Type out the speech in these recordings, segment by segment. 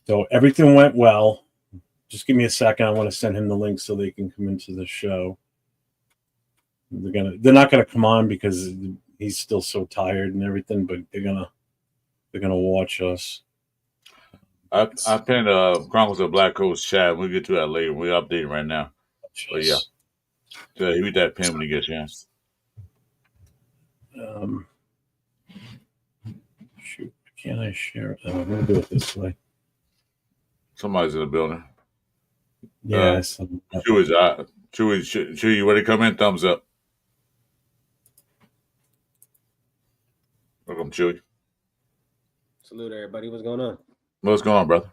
So everything went well. Just give me a second. I want to send him the link so they can come into the show. They're not gonna come on because he's still so tired and everything, but they're gonna watch us. I pinned Chronicles of Black Coast chat. We'll get to that later. We're updating right now. But yeah. So read that pin when you get a chance. Shoot, can't I share it? I'm gonna do it this way. Somebody's in the building. Yes. Chewy, you ready to come in? Thumbs up. Welcome, Chewy. Salute, everybody. What's going on? What's going on, brother?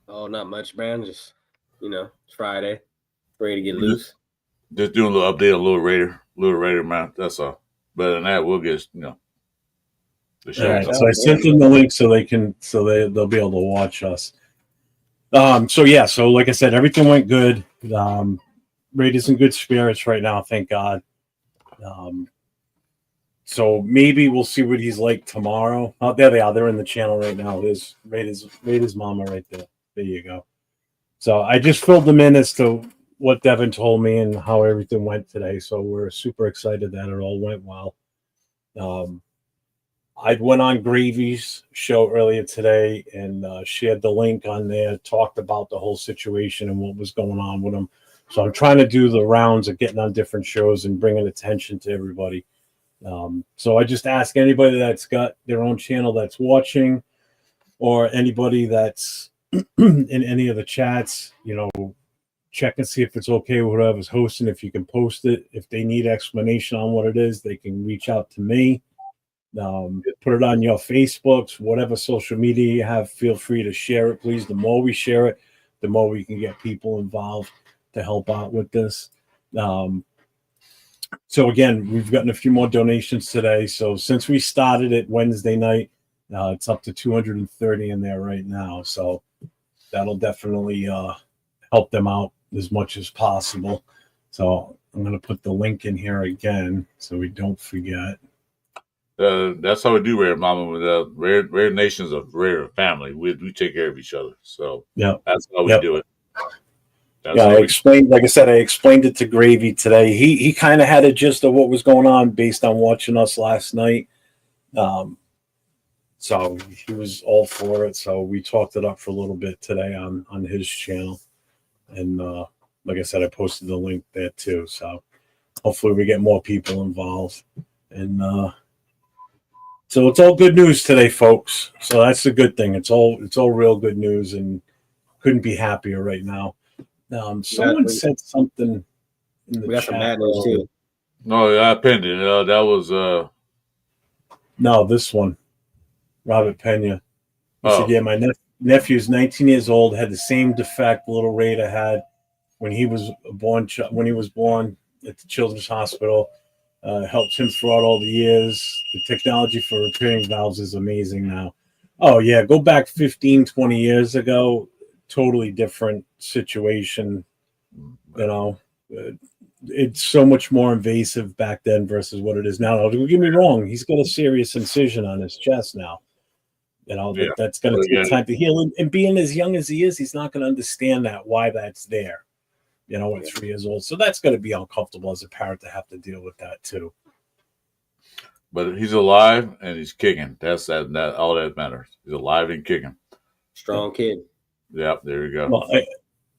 Oh, not much, man. Just, it's Friday. Ready to get loose. Just doing a little update on Little Raider, man. That's all. Better than that, we'll get, the show. All right, so I sent them the link so they'll be able to watch us. So like I said, everything went good. Raiders in good spirits right now, thank God. So maybe we'll see what he's like tomorrow. Oh, there they are. They're in the channel right now. There's Raiders mama right there. There you go. So I just filled them in as to what Devin told me and how everything went today. So we're super excited that it all went well. I went on Gravy's show earlier today and shared the link on there, talked about the whole situation and what was going on with him. So I'm trying to do the rounds of getting on different shows and bringing attention to everybody. So I just ask anybody that's got their own channel that's watching, or anybody that's in any of the chats, check and see if it's okay with whoever's hosting. If you can post it, if they need explanation on what it is, they can reach out to me. Put it on your Facebooks, whatever social media you have, feel free to share it, please. The more we share it, the more we can get people involved to help out with this. So again, we've gotten a few more donations today. So since we started it Wednesday night, it's up to 230 in there right now. So that'll definitely help them out as much as possible. So I'm going to put the link in here again so we don't forget. That's how we do Rare Mama. With Rare Nations of Rare Family. We take care of each other. So that's how we do it. I explained it to Gravy today. He kind of had a gist of what was going on based on watching us last night. So he was all for it. So we talked it up for a little bit today on his channel. And like I said, I posted the link there too. So hopefully we get more people involved. And so it's all good news today, folks. So that's the good thing. It's all real good news, and couldn't be happier right now. Someone said something in the chat. Some bad news too. No, I pinned it. That was no, this one. Robert Pena. He said, yeah, my nephew's 19 years old, had the same defect Little Raider had when he was born at the Children's Hospital. Helped him throughout all the years. The technology for repairing valves is amazing now. Oh, yeah, go back 15, 20 years ago. Totally different situation. It's so much more invasive back then versus what it is now. Now, don't get me wrong, he's got a serious incision on his chest now. That's going to take time to heal. And being as young as he is, he's not going to understand why that's there, at 3 years old. So that's going to be uncomfortable as a parent to have to deal with that too. But he's alive and he's kicking. That's that all that matters. He's alive and kicking. Strong kid. Yep, there you go. Well,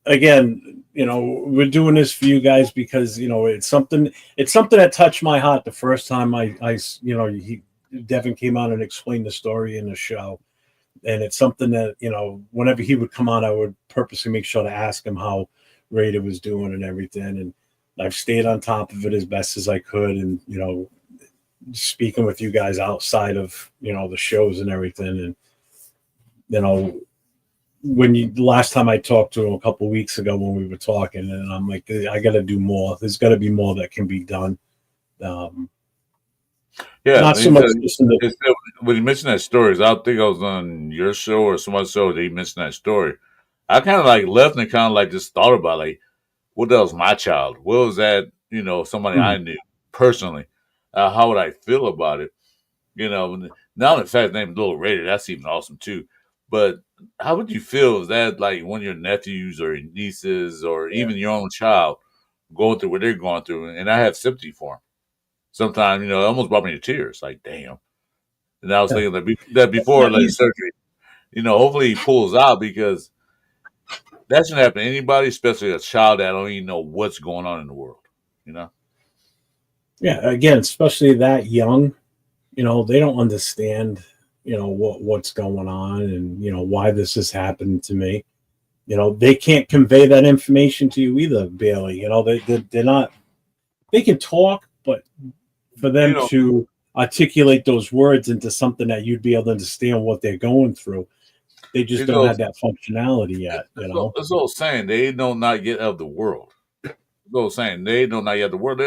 again, we're doing this for you guys because it's something that touched my heart the first time Devin came out and explained the story in the show, and it's something that whenever he would come on, I would purposely make sure to ask him how Raider was doing and everything, and I've stayed on top of it as best as I could, and speaking with you guys outside of the shows and everything, and last time I talked to him a couple of weeks ago when we were talking, and I'm like, I got to do more. There's got to be more that can be done. Not so much. When he mentioned that story, I think I was on your show or someone's show that he mentioned that story. I kind of left and kind of just thought about what that was my child? What was that? Somebody I knew personally. How would I feel about it? Now the fact named Little Raider, that's even awesome too. But how would you feel if that like one of your nephews or your nieces or Yeah. even your own child going through what they're going through? And I have sympathy for them. Sometimes, it almost brought me to tears. Like, damn. And I was thinking that It's before not like easy. surgery, hopefully he pulls out because that shouldn't happen to anybody, especially a child that don't even know what's going on in the world. Yeah, again, especially that young, they don't understand, what's going on and, why this is happening to me. They can't convey that information to you either, Bailey. They're not, they can talk, but for them to articulate those words into something that you'd be able to understand what they're going through, they just don't have that functionality yet, It's all saying they know not yet of the world. It's all saying they know not yet of the world.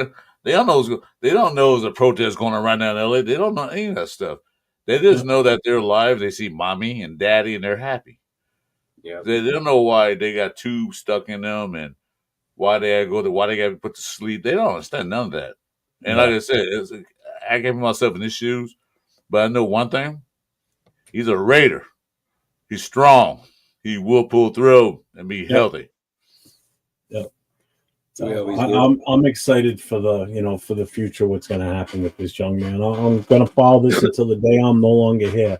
They don't know. They don't know there's a protest going on right now in LA. They don't know any of that stuff. They just know that they're alive. They see mommy and daddy, and they're happy. Yeah. They don't know why they got tubes stuck in them and why they got to be put to sleep. They don't understand none of that. And like I said, I gave myself in his shoes, but I know one thing: he's a Raider. He's strong. He will pull through and be healthy. Yep. So I'm excited for the future. What's going to happen with this young man? I'm going to follow this until the day I'm no longer here.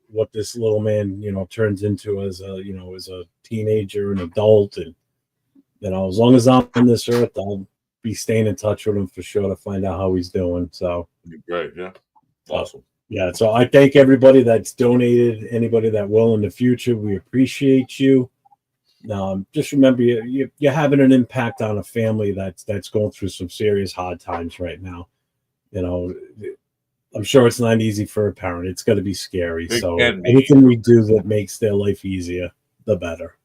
What this little man turns into as a teenager, an adult, and as long as I'm on this earth, I'll be staying in touch with him for sure to find out how he's doing. So great, yeah, awesome. Yeah, so I thank everybody that's donated, anybody that will in the future. We appreciate you. Just remember, you're having an impact on a family that's going through some serious hard times right now. I'm sure it's not easy for a parent. It's going to be scary. So anything we do that makes their life easier, the better.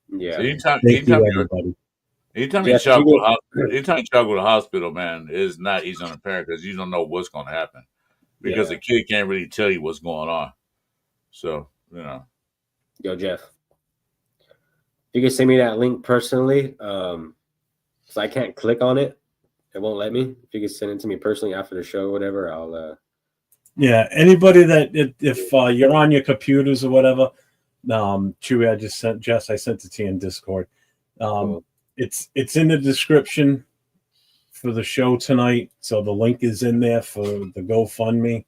Yeah. So anytime you child go to the hospital, man, it's not easy on a parent because you don't know what's going to happen. Because the kid can't really tell you what's going on. So, Yo, Jeff. You can send me that link personally. So I can't click on it. It won't let me. If you can send it to me personally after the show or whatever, I'll Yeah, anybody that if you're on your computers or whatever, Chewy, I just sent Jess, I sent it to you in Discord. cool. It's in the description for the show tonight, so the link is in there for the GoFundMe.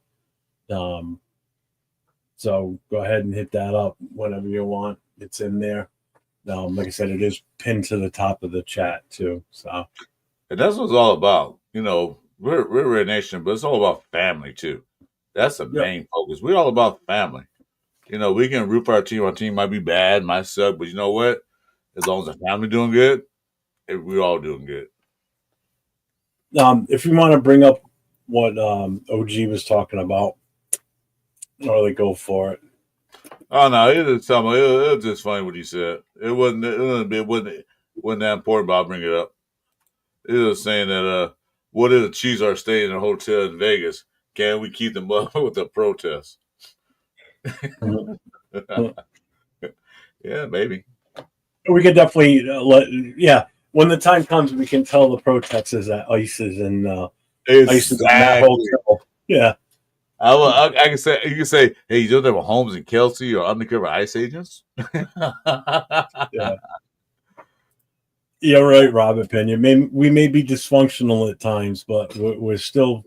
So go ahead and hit that up whenever you want. It's in there. Like I said, it is pinned to the top of the chat too. So, and that's what it's all about. We're a Red Nation, but it's all about family too. That's the main focus. We're all about family. We can root for our team. Our team might be bad, might suck, but you know what? As long as the family doing good, we're all doing good. If you want to bring up what OG was talking about, really go for it. Oh no, it was just funny what he said. It wasn't that important, but I'll bring it up. It was saying that what if the Chiefs are staying in a hotel in Vegas? Can we keep them up with the protest? Yeah, maybe. We could definitely when the time comes, we can tell the protesters that ICE is in ICE is in that hotel. Yeah. I can say you can say, hey, you don't have Holmes and Kelsey or undercover ICE agents? Yeah. You're right, Robert Pena. We may be dysfunctional at times, but we're still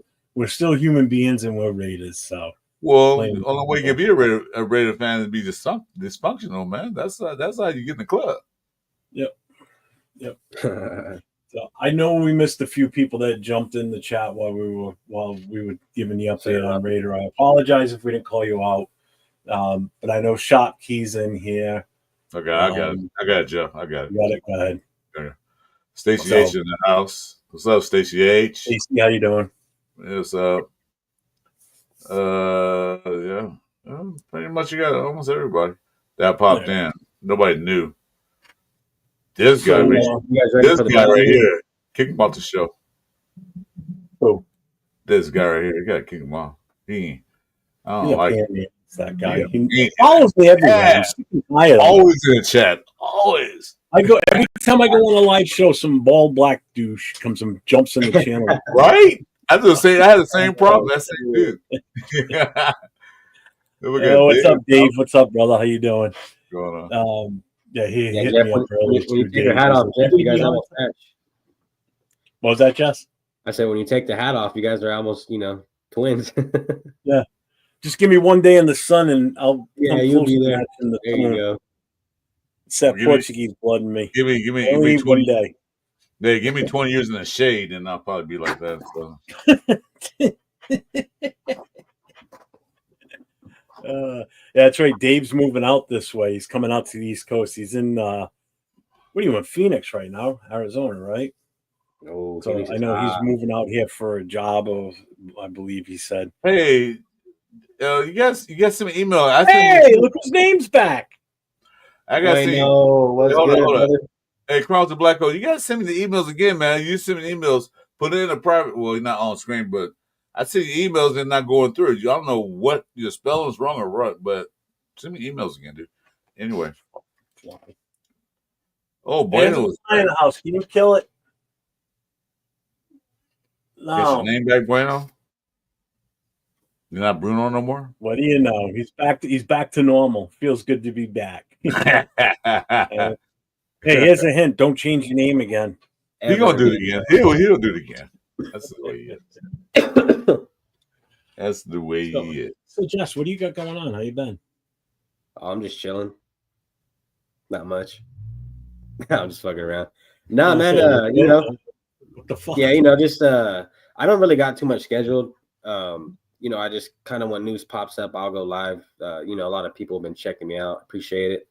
human beings and we're Raiders. So well, the only way you can be a Raider fan is be dysfunctional, man. That's how you get in the club. Yep. So I know we missed a few people that jumped in the chat while we were giving the update on Raider. I apologize if we didn't call you out, but I know Shopkey's in here. Okay, I got it, Jeff. I got it. You got it. Go ahead. Okay. Stacey H in the house. What's up, Stacey H? Stacey, how you doing? What's up? Yeah. Pretty much you got almost everybody that popped in. Nobody knew. This guy right here, kick him off the show. Who? This guy right here, you gotta kick him off. I don't like it. It's that guy. He follows me everywhere. Yeah. Always in the chat. Always. Every time I go on a live show, some bald black douche comes and jumps in the channel. Right? I had the same problem. That same dude. We got What's Dave up, Dave? What's up, brother? How you doing? going on. Yeah, he Yeah, hit Jeff, me up when earlier you too. take your Dave. hat He's off, like, Jeff, "You you guys be on almost time?" match. What was that, Jess? I said, when you take the hat off, you guys are almost, twins. Yeah. Just give me one day in the sun, and I'll Yeah, come you'll close be to there. matching the There you tone. go. It's that Give me- Portuguese blood in me. Give me I only need 20. one day. Hey, give me 20 years in the shade, and I'll probably be like that. So Yeah, that's right. Dave's moving out this way. He's coming out to the East Coast. He's in what are you in Phoenix right now? Arizona, right? Oh, So Phoenix I is know he's hot. moving out here for a job of, I believe he said. hey, you guys send me an email. Hey, look whose name's back. I got to see. know what's Hold on, good, hold on. brother. Hey, Carlton Black Hole, you gotta send me the emails again, man. You send me emails, put it in a private. Well, you're not on screen, but I see the emails and not going through. I don't know what your spelling's wrong or what, but send me emails again, dude. Anyway, oh, Hey, there's Bueno a was fly in back. the house. Can you kill it? Get your No. name back, Bueno. You're not Bruno no more. What do you know? He's back. He's back to normal. Feels good to be back. Hey, here's a hint. Don't change your name again. He gonna do it again. He'll do it again. That's the way he is. That's the way he is. So, Jess, what do you got going on? How you been? I'm just chilling. Not much. I'm just fucking around. Nah, man. What the fuck? Yeah, just I don't really got too much scheduled. I just kind of when news pops up, I'll go live. A lot of people have been checking me out. Appreciate it.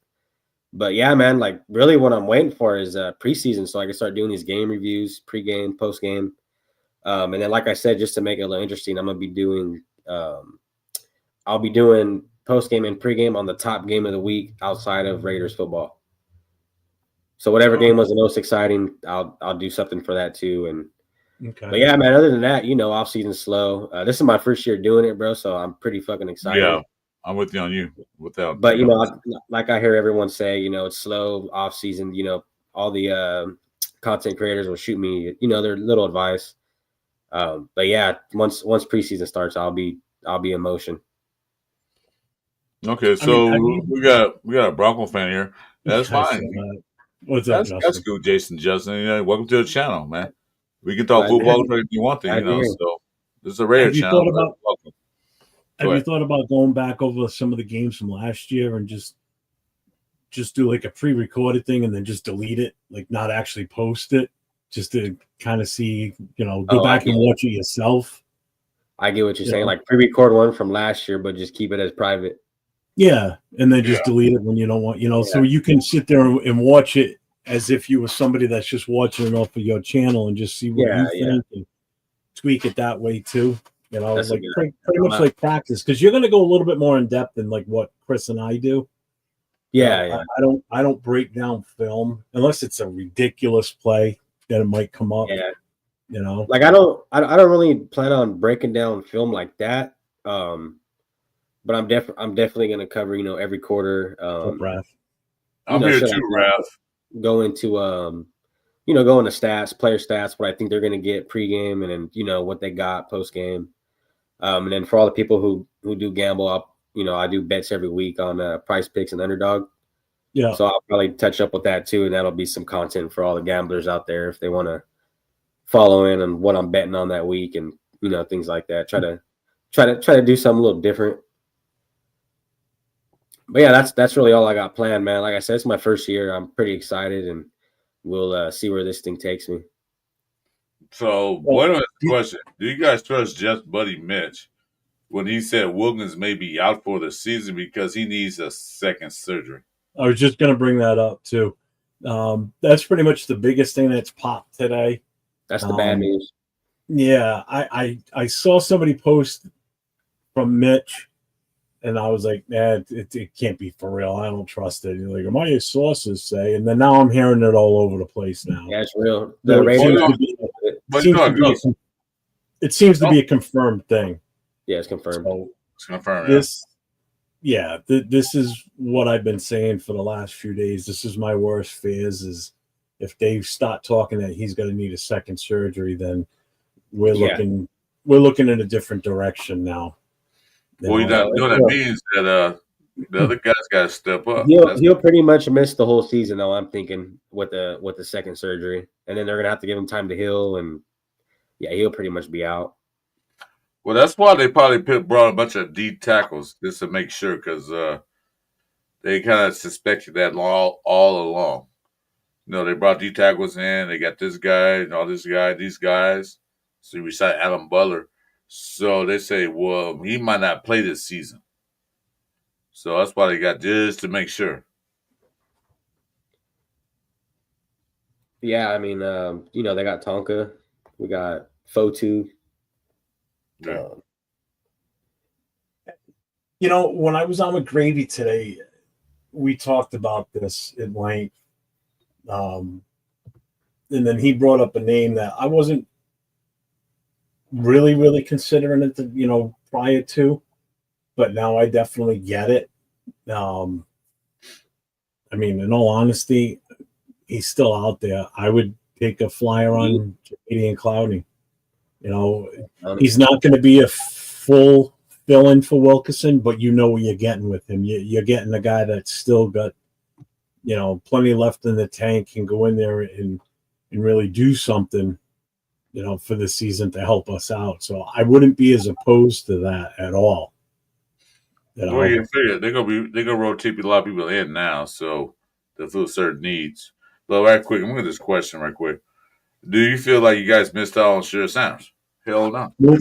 But yeah, man, like really what I'm waiting for is preseason so I can start doing these game reviews, pregame, postgame. And then like I said, just to make it a little interesting, I'm gonna be doing I'll be doing postgame and pregame on the top game of the week outside of Raiders football. So whatever game was the most exciting, I'll do something for that too. And Okay. but yeah, man, other than that, off season's slow. This is my first year doing it, bro. So I'm pretty fucking excited. Yeah, I'm with you on you. Without, But like I hear everyone say, it's slow off season. All the content creators will shoot me, their little advice. But yeah, once preseason starts, I'll be in motion. Okay, so we got a Bronco fan here. That's fine. What's up, Justin? That's cool, Justin. Welcome to the channel, man. We can talk football if you want to, So this is a Raider channel. Have you thought about going back over some of the games from last year and just do like a pre-recorded thing and then just delete it, like not actually post it, just to kind of see, go back and watch it yourself? I get what you're saying. Like pre-record one from last year, but just keep it as private. Yeah, and then just delete it when you don't want, so you can sit there and watch it as if you were somebody that's just watching it off of your channel and just see what you think and tweak it that way too. That's like pretty much like practice, because you're going to go a little bit more in depth than like what Chris and I do. Yeah, I don't break down film unless it's a ridiculous play that it might come up. Yeah, like I don't really plan on breaking down film like that. But I'm definitely going to cover every quarter. I'm here too, Raph. Go into go into stats, player stats, what I think they're going to get pregame, and then what they got postgame. And then for all the people who do gamble, I do bets every week on Price Picks and Underdog. Yeah. So I'll probably touch up with that too, and that'll be some content for all the gamblers out there if they want to follow in on what I'm betting on that week and things like that. Try to do something a little different. But yeah, that's really all I got planned, man. Like I said, it's my first year. I'm pretty excited, and we'll see where this thing takes me. So, one other question: do you guys trust Jeff's buddy Mitch when he said Wilkins may be out for the season because he needs a second surgery? I was just going to bring that up too. That's pretty much the biggest thing that's popped today. That's the bad news. Yeah, I saw somebody post from Mitch, and I was like, it can't be for real. I don't trust it. And like, my sources say, and then now I'm hearing it all over the place now. Yeah, it's real. It seems to be a confirmed thing. Yeah, it's confirmed. So it's confirmed. This is what I've been saying for the last few days. This is my worst fears: is if they start talking that he's going to need a second surgery, then we're looking in a different direction now. Well, you know that means that the other guys got to step up. He'll pretty much miss the whole season, though. I'm thinking with the second surgery, and then they're gonna have to give him time to heal, and yeah, he'll pretty much be out. Well, that's why they probably brought a bunch of D tackles just to make sure, because they kind of suspected that all along. You know, they brought D tackles in. They got this guy and all this guy, these guys. So we signed Adam Butler. So they say, well, he might not play this season. So that's why they got just to make sure. Yeah, I mean, you know, they got Tonka, we got Fotu. Yeah. You know, when I was on with Gravy today, we talked about this at length. And then he brought up a name that I wasn't really considering it, prior to, but now I definitely get it. I mean, in all honesty, he's still out there. I would take a flyer on Jadeveon Clowney. You know, he's not going to be a full fill-in for Wilkerson, but you know what you're getting with him. You're getting a guy that's still got, plenty left in the tank, can go in there and really do something, for the season to help us out. So I wouldn't be as opposed to that at all. Well, you figure they're gonna rotate a lot of people in now, so they'll fill certain needs. But right quick, I'm gonna this question right quick. Do you feel like you guys missed out on Sure Sounds? Hell no. No.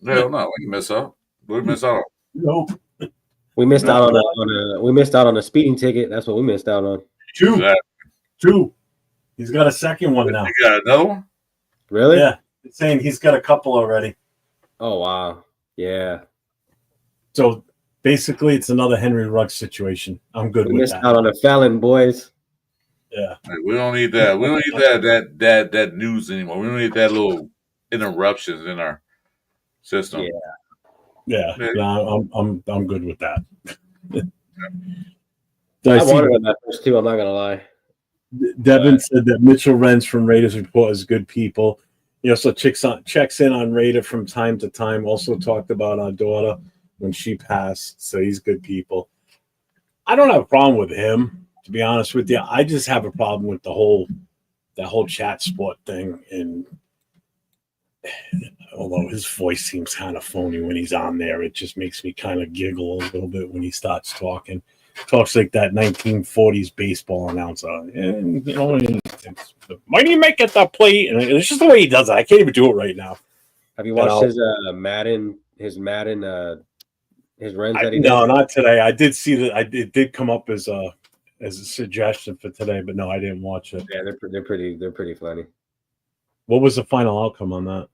Hell no. We miss out. We miss out on. Nope. We missed out on a speeding ticket. That's what we missed out on. Two. He's got a second one now. You got another one? Really? Yeah. It's saying he's got a couple already. Oh wow. Yeah. So basically, it's another Henry Ruggs situation. I'm good with that. We missed out on a felon, boys. Yeah. We don't need that. We don't need that news anymore. We don't need that little interruptions in our system. Yeah. I'm good with that. I wanted him at first too. I'm not gonna lie. Devin said that Mitchell Renz from Raiders Report is good people. So checks in on Raider from time to time. Also talked about our daughter when she passed. So he's good people. I don't have a problem with him, to be honest with you. I just have a problem with that whole chat sport thing. And although his voice seems kind of phony when he's on there, it just makes me kind of giggle a little bit when he starts talking. Talks like that 1940s baseball announcer. And, why do you make it that play? And it's just the way he does it. I can't even do it right now. Have you watched his Madden, his Renz that he did? No, not today. I did see that. It did come up as a suggestion for today, but no, I didn't watch it. Yeah, they're pretty funny. What was the final outcome on that?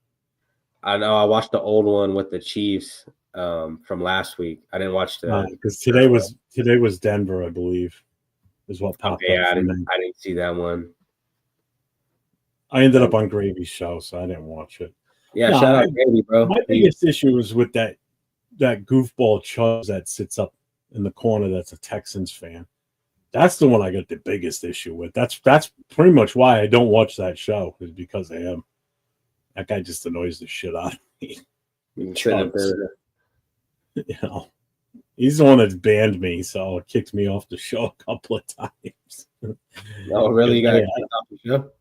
I know I watched the old one with the Chiefs from last week. I didn't watch the because today was Denver, I believe, is what popped up. Yeah, I didn't see that one. I ended up on Gravy's show, so I didn't watch it. Yeah, shout out Gravy, bro. My biggest issue is with that goofball Chubbs that sits up in the corner. That's a Texans fan. That's the one I got the biggest issue with. That's pretty much why I don't watch that show, is because of him. That guy just annoys the shit out of me. He's the one that's banned me, so it kicked me off the show a couple of times. Oh, really? You got kicked off the show?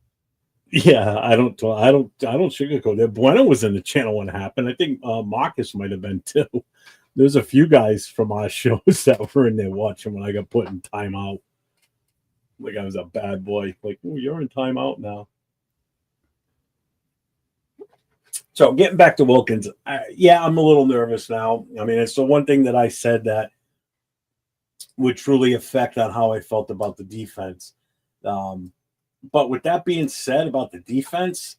Yeah, I don't sugarcoat it. Bueno was in the channel when it happened. I think Marcus might have been too. There's a few guys from our shows that were in there watching when I got put in timeout. Like I was a bad boy. Like, oh, you're in timeout now. So getting back to Wilkins, I'm a little nervous now. I mean, it's the one thing that I said that would truly affect on how I felt about the defense. But with that being said about the defense,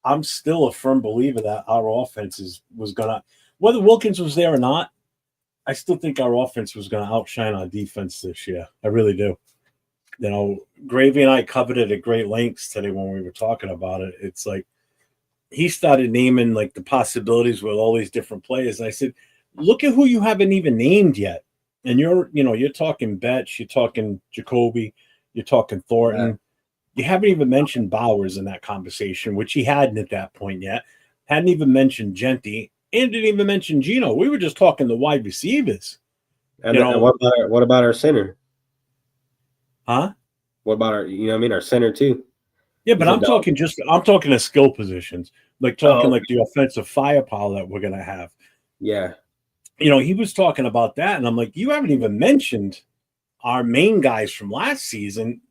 I'm still a firm believer that our offense was going to, whether Wilkins was there or not, I still think our offense was going to outshine our defense this year. I really do. Gravy and I covered it at great lengths today when we were talking about it. It's like he started naming like the possibilities with all these different players. And I said, look at who you haven't even named yet. And you're talking Betts, you're talking Jacoby, you're talking Thornton. Yeah. You haven't even mentioned Bowers in that conversation, which he hadn't at that point yet. Hadn't even mentioned Genty. and didn't even mention Gino. We were just talking the wide receivers. And, and what about our center? Huh? What about our center too? Yeah, but I'm talking the skill positions, like the offensive firepower that we're gonna have. Yeah. He was talking about that, and I'm like, you haven't even mentioned our main guys from last season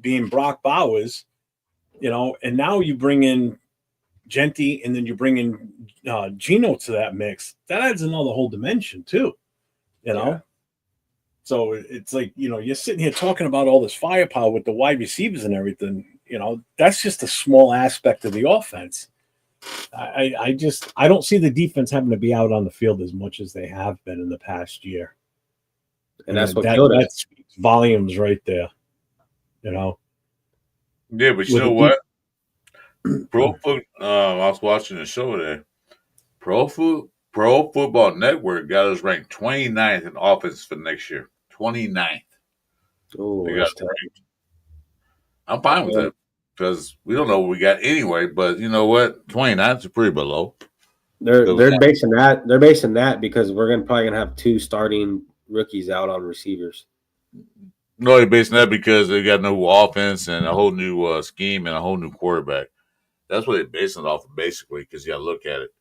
being Brock Bowers, and now you bring in Genty, and then you bring in Gino to that mix. That adds another whole dimension too, Yeah. So it's like, you're sitting here talking about all this firepower with the wide receivers and everything. That's just a small aspect of the offense. I don't see the defense having to be out on the field as much as they have been in the past year. And that's what killed us. That speaks volumes right there. Yeah, but you know what? I was watching the show there. Pro Football Network got us ranked 29th in offense for next year. 29th. Oh, I'm fine with that because we don't know what we got anyway. But you know what? 29th is pretty below. They're basing that because we're probably gonna have 2 starting rookies out on receivers. No, they're basing that because they got no offense and a whole new scheme and a whole new quarterback. That's what they're basing it off of, basically, because you got to look at it.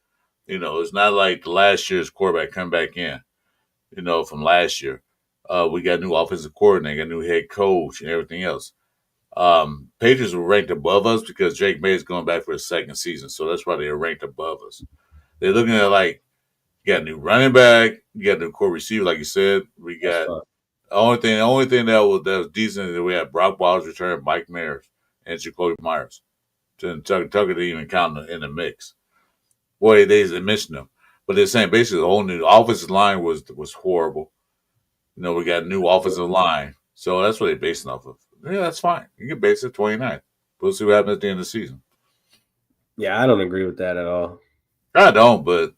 It's not like last year's quarterback come back in, from last year. We got a new offensive coordinator, a new head coach, and everything else. Patriots were ranked above us because Drake May is going back for his second season, so that's why they're ranked above us. They're looking at you got a new running back, you got a new core receiver, like you said. We got the only thing that was decent is that we had Brock Bowers return, Mike Mayers, and Jacoby Myers. Tucker didn't even count in the mix. Boy, they mentioned them, but they're saying basically the whole new offensive line was horrible. We got a new offensive line, so that's what they're basing off of. Yeah, that's fine. You can base it 29. We'll see what happens at the end of the season. Yeah, I don't agree with that at all. I don't, but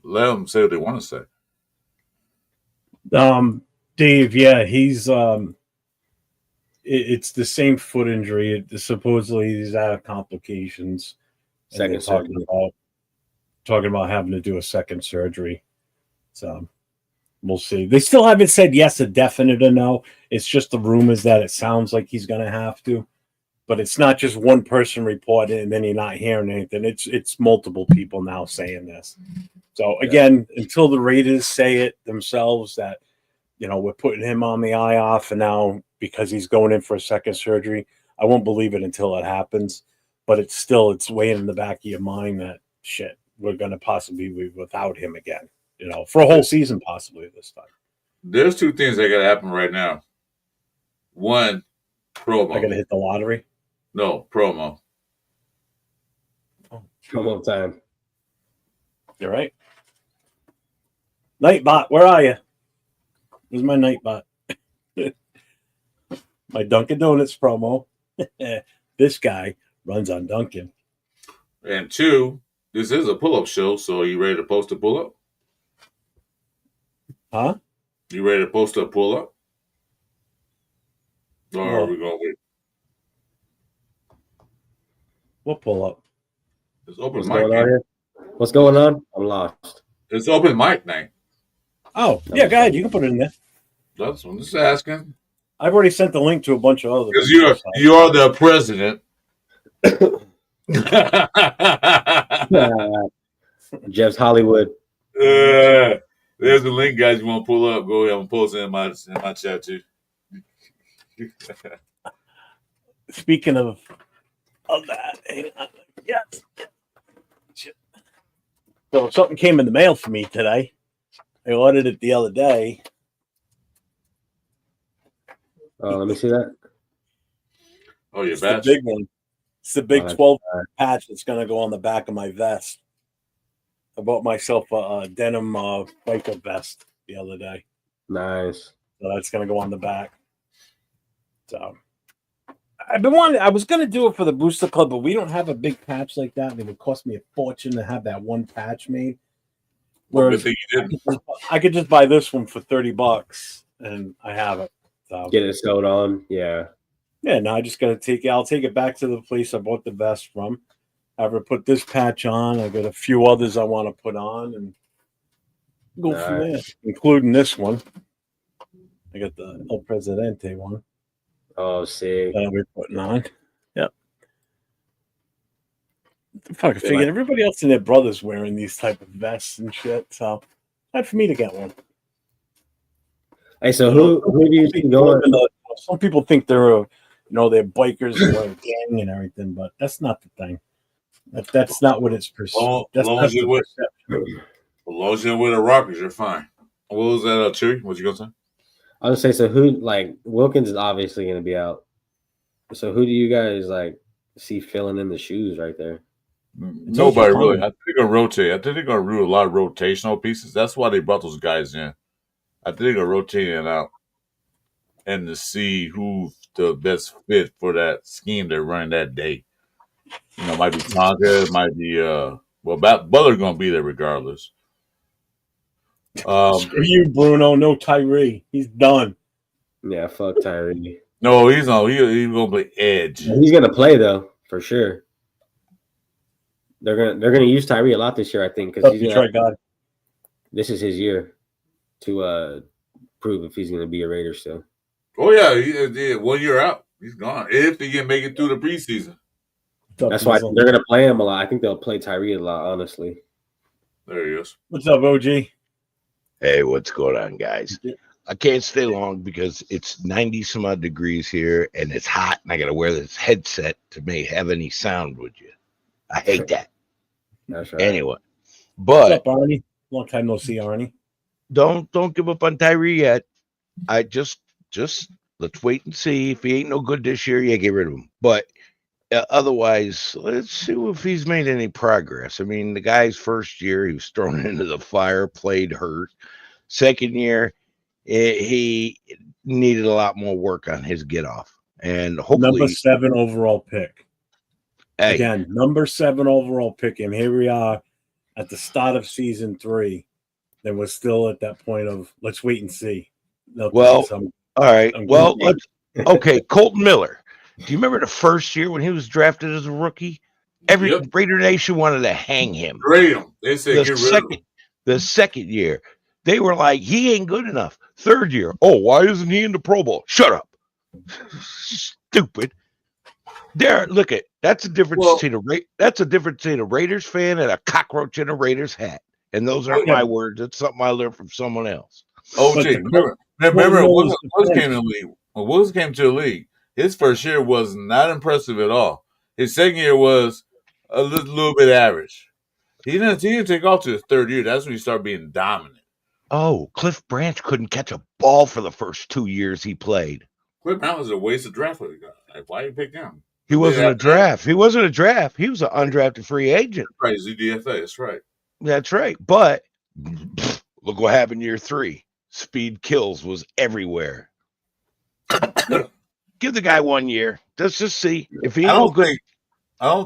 let them say what they want to say. Dave, yeah, he's it's the same foot injury. Supposedly he's out of complications. Second surgery. Talking about having to do a second surgery. So we'll see. They still haven't said yes, a definite or no. It's just the rumors that it sounds like he's going to have to. But it's not just one person reporting and then you're not hearing anything. It's multiple people now saying this. So again, until the Raiders say it themselves that, we're putting him on the IR for now because he's going in for a second surgery, I won't believe it until it happens. But it's weighing in the back of your mind that shit, we're going to possibly be without him again, for a whole season possibly this time. There's 2 things that got to happen right now. One, promo. I got to hit the lottery? No, promo. Promo time. You're right. Nightbot, where are you? Where's my Nightbot? My Dunkin' Donuts promo. This guy runs on Dunkin'. And 2, this is a pull-up show, so are you ready to post a pull-up? Huh? You ready to post a pull-up? Or are we going to wait? We'll pull up. It's open What's mic. Going on here? What's going on? I'm lost. It's open mic night. Oh, yeah, go ahead. You can put it in there. That's what I'm just asking. I've already sent the link to a bunch of other. Because you are the president. Jeff's Hollywood. There's the link, guys. You want to pull up? Go ahead. I'm posting in my chat too. Speaking of that, yes. So something came in the mail for me today. I ordered it the other day. Let me see that. Oh, your It's batch? the big one. It's the big 12 patch that's going to go on the back of my vest. I bought myself a denim biker vest the other day. Nice. So that's going to go on the back. So I was going to do it for the Booster Club, but we don't have a big patch like that. And it would cost me a fortune to have that one patch made. Whereas I could just buy this one for $30 and I have it. So get it sewed on. Yeah. Yeah, no, I just got to I'll take it back to the place I bought the vest from have her put this patch on. I got a few others I want to put on and go from there, including this one. I got the El Presidente one Oh, sick. that I'll be putting on. Yep. Fuck, I figured everybody else and their brothers wearing these type of vests and shit, so time for me to get one. Hey, so who do you see going? Some people think they're they're bikers and wearing gang and everything, but that's not the thing. That's not what it's perceived. As long as you're with the Rockers, you're fine. What was that, Chewy? What you gonna say? I was gonna say, so who, like, Wilkins is obviously gonna be out. So who do you guys like see filling in the shoes right there? Nobody really. I think they're gonna rotate. I think they're gonna do a lot of rotational pieces. That's why they brought those guys in. I think they're gonna rotate it out and to see who's the best fit for that scheme they're running that day. It might be Tonka, it might be Butler's gonna be there regardless. Screw you, Bruno. No Tyree. He's done. Yeah, fuck Tyree. No, he's not. He's gonna play edge. He's gonna play though, for sure. They're gonna use Tyree a lot this year, I think, because this is his year to prove if he's gonna be a Raider still. Oh yeah, 1 year out, he's gone. If he can make it through the preseason, that's why they're gonna play him a lot. I think they'll play Tyree a lot, honestly. There he is. What's up, OG? Hey, what's going on, guys? I can't stay long because it's 90 some odd degrees here and it's hot and I got to wear this headset to have any sound with you. I hate that. That's right. Anyway, but what's up, Arnie? Long time no see, Arnie. Don't give up on Tyree yet. I just let's wait and see. If he ain't no good this year, yeah, get rid of him. But otherwise, let's see if he's made any progress. I mean, the guy's first year, he was thrown into the fire, played hurt. Second year, he needed a lot more work on his get off. And hopefully, number 7 overall pick. Hey, again, number 7 overall pick, and here we are at the start of season 3. Then we're still at that point of let's wait and see. Well, all right. Well, okay. Colton Miller. Do you remember the first year when he was drafted as a rookie? Every Raider Nation wanted to hang him. Grade him. They said get rid of him. The second year, they were like, he ain't good enough. Third year, oh, why isn't he in the Pro Bowl? Shut up. Stupid. There, look at that's a difference between a Raiders fan and a cockroach in a Raiders hat. And those aren't my words. It's something I learned from someone else. Oh, gee, remember Woods came to the league. When Woods came to the league, his first year was not impressive at all. His second year was a little bit average. He didn't take off to his third year. That's when he started being dominant. Oh, Cliff Branch couldn't catch a ball for the first 2 years he played. Cliff Branch was a waste of draft for the guy. Like, why you pick him? He wasn't a draft. He wasn't a draft. He was an undrafted free agent. Right, ZDFA. That's right. That's right. But look what happened year 3. Speed kills was everywhere. Give the guy 1 year. Let's just see if he. I don't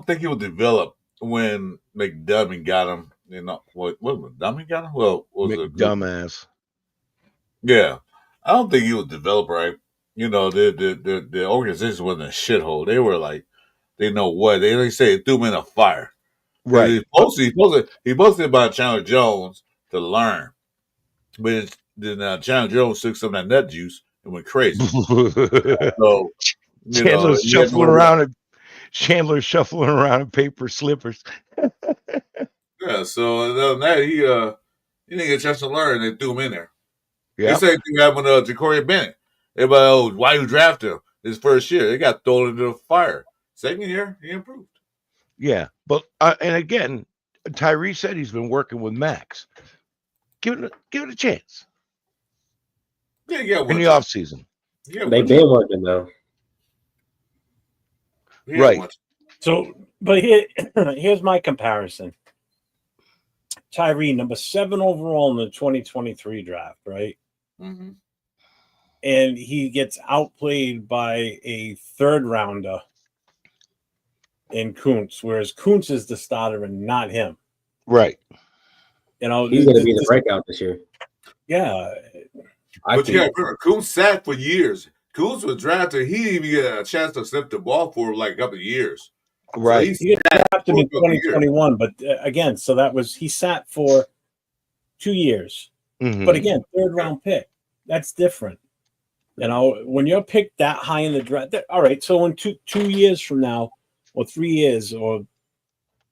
think he will develop when McDermott got him. You know what McDermott got him? Well, was McDumbass. Yeah, I don't think he was develop right. You know, the organization wasn't a shithole. They were like, they know what they say. It threw him in a fire. Right. He posted about Chandler Jones to learn, but then Chandler Jones took some of that nut juice and went crazy. So Chandler's shuffling around in paper slippers. Yeah. So other than that, he didn't get a chance to learn. They threw him in there. Yeah. The same thing happened to Ja'Cory Bennett. Everybody, why you drafted him? His first year, they got thrown into the fire. Second year, he improved. Yeah, but and again, Tyree said he's been working with Max. Give it a chance. Yeah, in the off season. They've been working though. Right. So, but here's my comparison. Tyree, number 7 overall in the 2023 draft, right? Mm-hmm. And he gets outplayed by a 3rd rounder in Kuntz, whereas Kuntz is the starter and not him. Right. You know, he's going to be the breakout this year. Yeah. But you got to remember, Kuntz sat for years. Kuntz was drafted. He didn't even get a chance to snip the ball for like a couple of years. Right. he's He got drafted in for a couple years. 2021, but again, so that was he sat for 2 years. Mhm. But again, third round pick. That's different. You know, when you're picked that high in the draft, all right. So in 2 years from now, or 3 years, or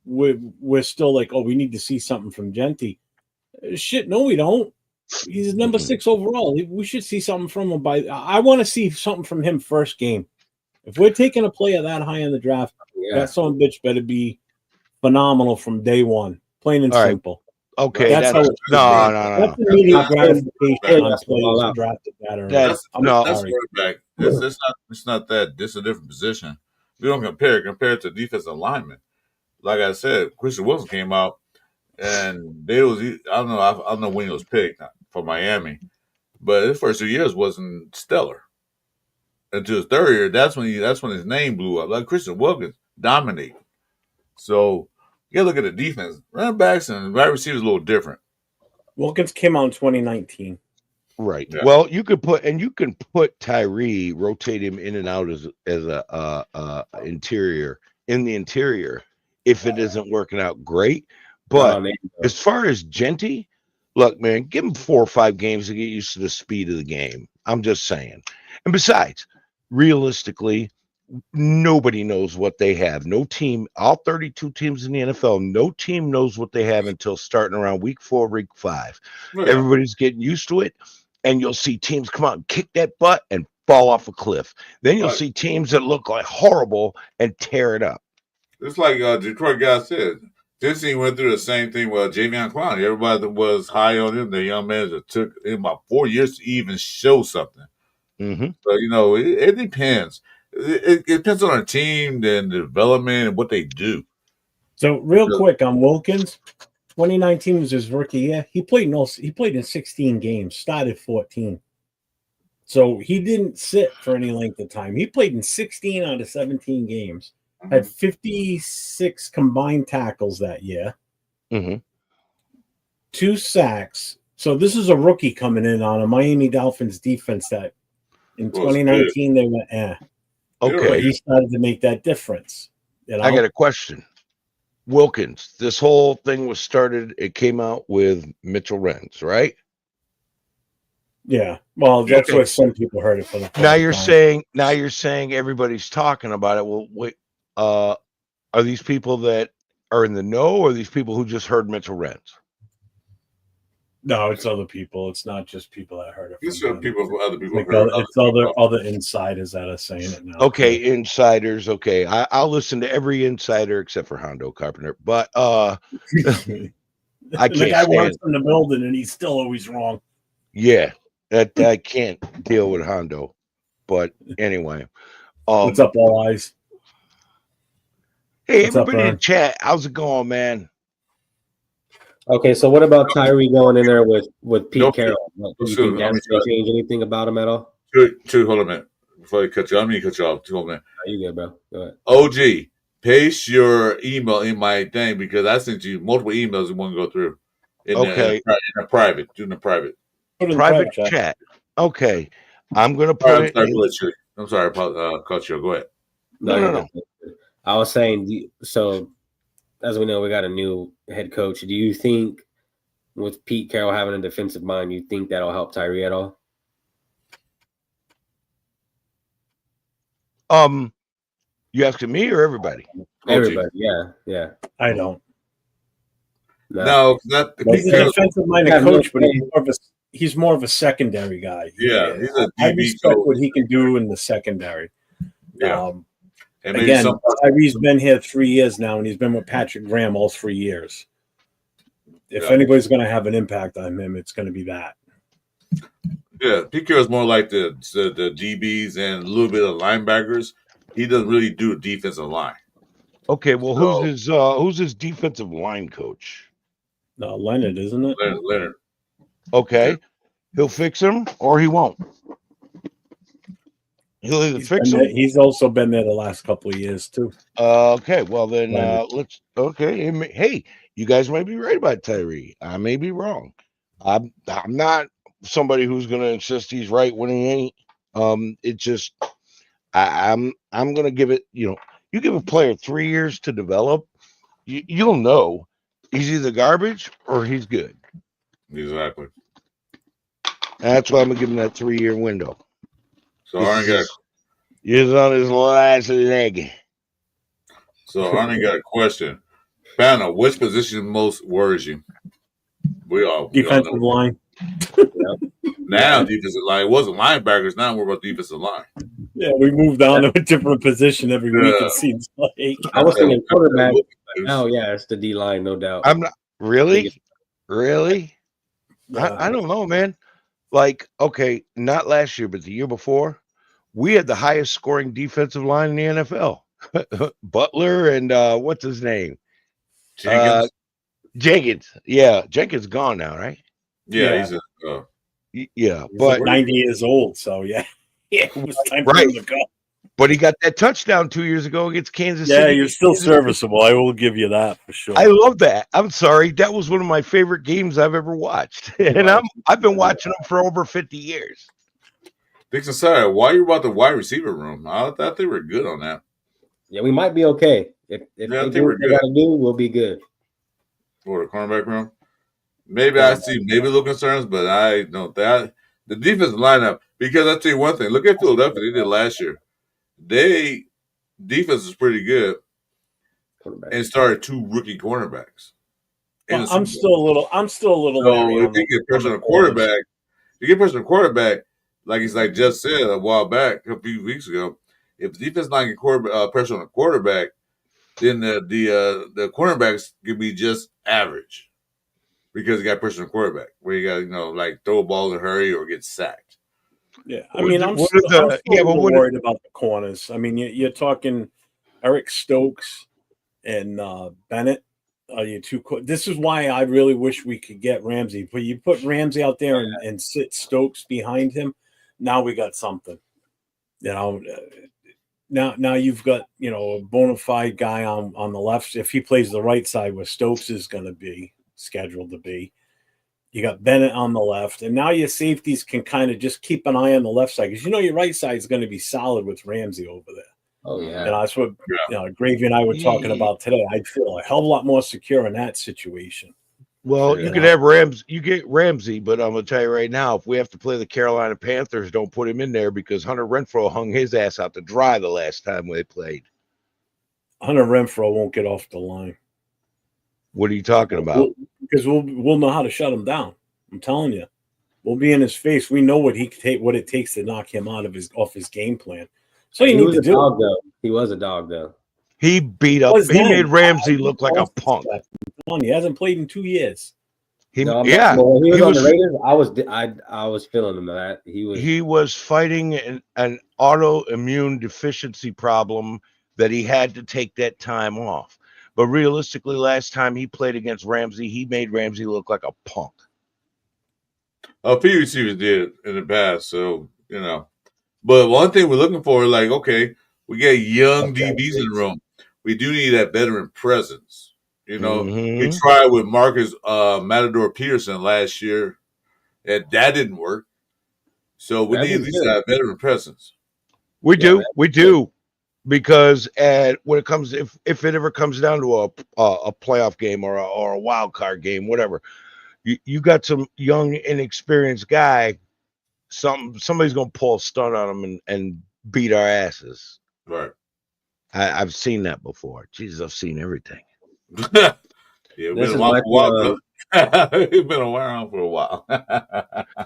we're still like, oh, we need to see something from Genty. Shit, no, we don't. He's number 6 overall. We should see something from him. I want to see something from him first game. If we're taking a player that high in the draft, that son of a bitch better be phenomenal from day one. Plain and All right. simple. Okay, That's how it should no, be. no, no. That's immediate gratification Yeah, on that's players all out. drafted that early. That's I'm no. That's sorry. quarterback. It's not that. This is a different position. We don't compare it to defensive lineman. Like I said, Christian Wilson came out, and I don't know when he was picked for Miami, but his first 2 years wasn't stellar. Until his third year, that's when his name blew up. Like Christian Wilkins dominated. So you gotta look at the defense. Running backs and wide receivers a little different. Wilkins came out in 2019. Right. Yeah. Well, you can put Tyree, rotate him in and out as a interior in the interior if it isn't working out great. But as far as Genty, look, man, give him 4 or 5 games to get used to the speed of the game. I'm just saying. And besides, realistically, nobody knows what they have. No team, all 32 teams in the NFL, no team knows what they have until starting around week 4, week 5. Yeah. Everybody's getting used to it, and you'll see teams come out and kick that butt and fall off a cliff. Then you'll Right. see teams that look like horrible and tear it up. It's like Detroit guy said. This team went through the same thing with Javion Clowney. Everybody that was high on him, the young man that took him about 4 years to even show something. Mm-hmm. So, it depends. It depends on our team and the development and what they do. So real quick on Wilkins, 2019 was his rookie year. He played in 16 games, started 14. So he didn't sit for any length of time. He played in 16 out of 17 games. Had 56 combined tackles that year. Mm-hmm. 2 sacks. So this is a rookie coming in on a Miami Dolphins defense that in 2019 they went Okay. But he started to make that difference. You know? I got a question. Wilkins, this whole thing was started, it came out with Mitchell Renz, right? Yeah. Well, that's Okay. what some people heard it for the Now you're time. saying everybody's talking about it. Well, wait, are these people that are in the know, or are these people who just heard Mitchell Renz? No, it's other people. It's not just people that heard it. These from are him. people, other people Like heard. it's other insiders that are saying it now. Okay, insiders. Okay, I'll listen to every insider except for Hondo Carpenter. But I the can't guy stand. works in the building and he's still always wrong. Yeah, that I can't deal with Hondo. But anyway, What's up, all eyes? hey, What's up, everybody in Ern? chat, how's it going, man? Okay, so what about Tyree going in there with Pete Nope. Carroll? Do you Sure, think that's going to change anything about him at all? Hold on a minute. Before I cut you, I'm going to cut you off. Hold on a minute. Are you good, bro? Go ahead. OG, paste your email in my thing because I sent you multiple emails that won't go through. In Okay. in a private. Do in a private. Put it in the Private chat. chat. Okay, I'm gonna put it. I'm sorry, cut you. Go ahead. No. you're good. I was saying, so as we know, we got a new head coach. Do you think with Pete Carroll having a defensive mind, you think that'll help Tyree at all? You asking me or everybody? Everybody, yeah. I don't. No, not He's a defensive-minded Yeah, coach, no, but he's more of a secondary guy. Yeah, he's a I DB respect coach. what he can do in the secondary. Yeah. And maybe Again, some Tyree's been here 3 years now, and he's been with Patrick Graham all 3 years. If Yeah. anybody's going to have an impact on him, it's going to be that. Yeah, Pete Carroll's more like the DBs and a little bit of linebackers. He doesn't really do a defensive line. Okay, well, So- who's his defensive line coach? No, Leonard, isn't it? Leonard. Okay, he'll fix him or he won't. He'll either fix him. He's also been there the last couple of years too. Okay, well then Leonard. let's. Okay, hey, you guys might be right about Tyree. I may be wrong. I'm not somebody who's going to insist he's right when he ain't. It just I'm going to give it. You give a player 3 years to develop, you'll know he's either garbage or he's good. Exactly. That's why I'm gonna give him that 3-year window. So Arnie He's on his last leg. got a question. Banner, which position most worries you? We all Defensive know. line. Now defensive line. It wasn't linebackers. Now we're about defensive line. Yeah, we moved on to a different position every week. Yeah. It seems like. I was thinking quarterback. Oh yeah, it's the D line, no doubt. I'm not really. Yeah. I don't know, man. Like, okay, not last year, but the year before, we had the highest scoring defensive line in the NFL. Butler and what's his name? Jenkins. Jenkins. Yeah, Jenkins gone now, right? Yeah, he's Yeah, He's but like 90 years old, so yeah. Yeah, it was time for Right. him to go. but he got that touchdown 2 years ago against Kansas Yeah, City. you're still serviceable. I will give you that for sure. I love that. I'm sorry, that was one of my favorite games I've ever watched, and I've been watching them for over 50 years. Dixon, sorry, why you about the wide receiver room? I thought they were good on that. Yeah, we might be okay. If Yeah, I they think do we're what they good. got to do, we'll be good. For the cornerback room. Maybe I see maybe little concerns, but I know that the defensive lineup, because I'll tell you one thing, look at Philadelphia, they did last year. They defense is pretty good Quarterback. and started 2 rookie cornerbacks. Well, I'm still a little so leery if on they the- get pressure on on the a quarterback, you get pressure on a quarterback, like he's like just said a while back, a few weeks ago. If the defense line get pressure on a quarterback, then the cornerbacks can be just average because you got pressure on a quarterback where you got like throw a ball in a hurry or get sacked. Yeah, I mean, I'm What still, are I'm the- still yeah, a but little what- worried about the corners. I mean, you're talking Eric Stokes and Bennett. You two. This is why I really wish we could get Ramsey. But you put Ramsey out there and sit Stokes behind him. Now we got something. Now you've got a bona fide guy on the left. If he plays the right side, where Stokes is going to be scheduled to be. You got Bennett on the left, and now your safeties can kind of just keep an eye on the left side because your right side is going to be solid with Ramsey over there. Oh yeah. And that's what Gravy and I were talking about today. I'd feel a hell of a lot more secure in that situation. Well, Yeah. you could have Rams. You get Ramsey, but I'm gonna tell you right now, if we have to play the Carolina Panthers, don't put him in there because Hunter Renfrow hung his ass out to dry the last time they played. Hunter Renfrow won't get off the line What are you talking about? because we'll know how to shut him down. I'm telling you, we'll be in his face. We know what it takes to knock him off his game plan. So you He need was to a do. dog though. He was a dog though. He beat up. Was He then. made Ramsey look like a punk. He hasn't played in 2 years. No, Yeah, when he was he on was- the Raiders, I was feeling him that he was fighting an autoimmune deficiency problem that he had to take that time off. But realistically, last time he played against Ramsey, he made Ramsey look like a punk. A few receivers did in the past, so But one thing we're looking for, like, okay, we got young DBs in the room. We do need that veteran presence. We Mhm. tried with Marcus Matador Peterson last year, and that didn't work. So we need at least that veteran presence. We Yeah, do, because when it comes, if it ever comes down to a playoff game or a wild card game, whatever, you got some young inexperienced guy, somebody's gonna pull a stunt on him and beat our asses. Right. I've seen that before. Jesus, I've seen everything. Yeah, we've This been is around for a like, while. We've been around for a while.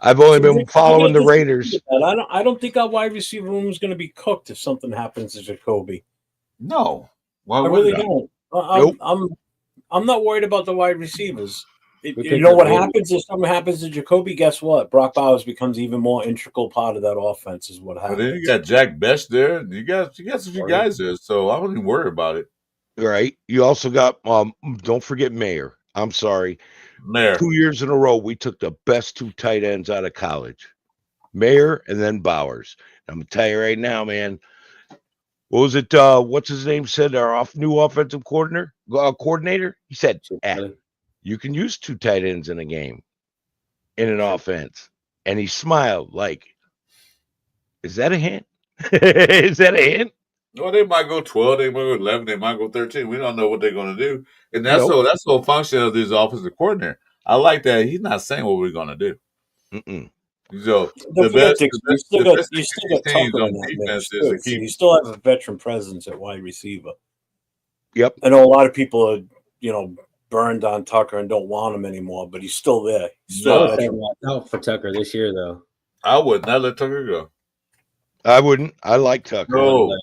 I've only been following the Raiders. I don't think our wide receiver room is going to be cooked if something happens to Jacoby. No. Why I would really not? don't. Nope. I'm not worried about the wide receivers. We You take know the what Raiders. happens if something happens to Jacoby? Guess what? Brock Bowers becomes even more integral part of that offense. Is what But happens. then you got Jack Best there. And you got some few guys there, so I wouldn't even worry about it. Right. You also got don't forget Mayer. I'm sorry. Mayor. 2 years in a row, we took the best 2 tight ends out of college. Mayer and then Bowers. I'm gonna tell you right now, man. What was it? What's his name said? Our new offensive coordinator. He said, "You can use 2 tight ends in a game, in an offense." And he smiled like, "Is that a hint? Is that a hint?" Well, they might go 12, they might go 11, they might go 13. We don't know what they're going to do, and Nope. that's the whole function of this offensive coordinator. I like that he's not saying what we're going to do. Mm-mm. So Don't forget, Dixie, the best you thing still these got teams Tucker on in that defense mix is too. to So keep. you still have a veteran presence at wide receiver. Yep. I know a lot of people are, burned on Tucker and don't want him anymore, but he's still there. He's I still would a say veteran. watch out for Tucker this year, though. I would not let Tucker go. I wouldn't. I like Tucker. No,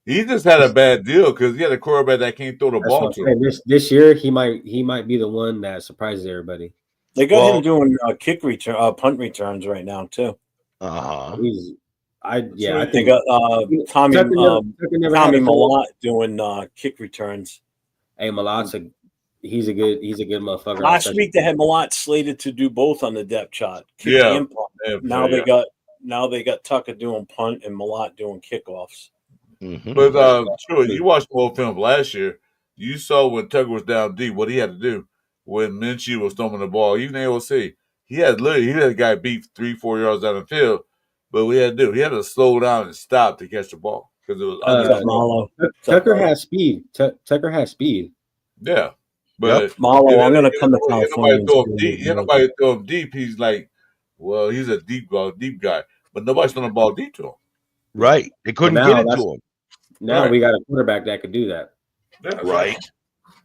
he just had a bad deal because he had a quarterback that can't throw the That's ball what to I'm him. saying. This year he might be the one that surprises everybody. They got Well- him doing punt returns right now too. Uh-huh. I They think got Tommy Tucker never had Tommy a full- Malott doing kick returns. Hey, Malott's he's a good motherfucker. Last week they had Malott slated to do both on the depth chart, kick Yeah. and punt. Yeah, Now they got Tucker doing punt and Malott doing kickoffs. Mhm. But sure, you watched the whole film last year. You saw when Tucker was down deep, what he had to do when Minshew was throwing the ball. Even AOC, he had a guy beat 3-4 yards down the field. But what he had to do, he had to slow down and stop to catch the ball because it was under the Malo. Tucker has speed. Tucker has speed. Yeah, but Malo, I'm gonna come to Nobody California. throw him deep. Nobody throw him deep. He's like, well, he's a deep guy, but nobody's throwing the ball deep to him. Right. They couldn't Well, get now it to that's- him. Now Right. we got a quarterback that could do that. Yeah, Right.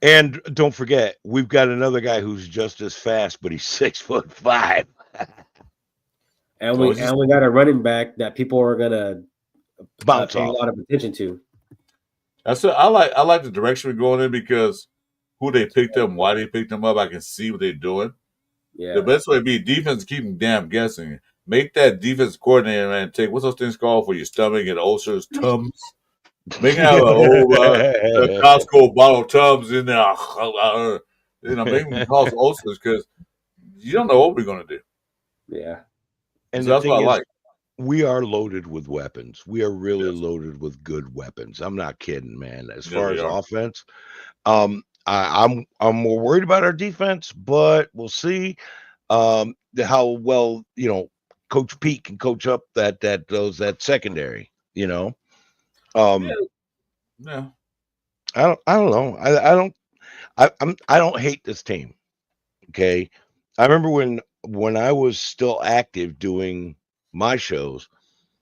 And don't forget, we've got another guy who's just as fast, but he's 6'5". And So we it's just- got a running back that people are gonna Bounce pay a off. lot of attention to. That's what I like the direction we're going in because who they picked up, why they picked them up, I can see what they're doing. Yeah. The best way to be defense, keep them damn guessing. Make that defense coordinator, man, take what's those things called for your stomach and ulcers, Tums. Make it have a whole Costco bottle of Tums in there. Make them cause ulcers because you don't know what we're gonna do. Yeah. And So the that's thing what I is, like. we are loaded with weapons. We are really Yes. loaded with good weapons. I'm not kidding, man. As Yeah, far we as are. offense, I'm more worried about our defense, but we'll see how well Coach Pete can coach up that secondary. Yeah. I don't know. I don't hate this team. Okay. I remember when I was still active doing my shows,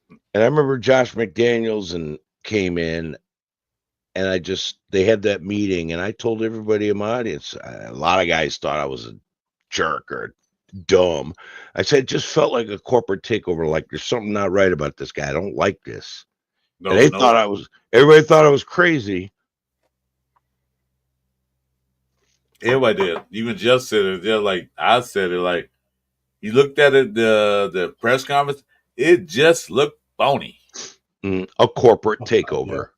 and I remember Josh McDaniels and came in, and they had that meeting, and I told everybody in my audience, a lot of guys thought I was a jerk or dumb. I said, it just felt like a corporate takeover. Like there's something not right about this guy. I don't like this. No, And everybody thought I was crazy. everybody did. Even Jeff said it. Just like I said it. Like you looked at it, the press conference. It just looked phony. A corporate takeover.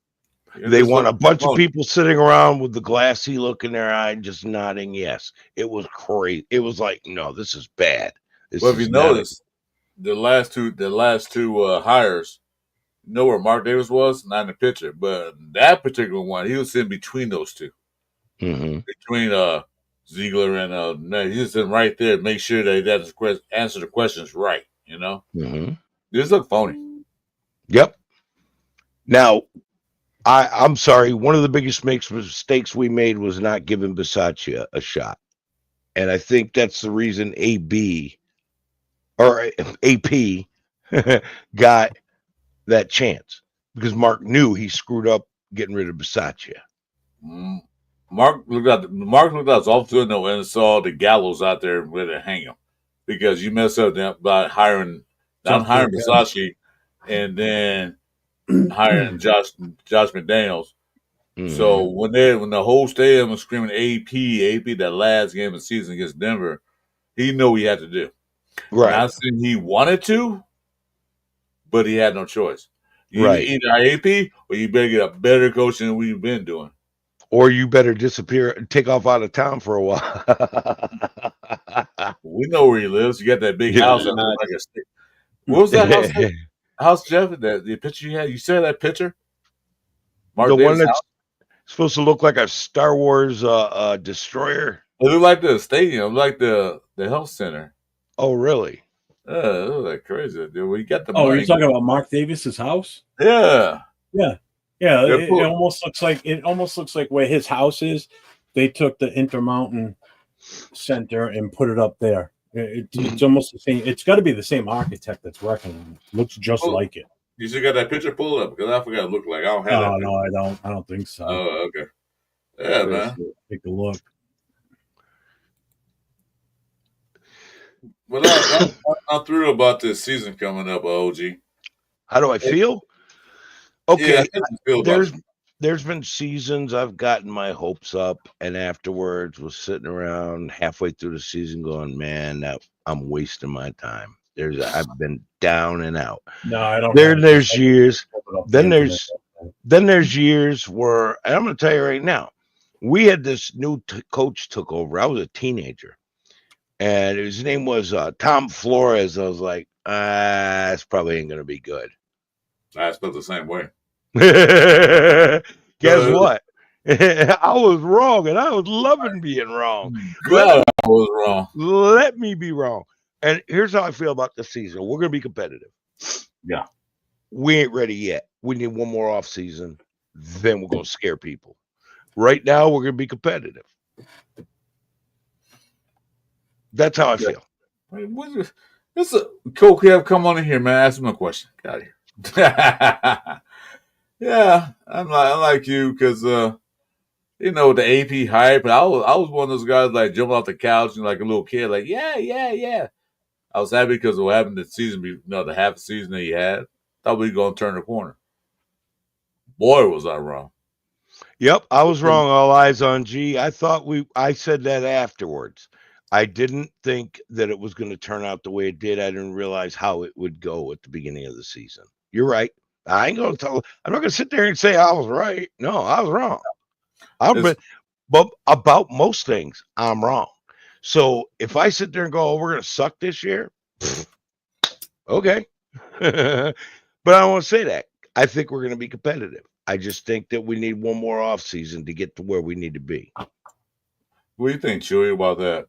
It They just want a looked bunch of phony. people sitting around with the glassy look in their eye, just nodding yes. It was crazy. It was like, no, this is bad. Well, if you notice, the last two hires, you know where Mark Davis was? Not in the picture, but that particular one, he was sitting between those two, between Ziegler and Ned. He was sitting right there, make sure that he answer the questions right. This looked phony. Yep. Now, I'm sorry. One of the biggest mistakes we made was not giving Bisaccia a shot, and I think that's the reason AP got that chance, because Mark knew he screwed up getting rid of Bisaccia. Mark looked out his office window and saw the gallows out there ready to hang him because you messed up by not hiring Bisaccia and then hiring Josh McDaniels. So when the whole stadium was screaming AP that last game of the season against Denver, he knew what he had to do. Right. Not saying he wanted to, but he had no choice. Right. Either AP or you better get a better coach than we've been doing. Or you better disappear, take off out of town for a while. We know where he lives. You got that big house. That looks like a stick. What was that house? House, Jeff? The picture you had? You saw that picture? Mark The Davis one that's house? supposed to look like a Star Wars destroyer. It looked like the stadium, like the health center. Oh, really? It looked like crazy. Dude, we got the Oh, money. you're talking about Mark Davis's house? Yeah. Yeah. Yeah, They're it cool. almost looks like where his house is. They took the Intermountain Center and put it up there. It's almost the same. It's got to be the same architect that's working on it. Looks just Oh, like it. You still got that picture pulled up because I forgot what it looked like. I don't have that. Oh picture. no, I don't. I don't think so. Oh, okay. Yeah, man. Take a look. Well, I'm thrilled about this season coming up, OG. How do I feel? Okay, Yeah, how do you feel about it? there's been seasons I've gotten my hopes up, and afterwards was sitting around halfway through the season going, man, I'm wasting my time. I've been down and out. No, I don't. There's years. Then internet. there's years where, and I'm going to tell you right now, we had this new coach took over. I was a teenager, and his name was Tom Flores. I was like, this probably ain't going to be good. I felt the same way. Guess what? I was wrong, and I was loving being wrong. Glad I was wrong. Let me be wrong. And here's how I feel about the season. We're going to be competitive. Yeah. We ain't ready yet. We need one more off season. Then we're going to scare people. Right now, we're going to be competitive. That's how I feel. This is Coke. Come on in here, man. Ask him a question. Got here. Yeah, I'm like you because the AP hype. I was one of those guys like jumping off the couch and like a little kid, like yeah. I was happy because of what happened this season. The half season that he had. Thought we were gonna turn the corner. Boy, was I wrong. Yep, I was wrong. All eyes on G. I said that afterwards. I didn't think that it was going to turn out the way it did. I didn't realize how it would go at the beginning of the season. You're right. I'm not going to sit there and say I was right. No, I was wrong. But about most things, I'm wrong. So if I sit there and go, we're going to suck this year, okay. But I don't want to say that. I think we're going to be competitive. I just think that we need one more off season to get to where we need to be. What do you think, Chewy, about that?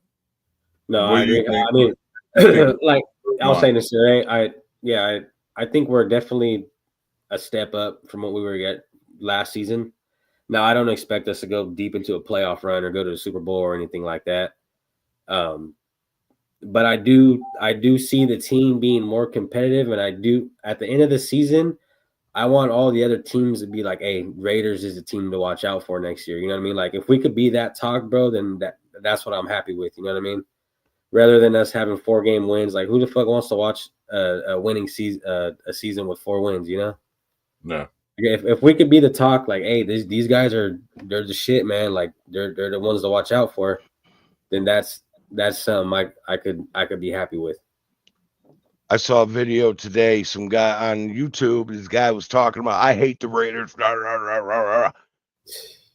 No, I agree. I mean, like I was saying this today, I think we're definitely a step up from what we were at last season. Now, I don't expect us to go deep into a playoff run or go to the Super Bowl or anything like that. But I do see the team being more competitive, and I do at the end of the season, I want all the other teams to be like, hey, Raiders is the team to watch out for next year. You know what I mean? Like if we could be that talk, bro, then that's what I'm happy with. You know what I mean? Rather than us having 4-game wins, like who the fuck wants to watch a winning season, a season with 4 wins? You know? No. If we could be the talk, like, hey, these guys they're the shit, man. Like they're the ones to watch out for. Then that's something I could be happy with. I saw a video today. Some guy on YouTube. This guy was talking about, I hate the Raiders. Rah, rah, rah, rah, rah.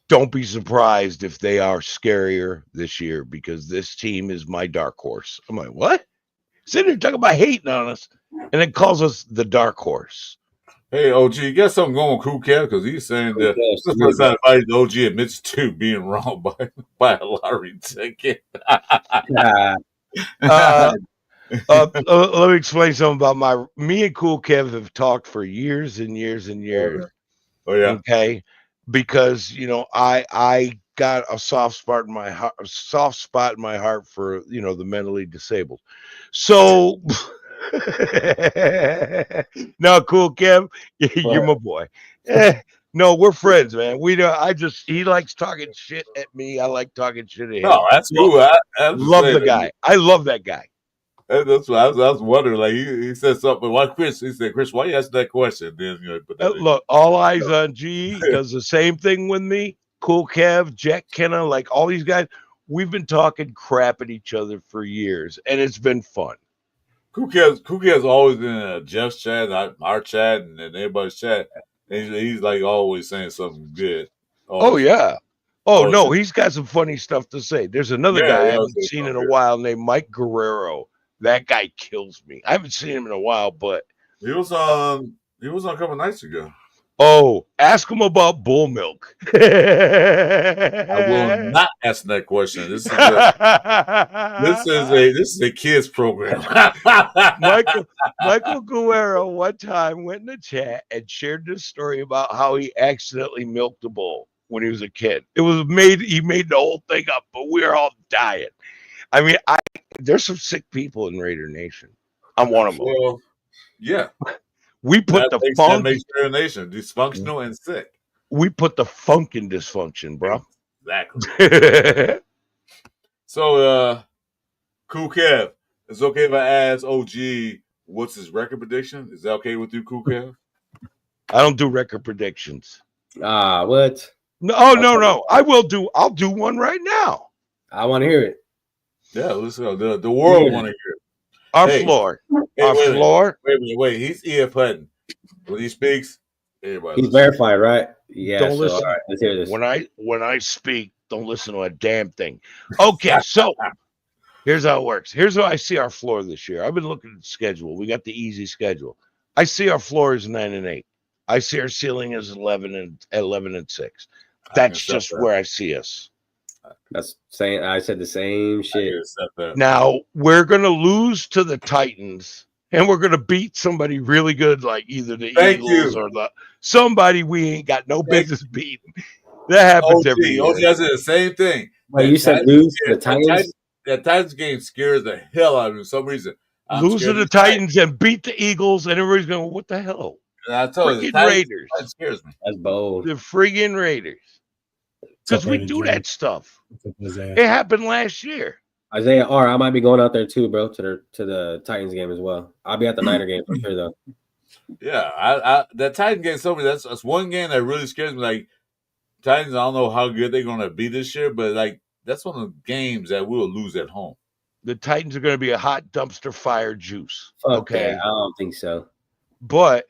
Don't be surprised if they are scarier this year because this team is my dark horse. I'm like, what? Sitting there talking about hating on us, and it calls us the dark horse. Hey, OG, you got something going with Cool Cat because he's saying that this is the first time OG admits to being wrong by a lottery ticket. Let me explain something about me and Cool Kev have talked for years and years and years. Oh yeah. Okay. Because I got a soft spot in my heart for the mentally disabled. So no, Cool Kev, you're my boy. No, we're friends, man. He likes talking shit at me. I like talking shit at him. No, that's cool. I love the guy. I love that guy. That's what I was wondering. Like he said something. Why Chris? He said, "Chris, why you ask that question?" Then look, all eyes on G does the same thing with me. Cool Kev, Jack Kenna, like all these guys. We've been talking crap at each other for years, and it's been fun. Cool Kev's always in Jeff's chat, our chat, and everybody's chat. And he's like always saying something good. Oh yeah. Oh no, he's got some funny stuff to say. There's another guy I haven't seen in a while named Mike Guerrero. That guy kills me. I haven't seen him in a while, but he was on a couple nights ago. Oh, ask him about bull milk. I will not ask that question. This is a kids program. Michael Guerrero one time went in the chat and shared this story about how he accidentally milked a bull when he was a kid. He made the whole thing up, but we were all dying. I mean, there's some sick people in Raider Nation. I'm one of them. Well, yeah. We put that the makes, funk. That makes Raider Nation dysfunctional and sick. We put the funk in dysfunction, bro. Exactly. So, Cool Kev, it's okay if I ask OG what's his record prediction? Is that okay with you, Cool Kev? I don't do record predictions. What? No. I'll do one right now. I want to hear it. Yeah, let's go. The world want to hear it. Our floor. Wait. He's E.F. Hutton. When he speaks, everybody He's verified, right? Yeah. Don't listen. All right, let's hear this. When I speak, don't listen to a damn thing. Okay, so here's how it works. Here's how I see our floor this year. I've been looking at the schedule. We got the easy schedule. I see our floor is 9-8. I see our ceiling is 11-6. That's just where I see us. I said the same shit. Now we're gonna lose to the Titans, and we're gonna beat somebody really good, like either the Eagles or somebody we ain't got no business beating. That happens every year. OG said the same thing. Wait, you said lose to the Titans? That Titans game scares the hell out of me for some reason. Lose to the Titans and beat the Eagles, and everybody's going, what the hell? And I told you, the Raiders. That scares me. That's bold. The friggin' Raiders. Because we do that stuff. It happened last year. Isaiah R, I might be going out there too, bro, to the Titans game as well. I'll be at the Niner game for sure, though. Yeah, that Titan game, that's one game that really scares me. Like, Titans, I don't know how good they're going to be this year, but like that's one of the games that we'll lose at home. The Titans are going to be a hot dumpster fire juice. Okay, I don't think so. But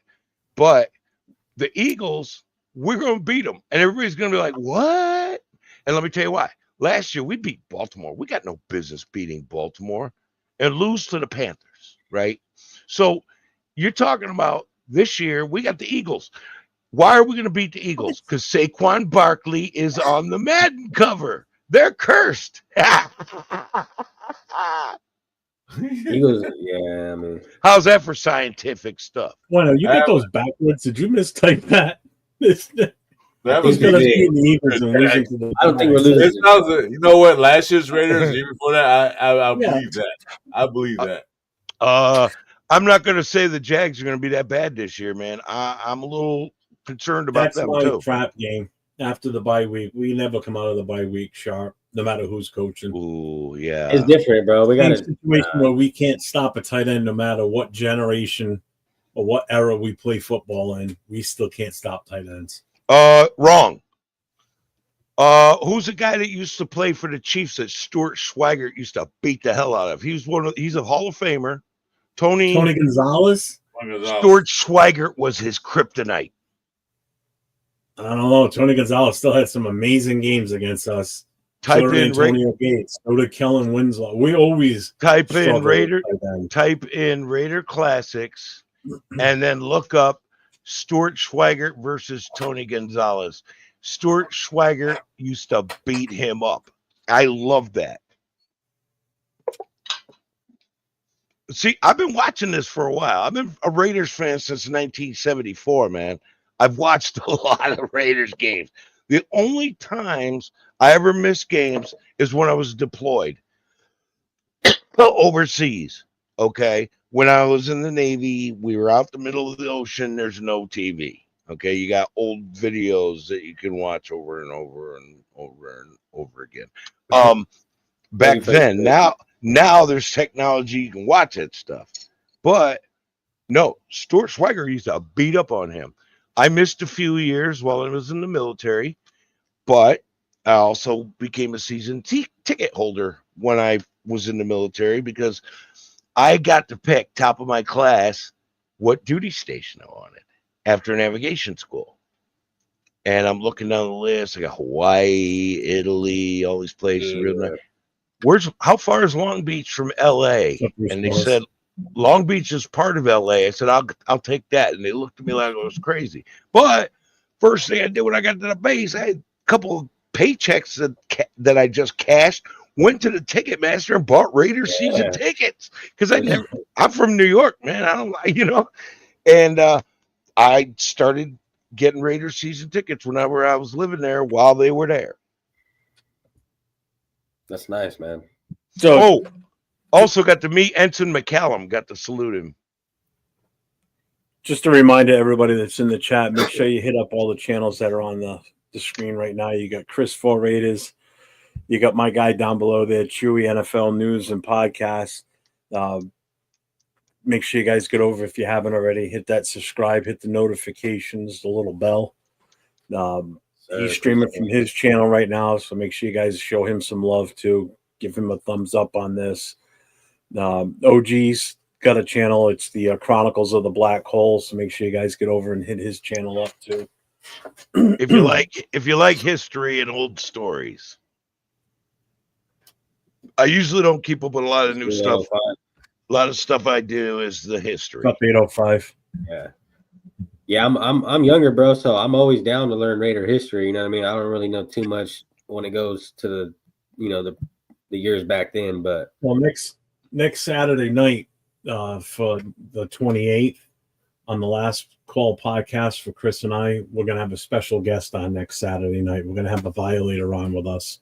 the Eagles, we're going to beat them, and everybody's going to be like, "What?" And let me tell you why. Last year we beat Baltimore. We got no business beating Baltimore and lose to the Panthers, right? So you're talking about this year we got the Eagles. Why are we going to beat the Eagles? Because Saquon Barkley is on the Madden cover. They're cursed. Eagles, yeah, I mean. How's that for scientific stuff? Bueno, you got those backwards. Did you mistype that? That was good. I don't think we're losing. You know what? Last year's Raiders, even before that, I believe that. I believe that. I'm not going to say the Jags are going to be that bad this year, man. I'm a little concerned about them too. Trap game after the bye week. We never come out of the bye week sharp, no matter who's coaching. Ooh, yeah, it's different, bro. We got a situation where we can't stop a tight end, no matter what generation or what era we play football in. We still can't stop tight ends. Wrong. Who's the guy that used to play for the Chiefs that Stuart Schweigert used to beat the hell out of? He's a Hall of Famer. Tony Gonzalez. Stuart Schweigert was his kryptonite. I don't know. Tony Gonzalez still had some amazing games against us. Type so in Antonio Gates. So did Kellen Winslow. We always type in Raider Classics, and then look up Stuart Schweigert versus Tony Gonzalez. Stuart Schweigert used to beat him up. I love that. See, I've been watching this for a while. I've been a Raiders fan since 1974, man. I've watched a lot of Raiders games. The only times I ever missed games is when I was deployed overseas, okay? When I was in the Navy, we were out the middle of the ocean. There's no TV, okay? You got old videos that you can watch over and over and over and over again. Back then, now there's technology. You can watch that stuff. But, no, Stuart Schweigert used to beat up on him. I missed a few years while I was in the military, but I also became a season ticket holder when I was in the military because I got to pick top of my class what duty station I wanted after navigation school. And I'm looking down the list. I got Hawaii, Italy, all these places. How far is Long Beach from LA? And they said Long Beach is part of LA. I said, I'll take that. And they looked at me like I was crazy. But First thing I did when I got to the base, I had a couple of paychecks that I just cashed. Went to the Ticketmaster and bought Raiders season tickets because I'm from New York, man. I don't like, and I started getting Raiders season tickets whenever I was living there while they were there. That's nice, man. So, also got to meet Ensign McCallum. Got to salute him. just a reminder to everybody that's in the chat, make sure you hit up all the channels that are on the screen right now. You got Chris for Raiders. You got my guy down below there, Chewy NFL News and Podcast. Make sure you guys get over if you haven't already. Hit that subscribe, hit the notifications, the little bell. He's streaming from his channel right now, so make sure you guys show him some love too. Give him a thumbs up on this. OG's got a channel. It's the Chronicles of the Black Hole, so make sure you guys get over and hit his channel up too. If you like history and old stories. I usually don't keep up with a lot of new stuff. A lot of stuff I do is the history. Up 805. Yeah, I'm younger, bro, so I'm always down to learn Raider history. You know what I mean? I don't really know too much when it goes to the years back then. But well, next Saturday night for the 28th on the Last Call podcast for Chris and I, we're gonna have a special guest on next Saturday night. We're gonna have the Violator on with us.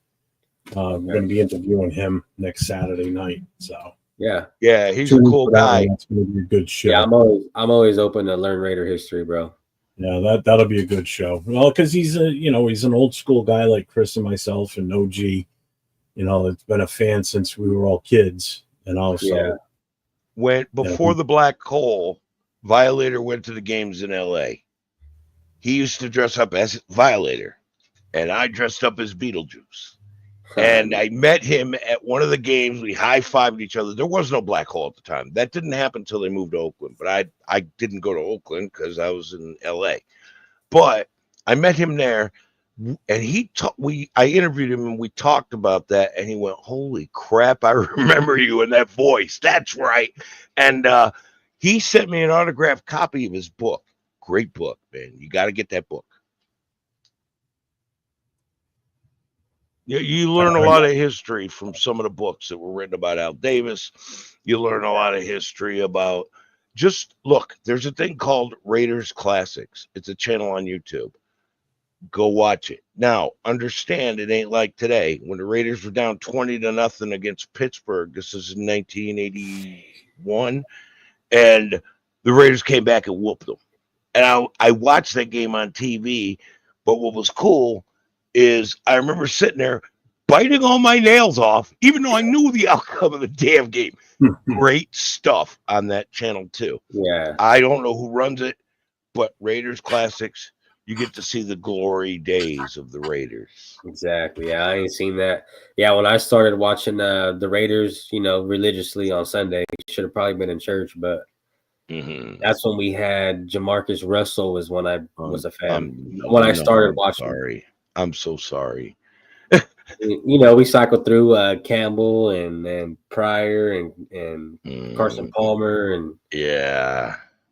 We're going to be interviewing him next Saturday night. So yeah, he's a cool guy. That's going to be a good show. Yeah, I'm always open to learn Raider history, bro. Yeah, that'll be a good show. Well, because he's an old school guy like Chris and myself and OG. That's been a fan since we were all kids, and also before the Black Hole, Violator went to the games in L.A. He used to dress up as Violator, and I dressed up as Beetlejuice. And I met him at one of the games. We high-fived each other. There was no Black Hole at the time. That didn't happen until they moved to Oakland. But I didn't go to Oakland because I was in L.A. But I met him there, and I interviewed him, and we talked about that. And he went, "Holy crap, I remember you in that voice. That's right." And he sent me an autographed copy of his book. Great book, man. You got to get that book. You learn a lot of history from some of the books that were written about Al Davis. You learn a lot of history about there's a thing called Raiders Classics. It's a channel on YouTube. Go watch it. Now, understand it ain't like today. When the Raiders were down 20-0 against Pittsburgh, this is in 1981, and the Raiders came back and whooped them. And I watched that game on TV, but what was cool is I remember sitting there biting all my nails off, even though I knew the outcome of the damn game. Great stuff on that channel too. Yeah. I don't know who runs it, but Raiders Classics, you get to see the glory days of the Raiders. Exactly. Yeah, I ain't seen that. Yeah, when I started watching the Raiders, religiously on Sunday, should have probably been in church, but that's when we had Jamarcus Russell was when I was a fan. I started watching. Sorry. I'm so sorry. We cycled through Campbell and Pryor and Carson Palmer and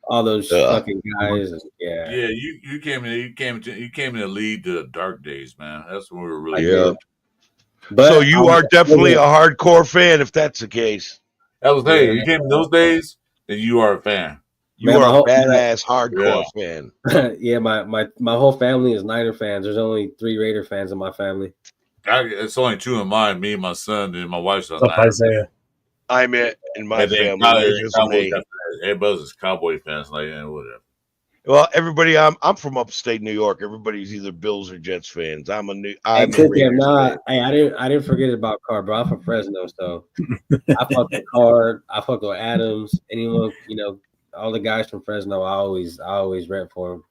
all those fucking guys. You came to lead the dark days, man. That's when we were really good. But so you are definitely a hardcore fan if that's the case. That was you came in those days, then you are a fan. You are a badass hardcore fan. Yeah, my whole family is Niner fans. There's only 3 Raider fans in my family. It's only 2 in mine. Me and my son, and my wife's son. Isaiah. I'm it in my family. Everybody's just Cowboy fans, whatever. Well, everybody, I'm from upstate New York. Everybody's either Bills or Jets fans. I'm a Raiders fan. Hey, I didn't forget about Carr, bro. I'm from Fresno, so I fuck with Carr. I fuck with Adams. Anyone, all the guys from Fresno, I always rep for them.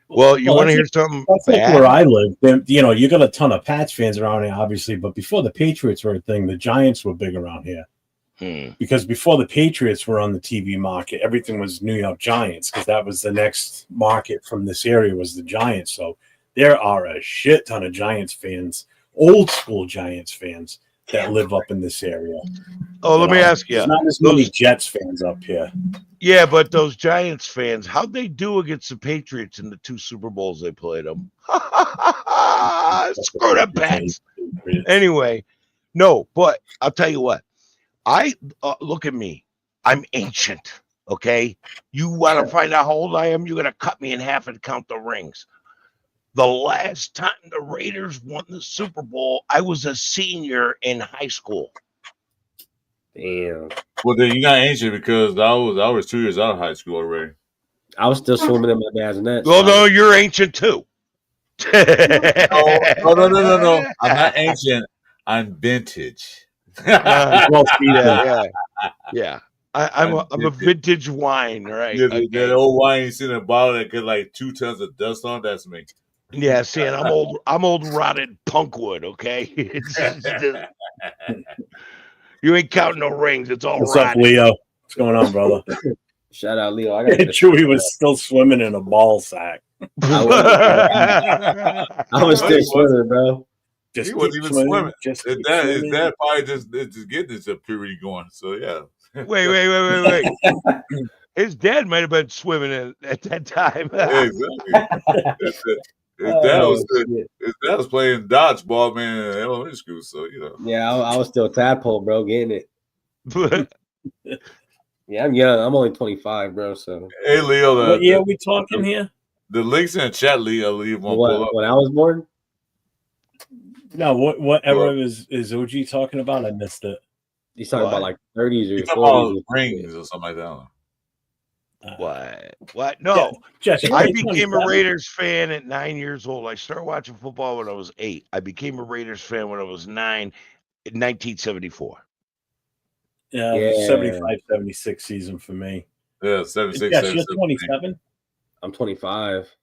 Well, you want to hear something? That's like where I live. You got a ton of Pats fans around here, obviously, but before the Patriots were a thing, the Giants were big around here. Because before the Patriots were on the TV market, everything was New York Giants, because that was the next market from this area was the Giants. So there are a shit ton of Giants fans, old school Giants fans that live up in this area. Oh, let me ask you. There's not as many Jets fans up here. Yeah, but those Giants fans, how'd they do against the Patriots in the 2 Super Bowls they played them? Screw the Pats. Anyway, no, but I'll tell you what. I look at me. I'm ancient. Okay, you want to find out how old I am? You're gonna cut me in half and count the rings. The last time the Raiders won the Super Bowl, I was a senior in high school. Damn. Well, then you're not ancient because I was 2 years out of high school already. I was still swimming in my dad's net. Well, no, you're ancient too. No. I'm not ancient. I'm vintage. Yeah. I'm a vintage wine, right? Yeah, that old wine you see in a bottle that got like 2 tons of dust on. That's me. Yeah, see, and I'm old rotted punkwood. Okay, you ain't counting no rings. It's all What's rotted. up, Leo? What's going on, brother? Shout out, Leo. I got Chewy was still swimming in a ball sack. I was still swimming, bro. He wasn't even swimming. His dad probably just getting his purity going. So yeah. Wait. His dad might have been swimming at that time. Yeah, exactly. His dad was playing dodgeball, man, in elementary school. So you know. Yeah, I was still tadpole, bro, getting it. Yeah, I'm young. I'm only 25, bro. So hey, Leo, what year are we talking here? The links in the chat, Leo. When I was born. No, what era is OG talking about? I missed it. He's talking about like 30s or 40s. Rings or something like that. What? No. Jesse, I became a Raiders fan at 9 years old. I started watching football when I was 8. I became a Raiders fan when I was 9 in 1974. Yeah. 75, 76 season for me. Yeah, 76. Yes, you're 27. I'm 25.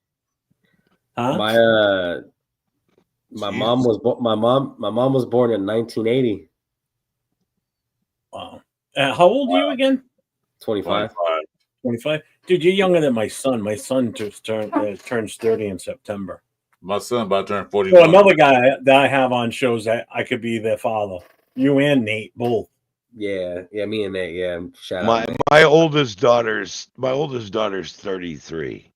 Huh? My mom was born in 1980. Wow. How old are you again? 25. 25. Dude, you're younger than my son. My son just turns 30 in September. My son about to turn 41. So another guy that I have on shows that I could be their father. You and Nate both. Yeah, me and Nate. Yeah, shout out. My oldest daughter's 33.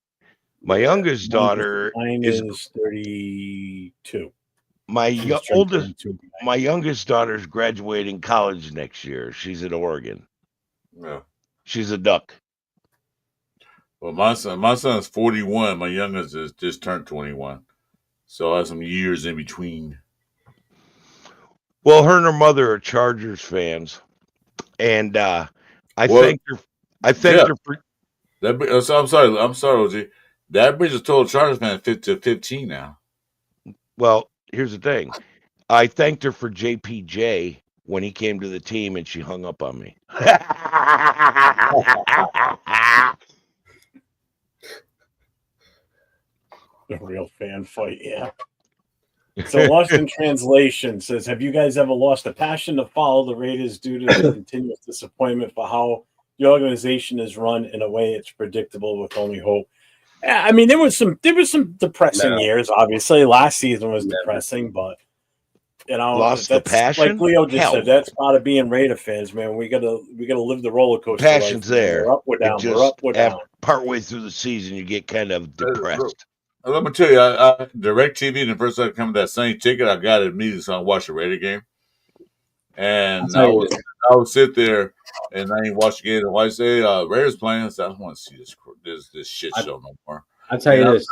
My youngest daughter is 32. My youngest daughter's graduating college next year. She's at Oregon. Yeah. She's a duck. Well, my son's 41. My youngest just turned 21. So I have some years in between. Well, her and her mother are Chargers fans, and I thanked her for that. So I'm sorry, OG. That bridge is total Chargers fan to 15 now. Well, here's the thing. I thanked her for JPJ when he came to the team, and she hung up on me. A real fan fight, yeah. So Lost in Translation says, have you guys ever lost a passion to follow the Raiders due to the continuous disappointment for how the organization is run in a way it's predictable with only hope? Yeah, I mean, there was some depressing years, obviously. Last season was depressing, but you know, lost the passion. Like Leo just said, that's part of being Raider fans, man. We gotta live the roller coaster. Passion's life. there. We're up, we're down. We're up, we're down. Partway through the season, you get kind of depressed. Let me tell you, I DirecTV, the first time I come to that Sunday ticket, I got it immediately so I watched the Raider game. And I would sit there and I ain't watch the game. And I say, Raiders playing, I said, I don't want to see this shit show no more. I'll tell you this.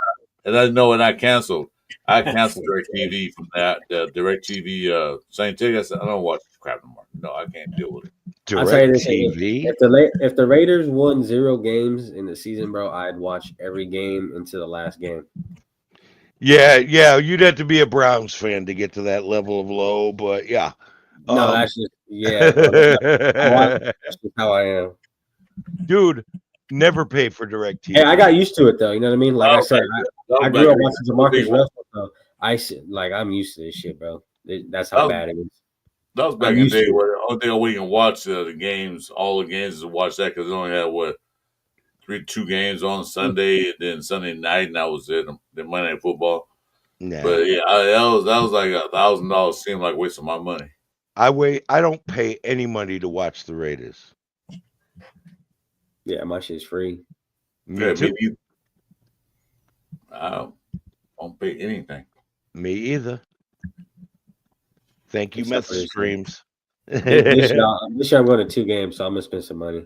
And I know when I canceled DirecTV from that DirecTV Sunday ticket. I said, I don't watch this crap no more. No, I can't deal with it. DirecTV. If the Raiders won 0 games in the season, bro, I'd watch every game into the last game. Yeah, you'd have to be a Browns fan to get to that level of low, but yeah. No, that's just that's just how I am. Dude, never pay for DirecTV. Hey, I got used to it though. You know what I mean? Like I said, I grew up watching DeMarcus Russell, so I'm used to this shit, bro. That's how bad it is. That was back in the day where the only thing we can watch the games, all the games, is watch that because they only had 2 games on Sunday and then Sunday night, and that was it. The Monday Night Football. Nah. But yeah, that was like $1,000 seemed like wasting my money. I don't pay any money to watch the Raiders. Yeah, my shit's free. Me Yeah, too. me either. I don't pay anything. Me either. Thank you, Except for Meth this Streams. This year I'm going to 2 games, so I'm gonna spend some money.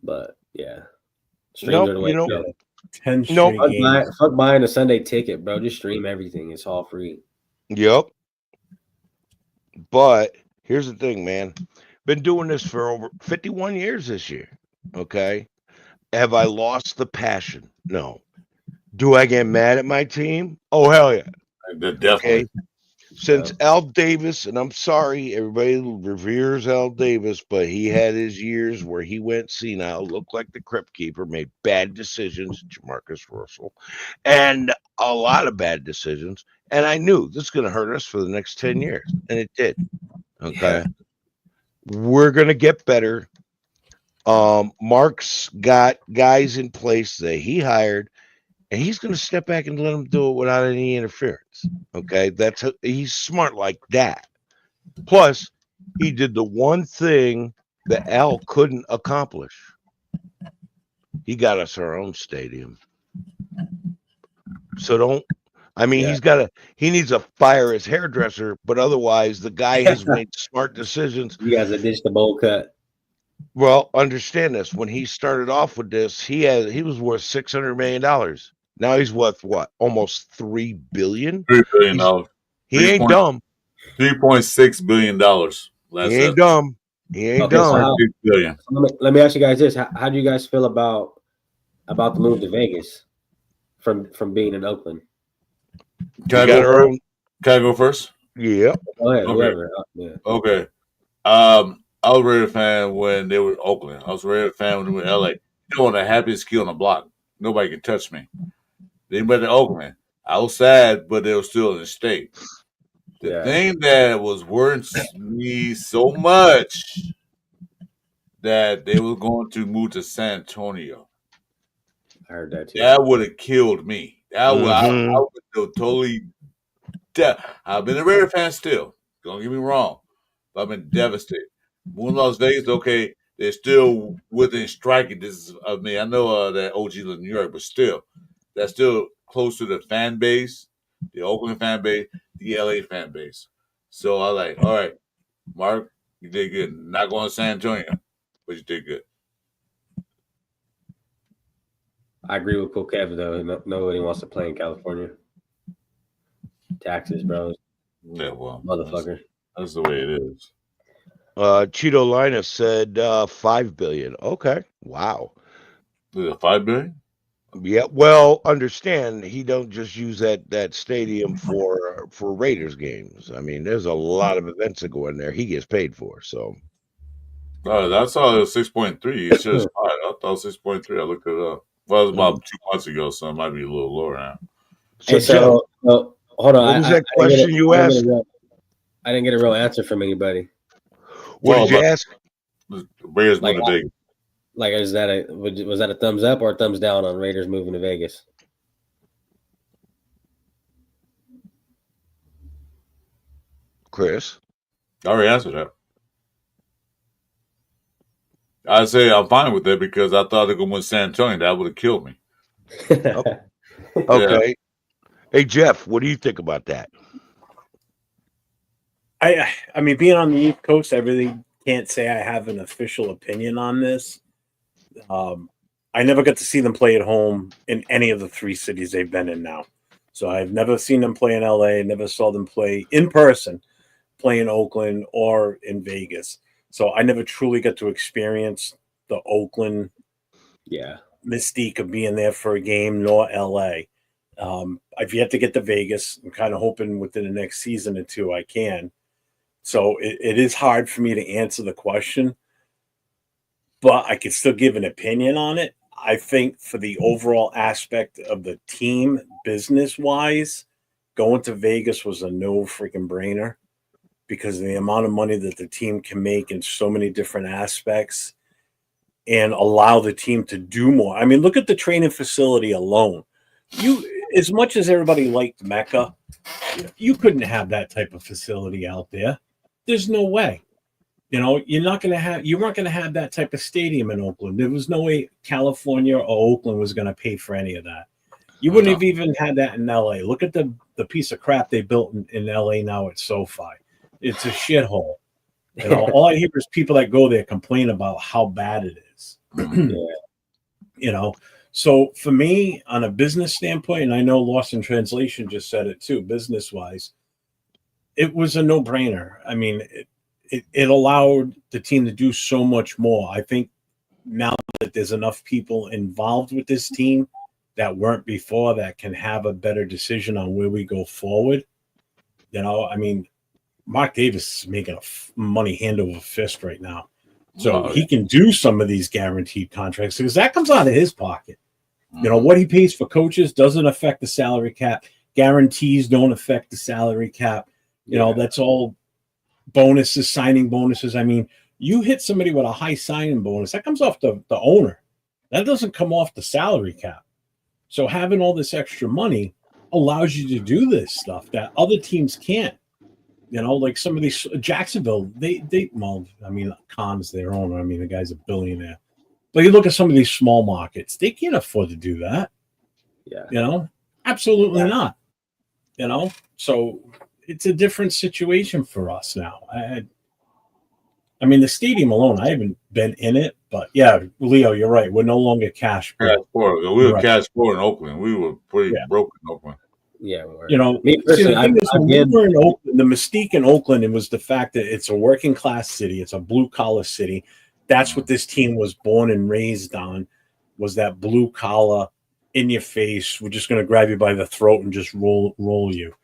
But yeah, streams Nope, are the way you know- to go. 10 Nope. straight games. Fuck buying a Sunday ticket, bro. Just stream everything. It's all free. Yep. But here's the thing, man. Been doing this for over 51 years this year. Okay. Have I lost the passion? No. Do I get mad at my team? Oh, hell yeah. Definitely. Okay. Since Al Davis, and I'm sorry, everybody reveres Al Davis, but he had his years where he went senile, looked like the Crypt Keeper, made bad decisions, Jamarcus Russell, and a lot of bad decisions. And I knew this is going to hurt us for the next 10 years. And it did. Okay. We're going to get better. Mark's got guys in place that he hired, and he's going to step back and let them do it without any interference. Okay, he's smart like that. Plus, he did the one thing that Al couldn't accomplish. He got us our own stadium. So he needs to fire his hairdresser, but otherwise the guy has made smart decisions. You guys have ditched the bowl cut. Well, understand this. When he started off with this, he was worth $600 million. Now he's worth what? Almost $3 billion. $3 billion. He ain't dumb. $3.6 billion. He ain't dumb. He ain't dumb. Billion. Let me ask you guys this: How do you guys feel about the move to Vegas from being in Oakland? Can I go first? Yeah. Go ahead, Okay. whoever. Yeah. Okay. I was a Raider fan when they were in Oakland. I was a Raider fan when they were in LA. You know, the happiest kid on the block. Nobody can touch me. Then went to Oakland. I was sad, but they were still in the state. The thing that was worrying me so much that they were going to move to San Antonio. I heard that too. That would have killed me. I would Mhm. have totally. I've been a Raider fan still. Don't get me wrong. But I've been devastated. Moving to Las Vegas, okay, they're still within striking distance of me. I know that OG lives in New York, but still, that's still close to the fan base, the Oakland fan base, the LA fan base. So I like, all right, Mark, you did good. Not going to San Antonio, but you did good. I agree with Cool Kev though. Nobody wants to play in California. Taxes, bro. Yeah, well, Motherfucker. That's the way it is. Cheeto Linus said $5 billion. Okay. Wow. Is it $5 billion? Yeah. Well, understand he don't just use that stadium for Raiders games. I mean, there's a lot of events that go in there. He gets paid for. So. I saw it was 6.3. It's just I thought 6.3. I looked it up. Well, it was about 2 months ago, so it might be a little lower now. So, Jeff, hold on. what was that question you asked? I didn't get a real answer from anybody. What did you ask? Raiders moving to Vegas. Like, was that a thumbs up or a thumbs down on Raiders moving to Vegas? Chris? I already answered that. I say I'm fine with that because I thought they were going to win San Antonio. That would have killed me. Okay. Hey, Jeff, what do you think about that? I mean, being on the East Coast, I really can't say I have an official opinion on this. I never got to see them play at home in any of the 3 cities they've been in now. So I've never seen them play in LA, never saw them play in person, play in Oakland or in Vegas. So I never truly got to experience the Oakland mystique of being there for a game, nor LA. I've yet to get to Vegas. I'm kind of hoping within the next season or 2 I can. So it is hard for me to answer the question, but I can still give an opinion on it. I think for the overall aspect of the team, business-wise, going to Vegas was a no freaking brainer because of the amount of money that the team can make in so many different aspects and allow the team to do more. I mean, look at the training facility alone. As much as everybody liked Mecca, you couldn't have that type of facility out there. There's no way. You know, you weren't going to have that type of stadium in Oakland. There was no way California or Oakland was going to pay for any of that. You wouldn't have even had that in LA. Look at the piece of crap they built in LA now at SoFi. It's a shithole. You know, all I hear is people that go there complain about how bad it is. You know, so for me, on a business standpoint, and I know Lost in Translation just said it too, business wise, it was a no brainer. I mean, it allowed the team to do so much more. I think now that there's enough people involved with this team that weren't before that can have a better decision on where we go forward. You know, I mean, Mark Davis is making money hand over fist right now. So he can do some of these guaranteed contracts because that comes out of his pocket. You know, what he pays for coaches doesn't affect the salary cap. Guarantees don't affect the salary cap. You know, that's all bonuses, signing bonuses. I mean, you hit somebody with a high signing bonus, that comes off the owner. That doesn't come off the salary cap. So having all this extra money allows you to do this stuff that other teams can't. You know, like some of these Jacksonville, well, I mean, Khan's their owner. I mean, the guy's a billionaire. But you look at some of these small markets, they can't afford to do that. Yeah. You know, absolutely not. You know, so it's a different situation for us now. I mean, the stadium alone, I haven't been in it, but yeah, Leo, you're right. We're no longer cash poor. We were cash poor in Oakland. We were pretty broke in Oakland. Yeah, you know, me personally, when we were in Oakland, the mystique in Oakland, it was the fact that it's a working class city, it's a blue collar city. That's what this team was born and raised on, was that blue collar, in your face. We're just going to grab you by the throat and just roll you.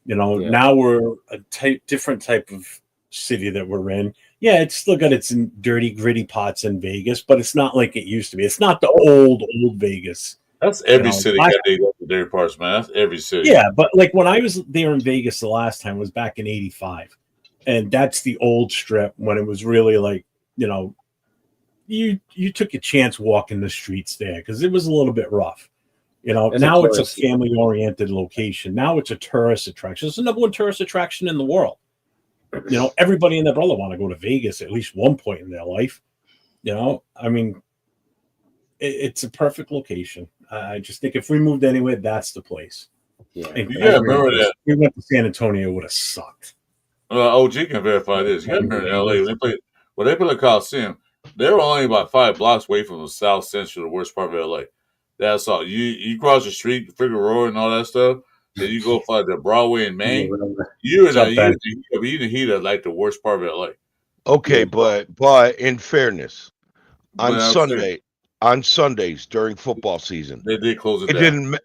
You know, now we're a different type of city that we're in. Yeah, it's still got its dirty, gritty parts in Vegas, but it's not like it used to be. It's not the old Vegas. That's every city got the dirty parts, man. That's every city. Yeah, but like when I was there in Vegas the last time was back in '85, and that's the old strip when it was really like, you know, you took a chance walking the streets there because it was a little bit rough. You know, now it's a family-oriented location. Now it's a tourist attraction. It's the number one tourist attraction in the world. You know, everybody and their brother want to go to Vegas at least one point in their life. You know, I mean, it's a perfect location. I just think if we moved anywhere, that's the place. Yeah, remember that. If we went to San Antonio, it would have sucked. OG can verify this. You remember in LA, they played the Coliseum. They were only about 5 blocks away from the South Central, the worst part of LA. That's all. You cross the street, Figueroa and all that stuff. Then you go for the Broadway in Maine. You in the heat of like the worst part of LA. Okay, but in fairness, on Sundays during football season, they did close it down. Didn't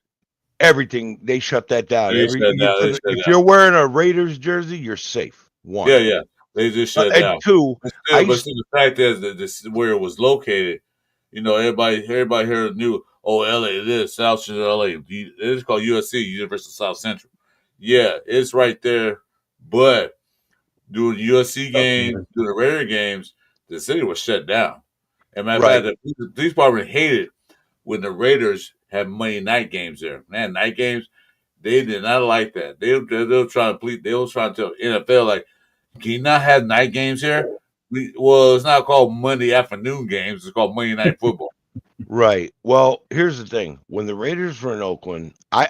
everything they shut that down. If you're wearing a Raiders jersey, you're safe. One. Yeah. They just shut it down. And two, but the fact is that this where it was located, you know, everybody here knew, LA, this South Central LA. It's called USC, University of South Central. Yeah, it's right there. But during USC games, during the Raider games, the city was shut down. And matter of fact, the police department hated when the Raiders had Monday night games there. Man, night games, they did not like that. They were trying to tell NFL, like, can you not have night games here? It's not called Monday afternoon games. It's called Monday Night Football. Right. Well, here's the thing. When the Raiders were in Oakland, I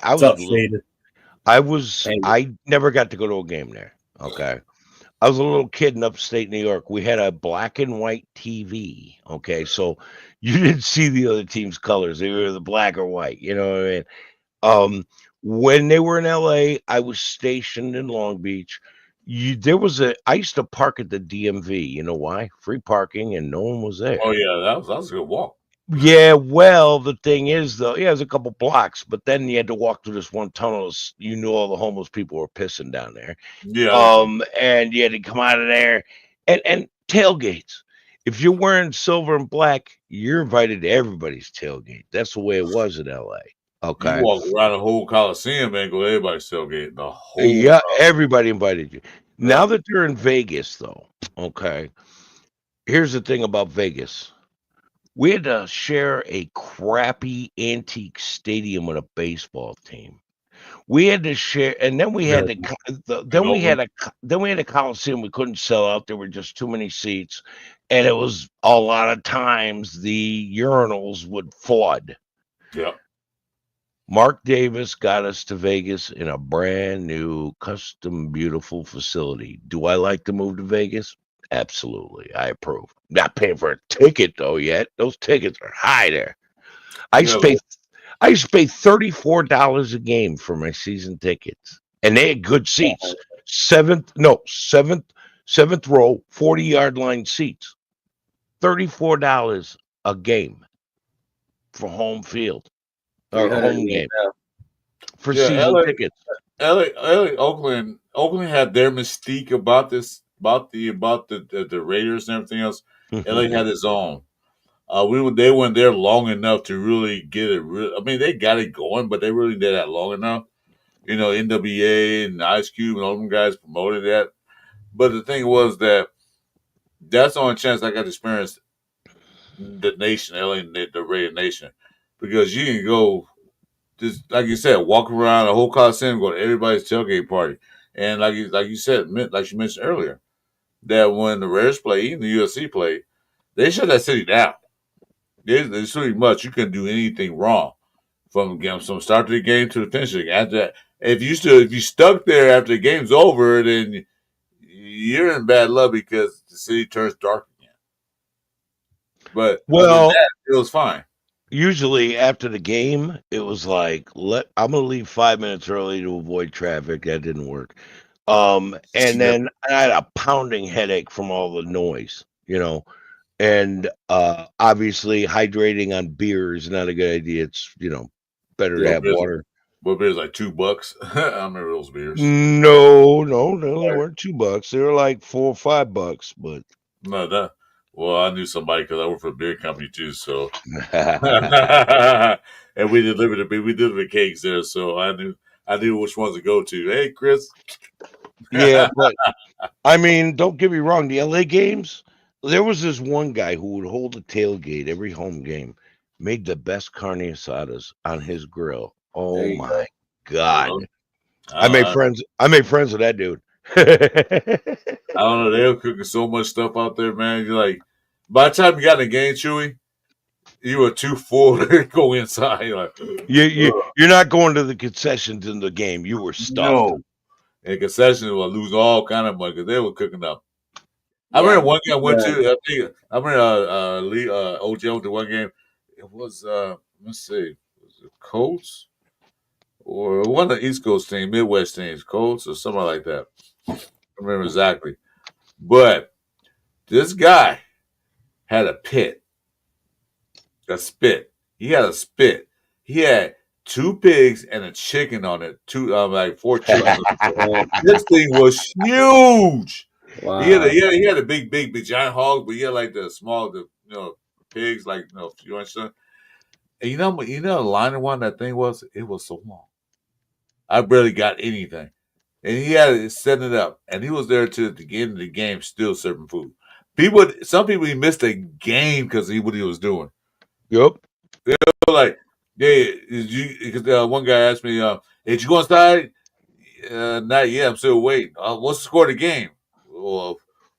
never got to go to a game there. Okay. I was a little kid in upstate New York. We had a black and white TV. Okay. So you didn't see the other team's colors. They were the black or white. You know what I mean? When they were in LA, I was stationed in Long Beach. I used to park at the DMV. You know why? Free parking and no one was there. Oh yeah, that was a good walk. Yeah, well, the thing is though, it was a couple blocks, but then you had to walk through this one tunnel. You knew all the homeless people were pissing down there. Yeah. And you had to come out of there and tailgates. If you're wearing silver and black, you're invited to everybody's tailgate. That's the way it was in LA. Okay. You walk around the whole Coliseum and go to everybody's tailgate. Everybody invited you. Now that they're in Vegas, though, okay, here's the thing about Vegas. We had to share a crappy antique stadium with a baseball team. We had to share, and then we had Really? then we had a Coliseum we couldn't sell out. There were just too many seats, and it was a lot of times the urinals would flood. Yeah. Mark Davis got us to Vegas in a brand new, custom, beautiful facility. Do I like to move to Vegas? Absolutely, I approve. Not paying for a ticket though yet. Those tickets are high there. I used to pay $34 a game for my season tickets, and they had good seats. Seventh row, 40-yard line seats. $34 a game for home field or home game for season tickets. Oakland had their mystique about this, about the Raiders and everything else. LA had its own. They weren't there long enough to really get it. I mean, they got it going, but they really did that long enough. You know, NWA and Ice Cube and all them guys promoted that. But the thing was that's the only chance I got to experience the nation, LA, the Raider Nation, because you can go, just like you said, walk around the whole Coliseum, go to everybody's tailgate party, and like you said, like you mentioned earlier, that when the Raiders play, even the UFC play, they shut that city down. There's pretty much you couldn't do anything wrong from start to the game to the finishing. After that, if you stuck there after the game's over, then you're in bad luck because the city turns dark again. But it was fine. Usually after the game, it was like, I'm gonna leave 5 minutes early to avoid traffic. That didn't work. And then I had a pounding headache from all the noise, you know. And obviously hydrating on beer is not a good idea. It's, you know, better to have water. What beers, like $2? I remember those beers. No, they weren't $2. They were like $4 or $5. But no, well, I knew somebody because I worked for a beer company too. So, and we delivered cakes there, so I knew which ones to go to. Hey, Chris. Yeah, but I mean, don't get me wrong. The LA games. There was this one guy who would hold a tailgate every home game, made the best carne asadas on his grill. Oh my God. I made friends with that dude. I don't know. They were cooking so much stuff out there, man. You're like, by the time you got in the game, Chewy, you were too full to go inside. You're like, you're not going to the concessions in the game. You were stuffed. No. And concessions will lose all kind of money because they were cooking up. I remember one game I went to. I remember Lee OJ went to one game. It was let's see, was it Colts or one of the East Coast teams, Midwest teams, Colts or something like that. I don't remember exactly, but this guy had a spit. He had a spit. He had 2 pigs and a chicken on it. 4 chickens. This thing was huge. Wow. He had a big giant hog, but he had like the small, pigs, like you understand. And you know the line of one that thing was, it was so long. I barely got anything, and he had it setting it up, and he was there to the end of the game, still serving food. Some people he missed a game because what he was doing. Yep. They were like, because one guy asked me, "Did you go inside?" Not yet. I'm still waiting. What's the score of the game? Well,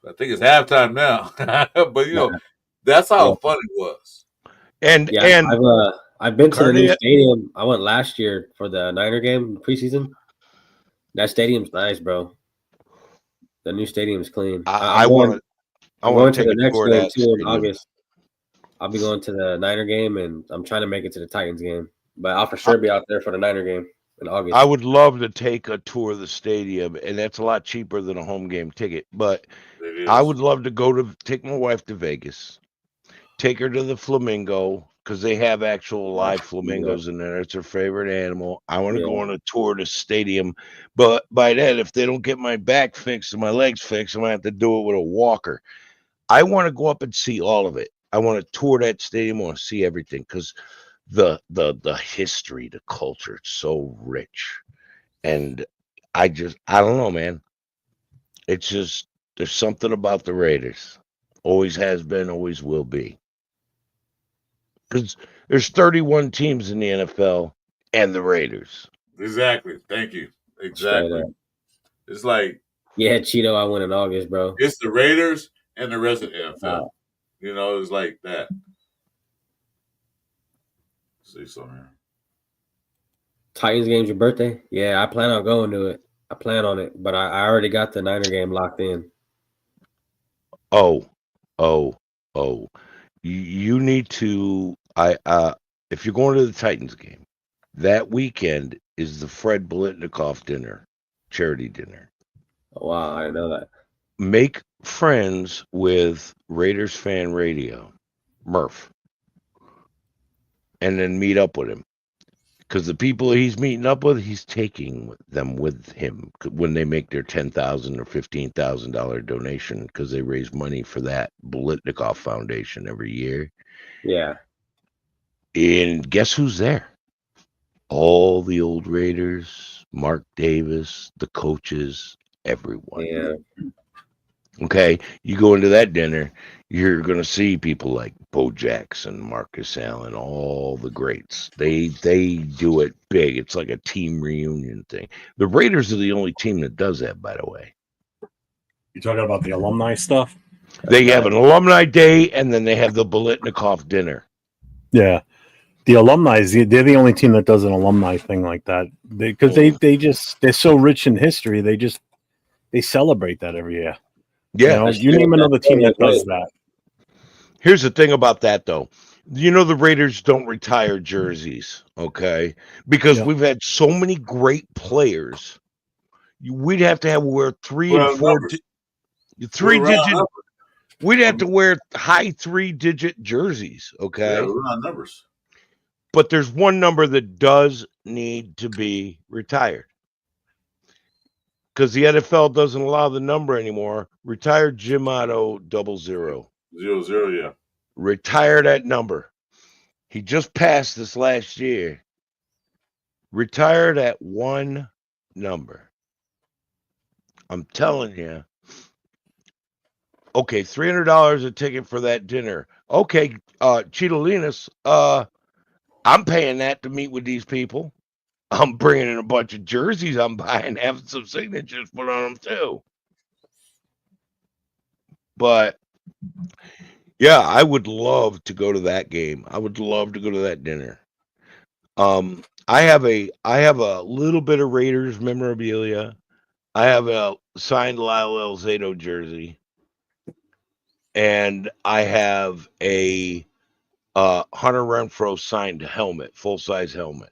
I think it's halftime now, but that's how fun it was. And I've been to the new stadium. I went last year for the Niner game preseason. That stadium's nice, bro. The new stadium's clean. I want to the next game too in August. I'll be going to the Niner game, and I'm trying to make it to the Titans game. But I'll for sure be out there for the Niner game in August. I would love to take a tour of the stadium, and that's a lot cheaper than a home game ticket. But I would love to take my wife to Vegas, take her to the Flamingo, because they have actual live flamingos in there. It's her favorite animal. I want to go on a tour to the stadium. But by then, if they don't get my back fixed and my legs fixed, I'm going to have to do it with a walker. I want to go up and see all of it. I want to tour that stadium. I want to see everything because the history, the culture, it's so rich. And I don't know, man. It's just, there's something about the Raiders. Always has been, always will be. Because there's 31 teams in the NFL and the Raiders. Exactly. Thank you. Straight Exactly. up. It's like Yeah, Cheeto, I win in August, bro. it's the Raiders and the rest of the NFL. Wow. You know, it's like that. See something. Titans game's your birthday? Yeah, I plan on going to it. I plan on it, but I already got the Niner game locked in. Oh. You need to. If you're going to the Titans game, that weekend is the Fred Blitnikoff dinner, charity dinner. Oh, wow, I didn't know that. Make friends with Raiders Fan Radio, Murph, and then meet up with him. Because the people he's meeting up with, he's taking them with him when they make their $10,000 or $15,000 donation, because they raise money for that Blitnikoff Foundation every year. Yeah. And guess who's there? All the old Raiders, Mark Davis, the coaches, everyone. Yeah. Okay, you go into that dinner, you're going to see people like Bo Jackson, Marcus Allen, all the greats. They do it big. It's like a team reunion thing. The Raiders are the only team that does that, by the way. You talking about the alumni stuff? They have an alumni day, and then they have the Blitnikoff dinner. Yeah. The alumni, they're the only team that does an alumni thing like that. Because they're so rich in history, they celebrate that every year. Yeah. You name another team that does that. Here's the thing about that, though. You know, the Raiders don't retire jerseys, okay? Because we've had so many great players. We'd have to wear three digit. We'd have to wear high 3-digit jerseys, okay? Yeah, we're on numbers. But there's one number that does need to be retired. Because the NFL doesn't allow the number anymore. Retired Jim Otto 00. 00, yeah. Retire that number. He just passed this last year. Retire that one number. I'm telling you. Okay, $300 a ticket for that dinner. Okay, Cheetolinas, I'm paying that to meet with these people. I'm bringing in a bunch of jerseys I'm buying, having some signatures put on them too. But yeah, I would love to go to that game. I would love to go to that dinner. I have a little bit of Raiders memorabilia. I have a signed Lyle Elzado jersey, and I have a Hunter Renfrow signed helmet, full size helmet.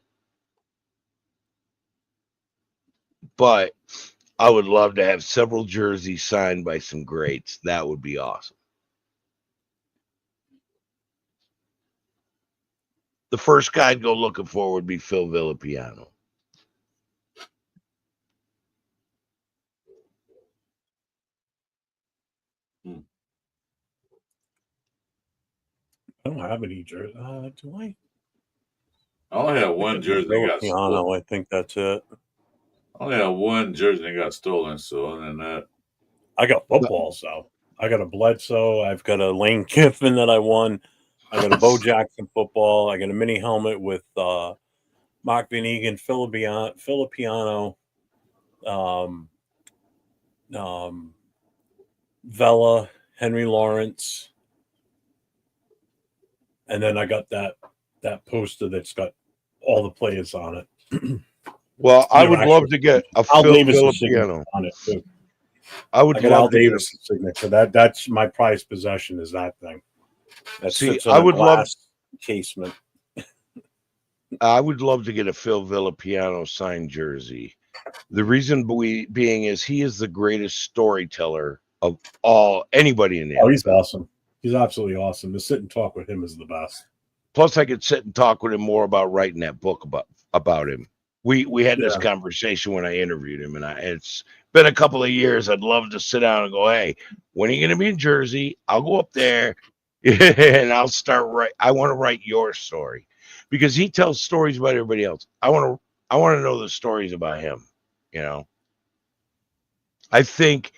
But I would love to have several jerseys signed by some greats. That would be awesome. The first guy I'd go looking for would be Phil Villapiano. I don't have any jersey. Do I? I only have one jersey that got stolen. I think that's it. I only have one jersey that got stolen. So other than that, I got football. So I got a Bledsoe. I've got a Lane Kiffin that I won. I got a Bo Jackson football. I got a mini helmet with Mark Van Egan, Filippiano, Vela, Henry Lawrence, and then I got that poster that's got all the players on it. Well, I would love to get a Al Phil Davis Villapiano on it too. I would love Al to get Davis signature. That's my prized possession. Is that thing? That See, sits in I a would love casement. I would love to get a Phil Villapiano signed jersey. The reason being is he is the greatest storyteller of anybody in the Oh, he's awesome. He's absolutely awesome. To sit and talk with him is the best. Plus, I could sit and talk with him more about writing that book about him. We had this conversation when I interviewed him, and it's been a couple of years. I'd love to sit down and go, hey, when are you going to be in Jersey? I'll go up there and I'll start I want to write your story, because he tells stories about everybody else. I want to know the stories about him. You know, I think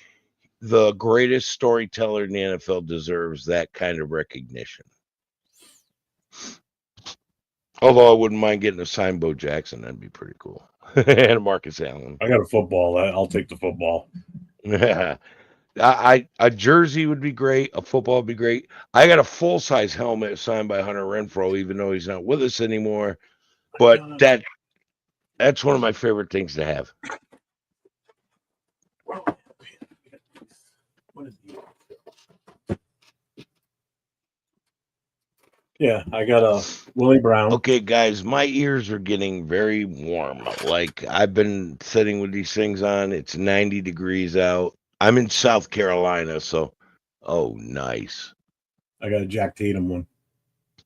the greatest storyteller in the NFL deserves that kind of recognition. Although I wouldn't mind getting a signed Bo Jackson. That'd be pretty cool. and Marcus Allen. I got a football. I'll take the football. A jersey would be great. A football would be great. I got a full size helmet signed by Hunter Renfro, even though he's not with us anymore. But that's one of my favorite things to have. Yeah, I got a Willie Brown. Okay, guys, my ears are getting very warm. Like I've been sitting with these things on. It's 90 degrees out. I'm in South Carolina, so nice. I got a Jack Tatum one.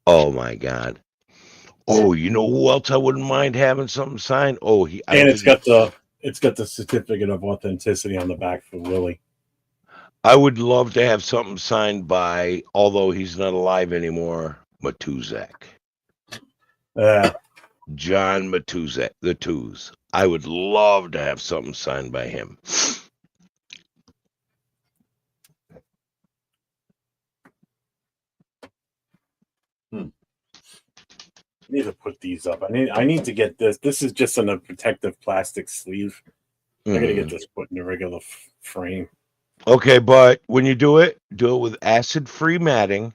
Oh my God. Oh, you know who else I wouldn't mind having something signed? Oh, it's got the certificate of authenticity on the back for Willie. I would love to have something signed by, although he's not alive anymore, Matuzak. John Matuzak, the Twos. I would love to have something signed by him. I need to put these up. I need to get this. This is just in a protective plastic sleeve. I gotta get this put in a regular frame. Okay, but when you do it with acid-free matting.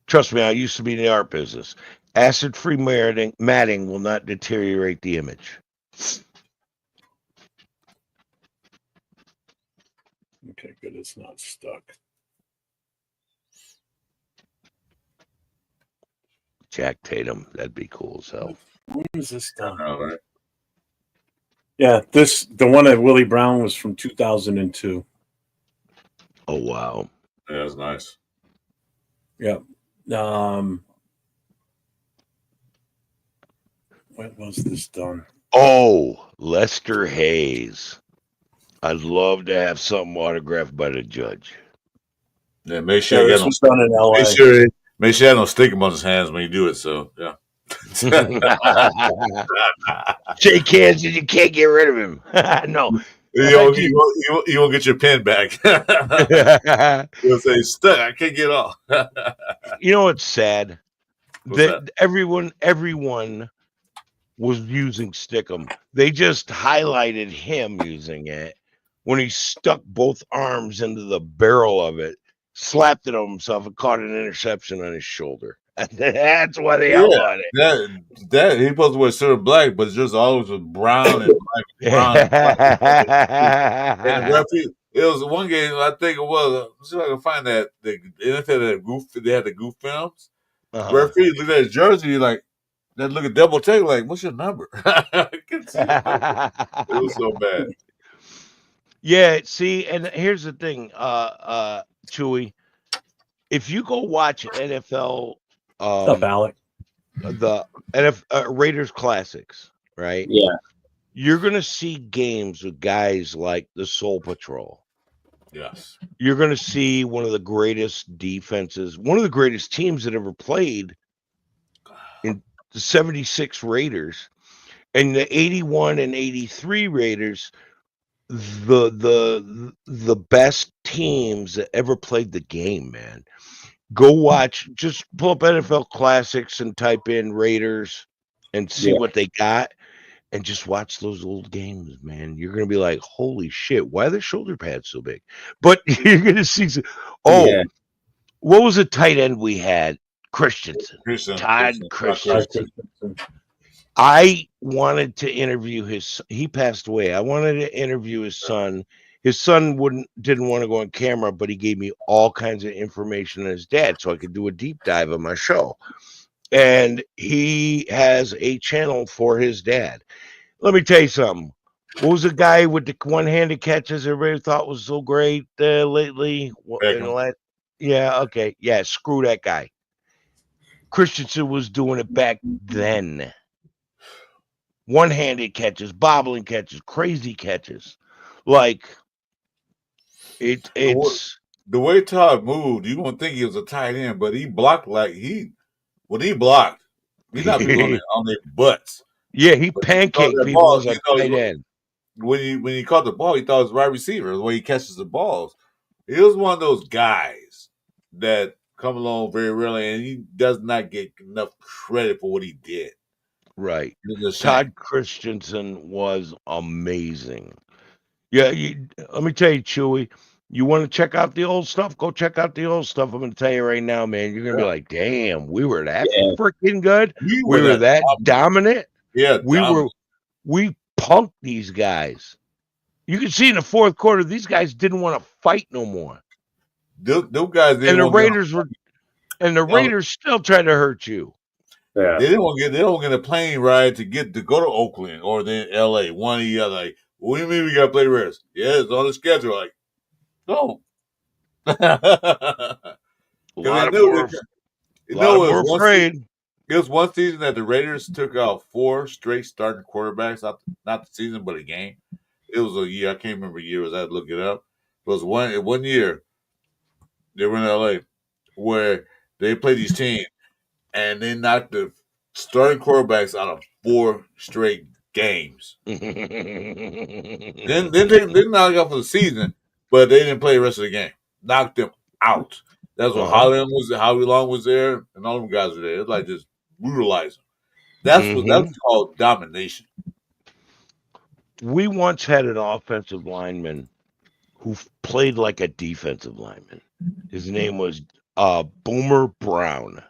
Trust me, I used to be in the art business. Acid-free matting will not deteriorate the image. Okay, good. It's not stuck. Jack Tatum, that'd be cool as hell. When is this done? All right. Yeah, the one at Willie Brown was from 2002. Oh wow. Yeah, that's nice. Yeah. When was this done? Oh, Lester Hayes. I'd love to have something autographed by the judge. Yeah, make sure this was done in LA. Make sure you have no stigma on his hands when you do it. So yeah. Shake hands and you can't get rid of him. No. You won't get your pen back. You'll say stuck. I can't get off. You know what's sad? What's Everyone was using Stickum. They just highlighted him using it when he stuck both arms into the barrel of it, slapped it on himself, and caught an interception on his shoulder. That's why they outlawed it. That he's supposed to wear silver black, but it's just always with brown and black. And referee, it was one game. I think it was. Let's see if I can find that. The NFL they had the goof films. Referee looked at his jersey like that. Look at double take. Like, what's your number? It was so bad. Yeah. See, and here's the thing, Chewy. If you go watch NFL. Alec? The Raiders Classics, right? Yeah. You're going to see games with guys like the Soul Patrol. Yes. You're going to see one of the greatest defenses, one of the greatest teams that ever played in the 76 Raiders and the 81 and 83 Raiders, the best teams that ever played the game, man. Go watch, just pull up NFL Classics and type in Raiders and see what they got and just watch those old games, man. You're going to be like, holy shit, why are their shoulder pads so big? But you're going to see, what was the tight end we had? Christensen. Todd Christensen. I wanted to interview he passed away. I wanted to interview his son. His son didn't want to go on camera, but he gave me all kinds of information on his dad so I could do a deep dive on my show. And he has a channel for his dad. Let me tell you something. What was the guy with the one-handed catches everybody thought was so great lately? Yeah, okay. Yeah, screw that guy. Christensen was doing it back then. One-handed catches, bobbling catches, crazy catches. Like, it's the way Todd moved, you don't think he was a tight end, but he blocked when he blocked, he's not people on their butts. Yeah, he pancaked people as a tight end. When he caught the ball, he thought it was wide receiver, the way he catches the balls. He was one of those guys that come along very rarely, and he does not get enough credit for what he did. Right. It's a shame. Todd Christensen was amazing. Yeah, let me tell you, Chewy, you want to check out the old stuff? Go check out the old stuff. I'm going to tell you right now, man. You're going to be like, damn, we were that Yeah. freaking good. We We were that dominant. dominant. Yeah, We punked these guys. You can see in the fourth quarter, these guys didn't want to fight no more. Those guys And the Raiders still tried to hurt you. Yeah. They don't get a plane ride to go to Oakland or then LA. One or the other. Like, what do you mean we gotta play Raiders? Yeah, it's on the schedule. Like, no. A lot of them were afraid. It was one season that the Raiders took out 4 straight starting quarterbacks, not the season, but a game. It was a year. I can't remember the year. I had to look it up. It was one year they were in LA where they played these teams and they knocked the starting quarterbacks out of 4 straight games. Then they knocked out for the season, but they didn't play the rest of the game. Knocked them out. That's what Howie Long was there, and all them guys were there. It's like just brutalizing. That's called domination. We once had an offensive lineman who played like a defensive lineman. His name was Boomer Brown.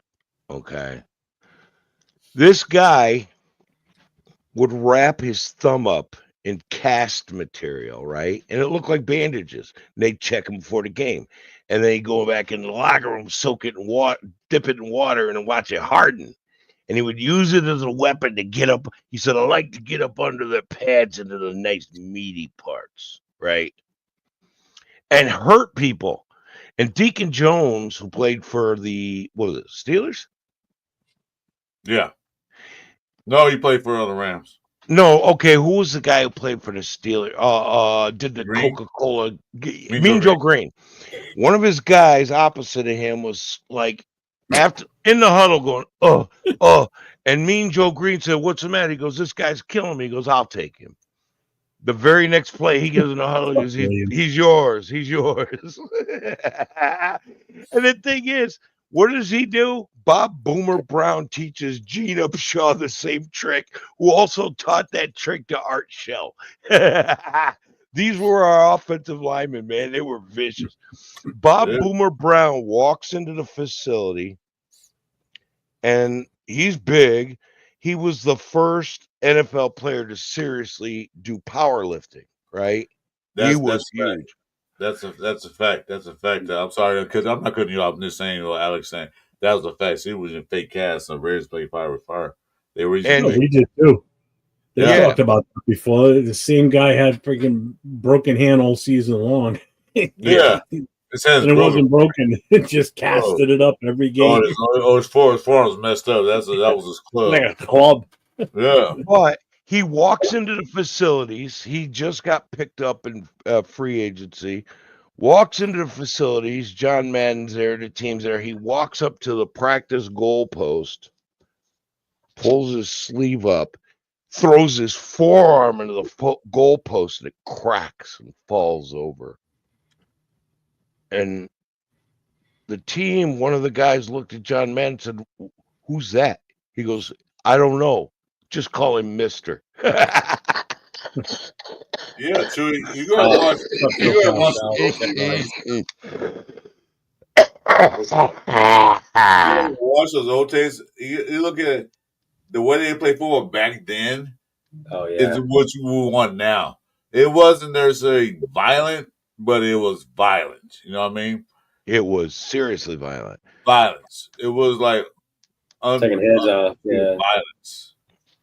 Okay. This guy would wrap his thumb up in cast material, right? And it looked like bandages. And they'd check him before the game. And then he'd go back in the locker room, soak it in water, dip it in water, and watch it harden. And he would use it as a weapon to get up. He said, I like to get up under the pads into the nice meaty parts, right? And hurt people. And Deacon Jones, who played for the, what was it, Steelers? Yeah. No, he played for the Rams. No, okay. Who was the guy who played for the Steelers? Did the Green? Coca-Cola? Mean Joe Green. One of his guys opposite of him was like after in the huddle going, and Mean Joe Green said, "What's the matter?" He goes, "This guy's killing me." He goes, "I'll take him." The very next play, he gives in the huddle. He goes, he's yours. He's yours. And the thing is, what does he do? Bob Boomer Brown teaches Gene Upshaw the same trick, who also taught that trick to Art Shell. These were our offensive linemen, man. They were vicious. Bob Boomer Brown walks into the facility, and he's big. He was the first NFL player to seriously do powerlifting, right? He was huge. That's a fact. That's a fact. I'm sorry, because I'm not cutting you off. I'm just saying what Alex saying. That was a fact. He was in fake cast, and Raiders played fire with fire. They were we did too. They talked about that before. The same guy had freaking broken hand all season long. Yeah. His hand's and it wasn't broken. It just casted it up every game. His forearms messed up. That was his club. Like a club. Yeah. But he walks into the facilities. He just got picked up in free agency. Walks into the facilities. John Madden's there. The team's there. He walks up to the practice goalpost, pulls his sleeve up, throws his forearm into the goalpost, and it cracks and falls over. And the team, one of the guys looked at John Madden and said, "Who's that?" He goes, "I don't know. Just call him Mister." Yeah, Chewy, you gotta watch. Watch those old tapes. You look at the way they play football back then. Oh yeah, is what you would want now. It wasn't necessarily violent, but it was violent. You know what I mean? It was seriously violent. Violence. It was like taking heads off. Yeah. Violence.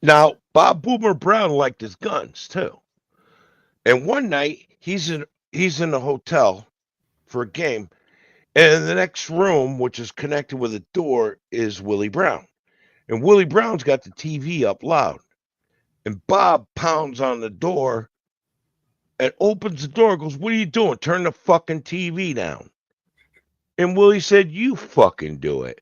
Now, Bob Boomer Brown liked his guns too. And one night he's in a hotel for a game, and in the next room, which is connected with a door, is Willie Brown. And Willie Brown's got the TV up loud. And Bob pounds on the door and opens the door, goes, "What are you doing? Turn the fucking TV down." And Willie said, "You fucking do it."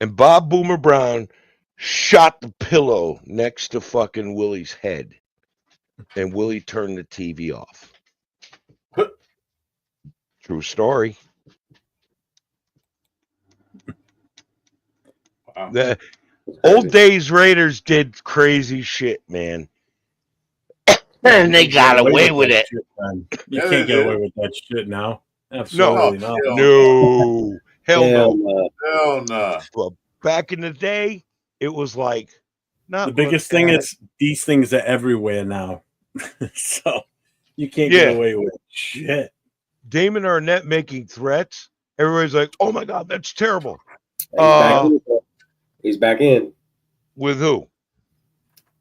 And Bob Boomer Brown shot the pillow next to fucking Willie's head. And Willie turned the TV off. True story. Wow. Old days Raiders did crazy shit, man. And they got away with it. Shit, man. You Yeah, can't they get did. away with that shit now. No, Absolutely not. no, hell Hell no. no. Hell no. Well, back in the day, it was like not The biggest thing is these things are everywhere now. So you can't Yeah. get away with shit. Damon Arnett making threats. Everybody's like, "Oh my god, that's terrible." He's back in. With who?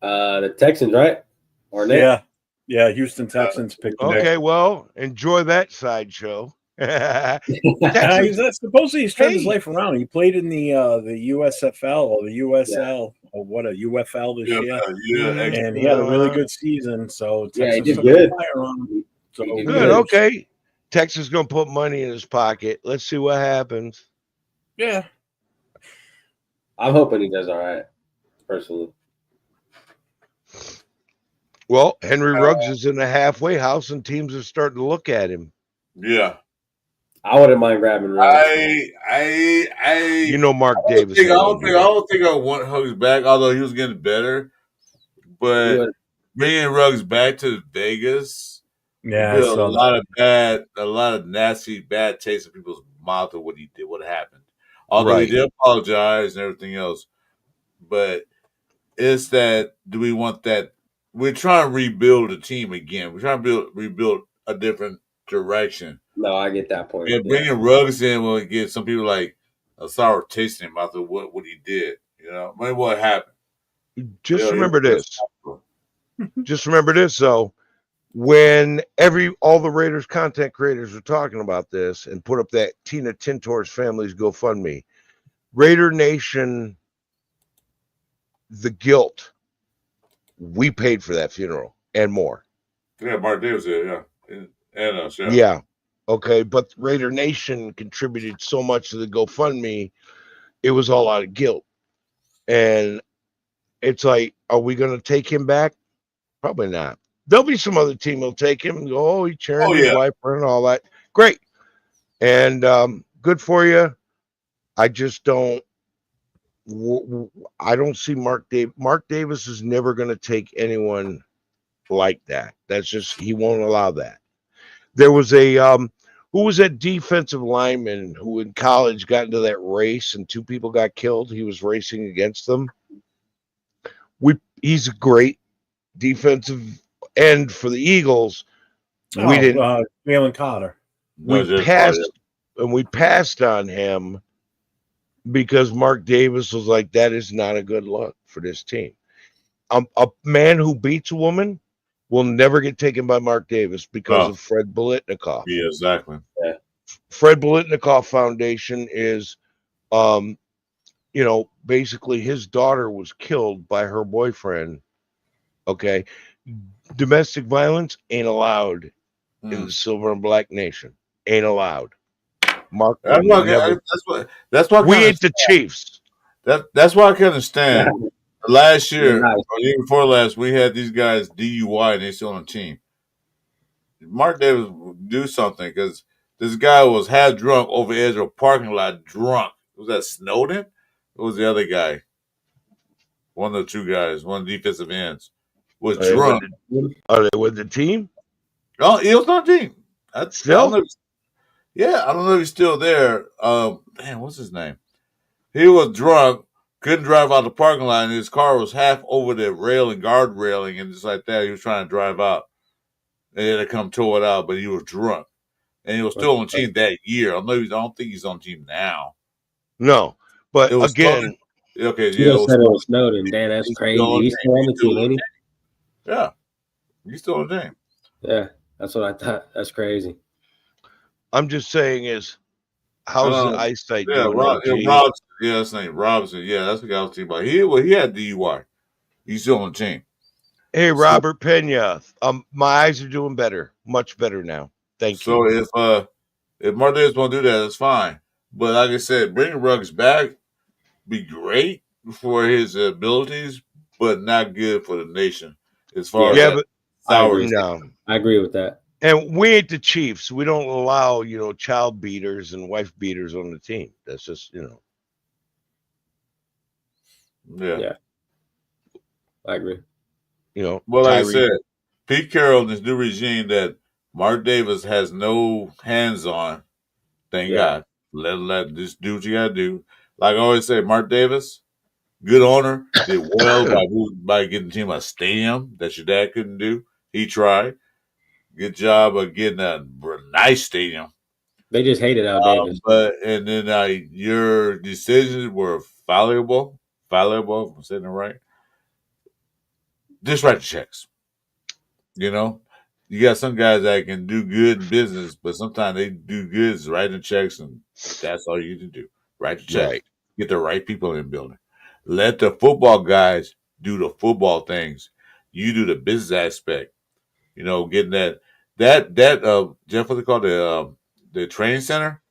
The Texans, right? Arnett? Yeah. Yeah, Houston Texans picked him up. Okay, well, enjoy that sideshow. Supposedly he's turned his Hey. life around. He played in the USFL or the USL or what a UFL this year, and he had a really good season. So Yeah, he Texas did took good. a flyer on him. So He did Good. good. Okay. Texas gonna put money in his pocket. Let's see what happens. Yeah, I'm hoping he does all right, personally. Well, Henry Ruggs is in the halfway house, and teams are starting to look at him. Yeah. I wouldn't mind grabbing Ruggs. You know, Mark Davis. I don't think I want Ruggs back, although he was getting better. But bringing Ruggs back to Vegas, yeah. put So a lot of nasty, bad taste in people's mouth of what he did, what happened. Although he did apologize and everything else, but it's that do we want that? We're trying to rebuild the team again. We're trying to rebuild a different direction. No, I get that point. Yeah, bringing Ruggs in will get some people like a sour taste in their mouth of what he did. You know, maybe what happened. Just remember this. Just remember this, though. When all the Raiders content creators were talking about this and put up that Tina Tintor's family's GoFundMe, Raider Nation, the guilt, we paid for that funeral and more. Yeah, Mark Davis did, and us, yeah. Yeah. Okay, but Raider Nation contributed so much to the GoFundMe, it was all out of guilt. And it's like, are we going to take him back? Probably not. There'll be some other team will take him and go, oh, he cheering his wife and all that. Great. And good for you. I just don't. I don't see Mark Davis. Mark Davis is never going to take anyone like that. That's just, he won't allow that. There was a who was that defensive lineman who in college got into that race and two people got killed? He was racing against them. He's a great defensive end for the Eagles. We didn't. Jalen Carter. We passed on him because Mark Davis was like, that is not a good look for this team. A man who beats a woman will never get taken by Mark Davis because of Fred Biletnikoff. Yeah, exactly. Yeah. Fred Biletnikoff Foundation is, basically his daughter was killed by her boyfriend. Okay. Domestic violence ain't allowed in the Silver and Black Nation. Ain't allowed. Mark, that's why we ain't the Chiefs. That's why I can understand. Last year, or even before last, we had these guys DUI and they still on the team. Mark Davis would do something because this guy was half drunk over the edge of a parking lot, drunk. Was that Snowden? Or was the other guy? One of the two guys, one of the defensive ends, was drunk. Are they with the team? Oh, he was on the team. Still? I don't know if he's still there. What's his name? He was drunk. Couldn't drive out the parking lot, and his car was half over the guard railing, and just like that, he was trying to drive out. And then they come tow it out, but he was drunk. And he was still on the team that year. I don't think he's on the team now. No, but again. Okay, you said it was Snowden. Dan, that's crazy. He's still on the team, ain't he? Yeah, he's still on the team. Yeah, that's what I thought. That's crazy. I'm just saying how's the eyesight doing? Robinson. Yeah, that's his name. Robinson. Yeah, that's the guy I was thinking about. He had DUI. He's still on the team. Hey, Robert Pena. My eyes are doing better. Much better now. Thank you. So if Mark Davis won't do that, it's fine. But like I said, bringing Ruggs back be great for his abilities, but not good for the nation as far as I agree with that. And we ain't the Chiefs. We don't allow, child beaters and wife beaters on the team. That's just, Yeah. I agree. You know, Well, like I Tyree- said, Pete Carroll and this new regime that Mark Davis has no hands on. Thank Yeah. God. Let this do what you gotta do. Like I always say, Mark Davis, good owner, did well by getting the team a stadium that your dad couldn't do. He tried. Good job of getting a nice stadium. They just hated Al Davis. And then your decisions were fallible. Fallible, if I'm saying it right. Just write the checks. You know, you got some guys that can do good in business, but sometimes they do good is writing checks, and that's all you can do. Write the checks. Right. Get the right people in the building. Let the football guys do the football things. You do the business aspect. You know, getting that Jeff, what they call the training center.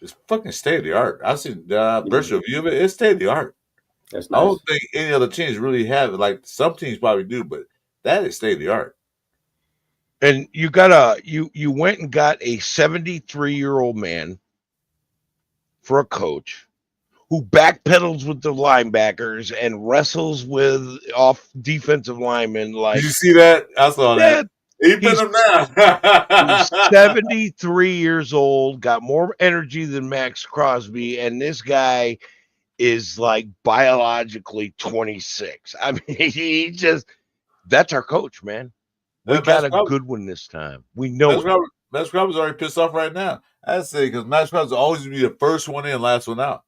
It's fucking state of the art. I've seen the virtual view of it. It's state of the art. That's I nice. don't think any other teams really have it. Like some teams probably do, but that is state of the art. And you went and got a 73-year-old man for a coach who backpedals with the linebackers and wrestles with off defensive linemen. Like, Did you see that? I saw that. He put him down. He's 73 years old, got more energy than Max Crosby, and this guy is like biologically 26. I mean, that's our coach, man. We got a good one this time. We know Max Crosby's already pissed off right now. I say because Max Crosby always be the first one in, last one out.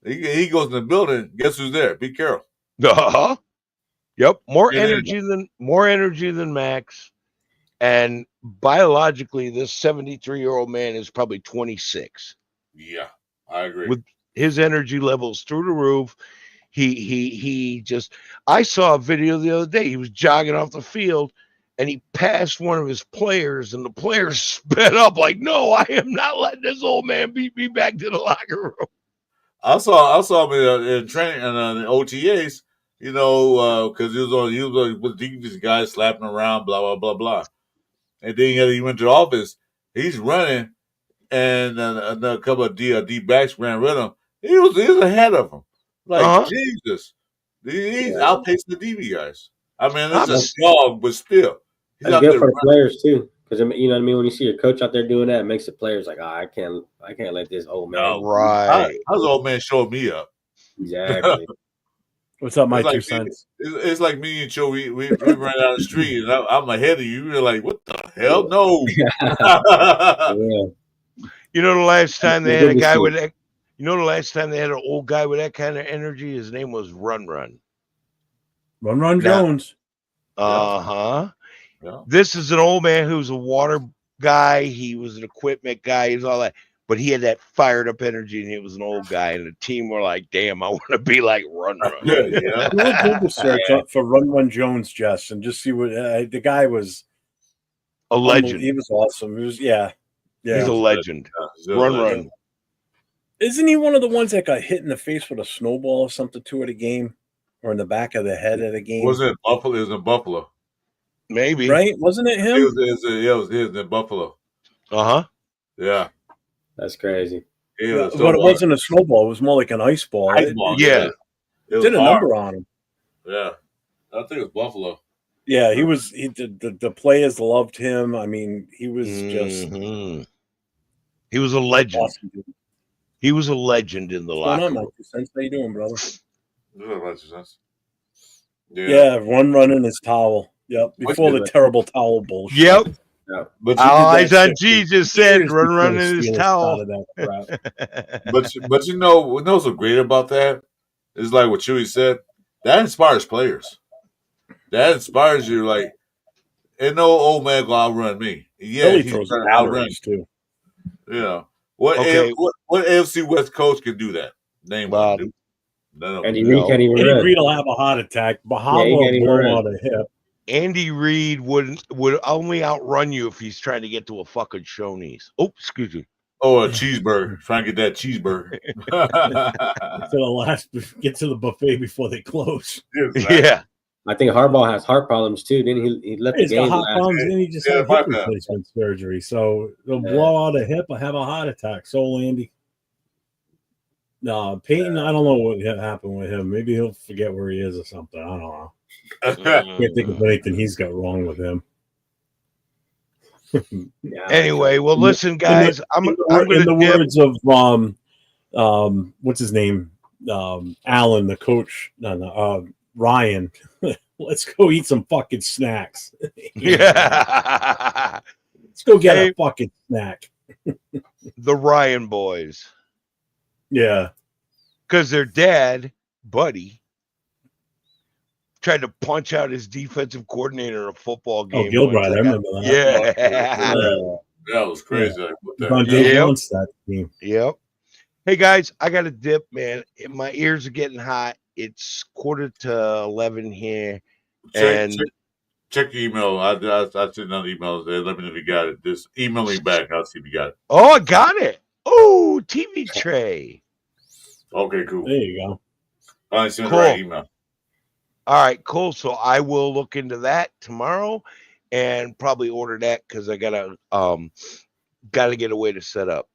He goes in the building. Guess who's there? Pete Carroll. Uh-huh. Yep. More energy than Max. And biologically, this 73-year-old man is probably 26. Yeah, I agree. With his energy levels through the roof. He just, I saw a video the other day. He was jogging off the field and he passed one of his players, and the player sped up like, "No, I am not letting this old man beat me back to the locker room." I saw him in training and the OTAs, you know, because he was with these guys slapping around, blah blah blah blah, and then he went to the office. He's running, and a couple of D backs ran with him. He was ahead of him, like Jesus. He's outpacing the DB guys. I mean, it's a dog, but still, he's that's good for the players too. Because you know what I mean. When you see your coach out there doing that, it makes the players like, I can't let this old man. No, right? How's the old man showing me up? Exactly. What's up, my it's 2 like cents? It's like me and Joe. We ran down the street, and I'm ahead of you. You're like, what the hell? No. Yeah. You know, the last time they had a guy with that. You know, the last time they had an old guy with that kind of energy, his name was Run. Run Jones. Uh-huh. Yeah. This is an old man who's a water guy. He was an equipment guy. He's all that. But he had that fired up energy, and he was an old guy. And the team were like, damn, I want to be like Run. Yeah. We'll do the search up for Run Jones, Jess, and just see what the guy was. A legend. He was awesome. He was, yeah. He's a legend. Run. Isn't he one of the ones that got hit in the face with a snowball or something too at a game, or in the back of the head at a game? Was it Buffalo? It was in Buffalo. Maybe. Right? Wasn't it him? It was in Buffalo. Uh-huh. Yeah. That's crazy. But it wasn't a snowball. It was more like an ice ball. Yeah. It did a hard. number on him. Yeah. I think it was Buffalo. Yeah, he was. The players loved him. I mean, he was just. He was a legend. Awesome, dude. He was a legend in the locker room. How you doing, brother? Yeah. Run in his towel. Yep. Before the terrible towel bullshit. Yep. Yeah. But all eyes on Jesus said, run in his towel. but you know what's so great about that? It's like what Chewy said. That inspires players. That inspires you. Like, ain't no old man gonna outrun me. Yeah, Billy throws outrun too. You know what AFC West coach can do that? Name Bob. one. No. Andy Reid can't even Andy run. Reid will have a heart attack. Bahama will blow out a hip. Andy Reid would only outrun you if he's trying to get to a fucking Shoney's. Oh, excuse me. Oh, a cheeseburger. Trying to get that cheeseburger. Get to the buffet before they close. Yeah. I think Harbaugh has heart problems too. Didn't he left the game? Heart problems, and he just had hip replacement surgery. So he'll blow out a hip or have a heart attack. So Andy. Peyton, I don't know what happened with him. Maybe he'll forget where he is or something. I don't know. Can't think of anything he's got wrong with him. Yeah, Anyway, well, listen, guys, I'm in going the to dip. words of what's his name, Alan, the coach, Ryan. Let's go eat some fucking snacks. Yeah. Let's go get Hey. a fucking snack. The Ryan boys. Yeah. Because their dad, Buddy, tried to punch out his defensive coordinator in a football game. Gilbride, once. I remember that. Yeah. That was crazy. Like, what the Von hell? Yep. Dave wants that team. Yep. Hey guys, I got to dip, man. My ears are getting hot. It's 11:45 here, and Check your email. I sent another email there. Let me know if you got it. Just email me back. I'll see if you got it. oh, I got it. Oh, TV tray. Okay, cool. There you go. I sent Cool. the right email. All right, cool. So I will look into that tomorrow, and probably order that because I gotta get a way to set up.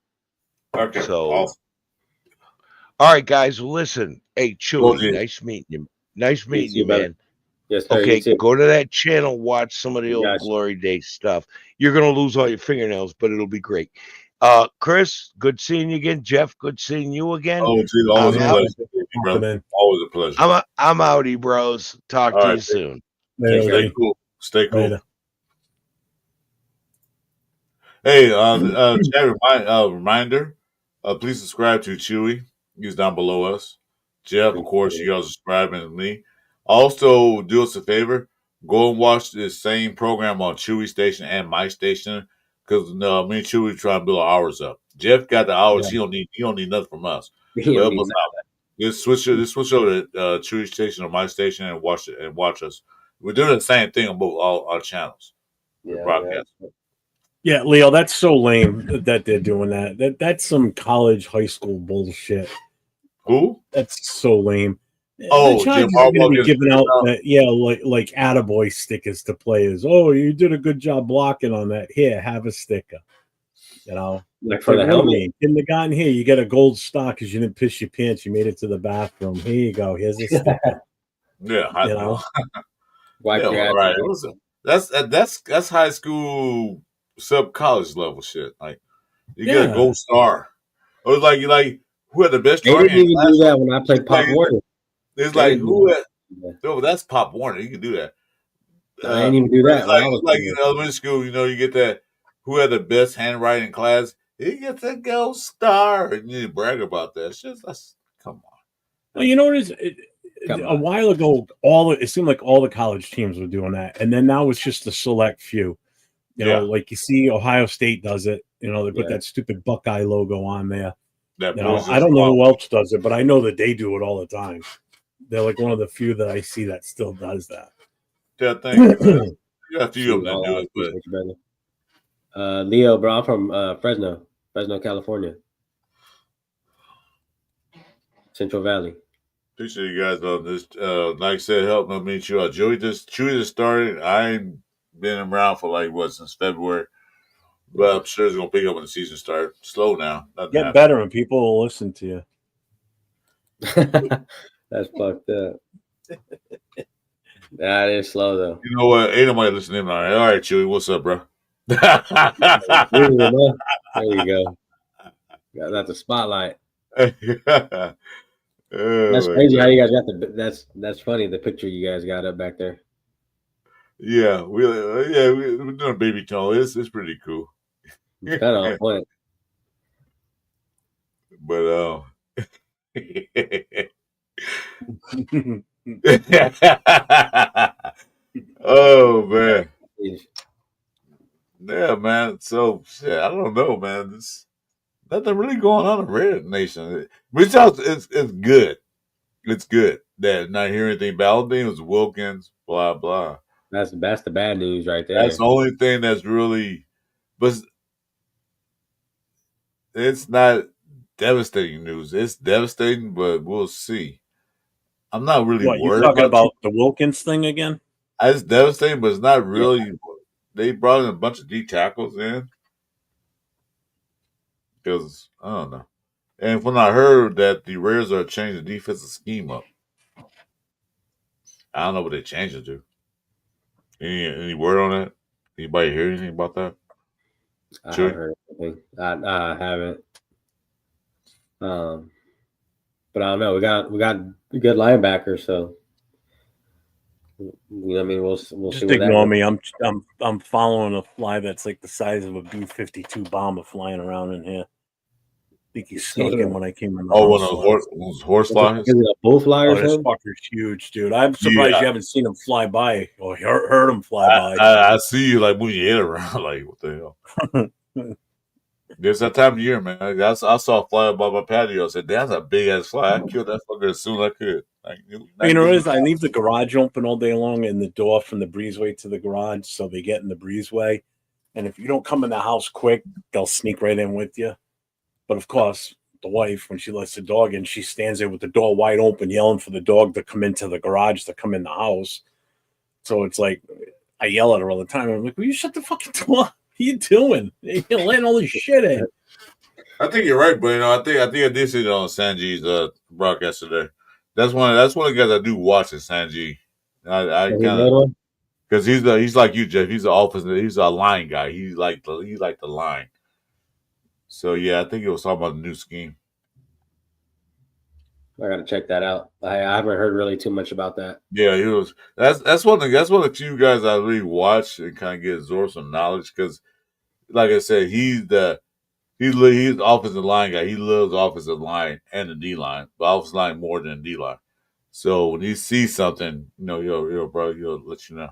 Okay. So, Awesome. all right, guys. Well, listen. Hey, Chewy, dude. nice meeting you. Nice meeting too, you, brother. man. Yes, sir. Okay, You too. go to that channel, watch some of the old Gotcha. Glory Day stuff. You're gonna lose all your fingernails, but it'll be great. Chris, good seeing you again. Jeff, good seeing you again. Oh, dude, always a I'm out. pleasure, brother. Always a pleasure. I'm outie, bros. Talk All to right, you soon. Later, Stay Lee. cool. Stay cool. Later. Hey, chat reminder. Please subscribe to Chewy. He's down below us. Jeff, of course, you guys subscribing to me. Also, do us a favor. Go and watch this same program on Chewy Station and my station because me and Chewy trying to build our hours up. Jeff got the hours. Yeah. He don't need nothing from us. He don't Help need us out. Just switch over to Chewy Station or my station and watch us. We're doing the same thing on both all our channels. Yeah, broadcast. Yeah, Leo, that's so lame that they're doing that. That's some college, high school bullshit. Who? That's so lame. Oh, the Chargers Jim are going to Harbaugh be gets giving out out. that, like attaboy stickers to players. Oh, you did a good job blocking on that. Here, have a sticker. You know, Like for the Like, helmet. really, in the gun here, you get a gold star because you didn't piss your pants. You made it to the bathroom. Here you go. Here's a sticker. Yeah, I You know. know? Wipe Yeah, your ass. all right. That's high school sub college level shit. Like you get Yeah. a gold star. Or like who had the best They drawing didn't even in class? do that when I played Pop Like, Warner. It's They like didn't who do had no, that's Pop Warner. You can do that. I didn't even do that It's when I was like playing. in elementary school, you get that who had the best handwriting in class, he gets a gold star. And you brag about that. It's just come on. Well, you know what is Come a on. while ago, it seemed like all the college teams were doing that, and then now it's just a select few. You know, like you see, Ohio State does it. You know, they put Yeah. that stupid Buckeye logo on there. That You know, bullshit I don't know swamp. who else does it, but I know that they do it all the time. They're like one of the few that I see that still does that. Yeah, thank you. Man. You got a few of them that do it, but Appreciate you, brother. Leo, bro, I'm from Fresno, California, Central Valley. appreciate you guys on this. Like I said, help me meet you out. Chewy just started. I ain't been around for since February. But I'm sure it's gonna pick up when the season starts. Slow now. Nothing Get happened. better, and people will listen to you. That's fucked up. That is slow though. You know what? Ain't nobody listening. All right, Chewy, what's up, bro? There you go. Got the spotlight. Oh, That's crazy how you guys got that's funny, the picture you guys got up back there. yeah, we're doing a baby tone. It's pretty cool. It's kind of on point. But oh man. Yeah, man. So shit, I don't know, man. There's nothing really going on in Red Nation. Which it's good. It's good that not hearing anything bad. The thing was Wilkins, blah blah. That's the bad news right there. That's the only thing that's really, but it's not devastating news. It's devastating, but we'll see. I'm not really What, you worried talking about about the Wilkins thing again? It's devastating, but it's not really. They brought in a bunch of D tackles in because I don't know. And when I heard that the Raiders are changing the defensive scheme up, I don't know what they changed it to. Any word on that? Anybody hear anything about that? I Sure. haven't heard anything. I haven't. But I don't know. We got a good linebacker, so I mean, we'll see. Just what ignore happens. me. I'm following a fly that's like the size of a B-52 bomber flying around in here. I think he snuck in when I came in the Oh, one of house. those horse flies? Is it a bull fly or Oh, this something? fucker's huge, dude. I'm surprised Yeah. you haven't seen him fly by or heard him fly by. I see you like moving your head around. Like, what the hell? There's that time of year, man. I saw a fly above my patio. I said, that's a big ass fly. I killed that fucker as soon as I could. You know, I leave the garage open all day long and the door from the breezeway to the garage, so they get in the breezeway. And if you don't come in the house quick, they'll sneak right in with you. But of course, the wife, when she lets the dog in, she stands there with the door wide open, yelling for the dog to come into the garage, to come in the house. So it's like, I yell at her all the time. I'm like, will you shut the fucking door? What are you doing? You're letting all this shit in. I think you're right, but I think I did see it on Sanji's broadcast today. That's one of the guys I do watch is Sanji. I kind of because he's like you, Jeff. He's an offensive. He's a line guy. He's like the line. So yeah, I think it was talking about the new scheme. I gotta check that out. I haven't heard really too much about that. Yeah, he was. That's one of the few guys I really watch and kind of get absorb some knowledge because, like I said, he's the offensive line guy. He loves offensive line and the D line, but offensive line more than D line. So when he sees something, he'll let you know.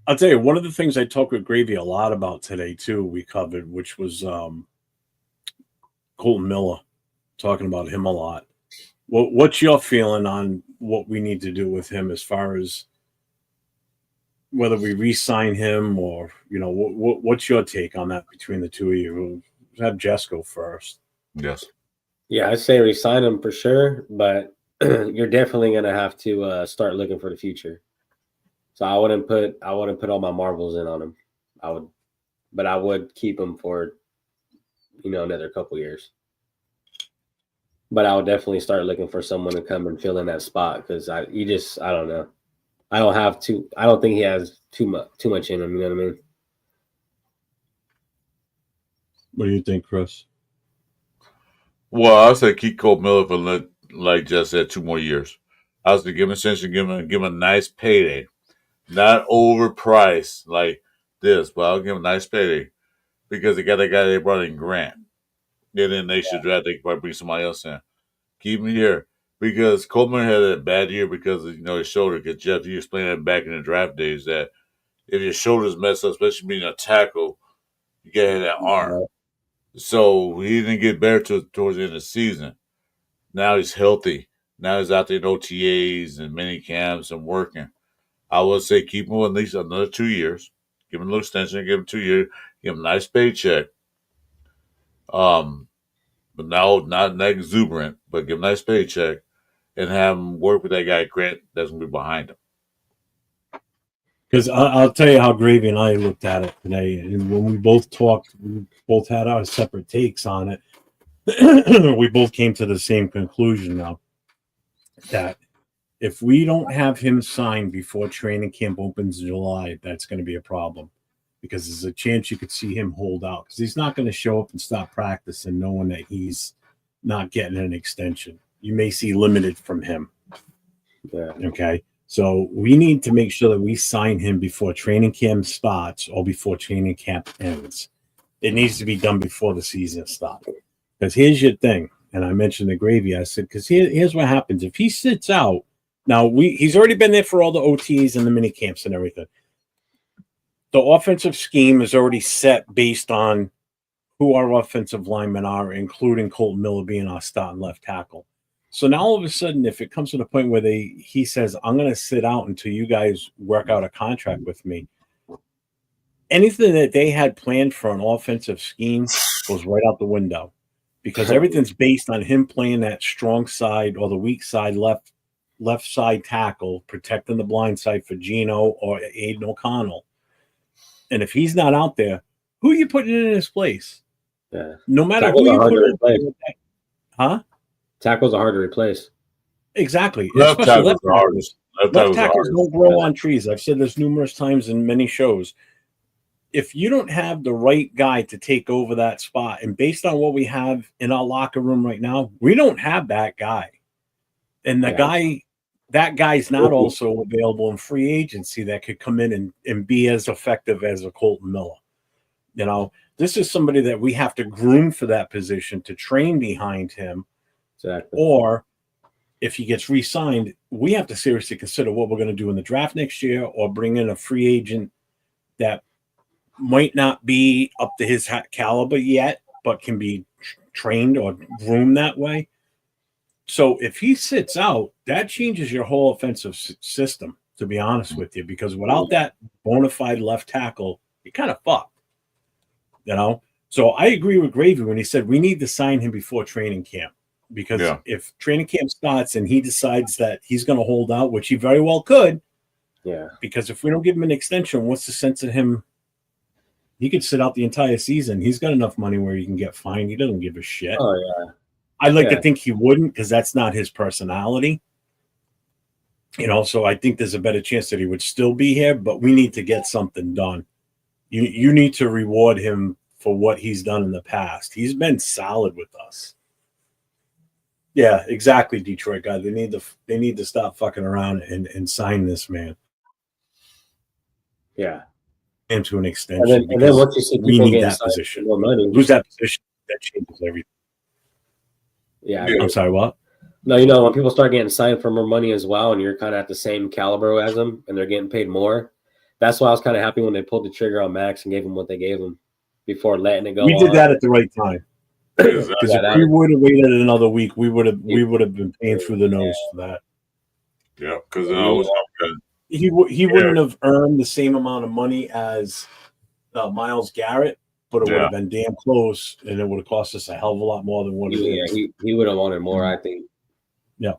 I'll tell you, one of the things I talked with Gravy a lot about today too, we covered, which was Colton Miller, talking about him a lot. What's your feeling on what we need to do with him as far as whether we re-sign him or, what's your take on that between the two of you? We'll have Jess go first. Yes. Yeah, I'd say resign him for sure, but you're definitely gonna have to start looking for the future. So I wouldn't put all my marbles in on him. I would keep him for another couple years. But I would definitely start looking for someone to come and fill in that spot because I don't know. I don't think he has too much in him. You know what I mean? What do you think, Chris? Well, I say keep Colt Miller for like Jess said 2 more years. I was to give him a chance to give him a nice payday, not overpriced like this, but I'll give him a nice payday because they got that guy they brought in Grant. And then they should draft. They probably bring somebody else in. Keep him here because Coleman had a bad year because of his shoulder. Because Jeff, you explained that back in the draft days that if your shoulders mess up, especially being a tackle, you gotta have that arm. So he didn't get better towards the end of the season. Now he's healthy. Now he's out there in OTAs and mini camps and working. I would say keep him at least another 2 years. Give him a little extension. Give him 2 years. Give him a nice paycheck. But now not exuberant, but give him a nice paycheck and have him work with that guy Grant that's gonna be behind him. Because I'll tell you how Gravy and I looked at it today, and when we both talked, we both had our separate takes on it. We both came to the same conclusion now that if we don't have him signed before training camp opens in July, that's going to be a problem because there's a chance you could see him hold out because he's not going to show up and stop practicing knowing that he's not getting an extension. You may see limited from him. Yeah. Okay. So we need to make sure that we sign him before training camp starts or before training camp ends. It needs to be done before the season starts. Because here's your thing, and I mentioned the Gravy. I said, because here's what happens. If he sits out, now he's already been there for all the OTs and the mini camps and everything. The offensive scheme is already set based on who our offensive linemen are, including Colton Miller being our starting left tackle. So now all of a sudden, if it comes to the point where he says, I'm going to sit out until you guys work out a contract with me, anything that they had planned for an offensive scheme goes right out the window because everything's based on him playing that strong side or the weak side left side tackle, protecting the blind side for Gino or Aiden O'Connell. And if he's not out there, who are you putting in his place? Yeah. No matter who you put in, Huh? Tackles are hard to replace. Exactly. Left Especially tackle's left the tackles. hardest. Left Left tackle's the tackles hardest. don't grow on trees. I've said this numerous times in many shows. If you don't have the right guy to take over that spot, and based on what we have in our locker room right now, we don't have that guy. And that guy's not also available in free agency that could come in and be as effective as a Colton Miller. You know, this is somebody that we have to groom for that position to train behind him. Exactly. Or if he gets re-signed, we have to seriously consider what we're going to do in the draft next year, or bring in a free agent that might not be up to his caliber yet, but can be trained or groomed that way. So if he sits out, that changes your whole offensive system, to be honest with you, because without that bona fide left tackle, you're kind of fucked. You know? So I agree with Gravy when he said we need to sign him before training camp. Because if training camp starts and he decides that he's going to hold out, which he very well could, because if we don't give him an extension, what's the sense of him? He could sit out the entire season. He's got enough money where he can get fined. He doesn't give a shit. Oh, yeah. I'd like to think he wouldn't, because that's not his personality. You know, so I think there's a better chance that he would still be here, but we need to get something done. You need to reward him for what he's done in the past. He's been solid with us. Yeah, exactly, Detroit guy. They need to stop fucking around and sign this man. Yeah. Into an extension. And then once you see we people need getting that position. more money, lose that position, that changes everything. Yeah. I'm sorry, what? No, you know, when people start getting signed for more money as well, and you're kind of at the same caliber as them, and they're getting paid more, that's why I was kind of happy when they pulled the trigger on Max and gave him what they gave him before letting it go. We did that at the right time. Because Exactly. if we would have waited another week, we would have been paying through the nose for that. Yeah, because he wouldn't have earned the same amount of money as Myles Garrett, but it would have been damn close, and it would have cost us a hell of a lot more than what it is. He would have wanted more, I think. Yeah.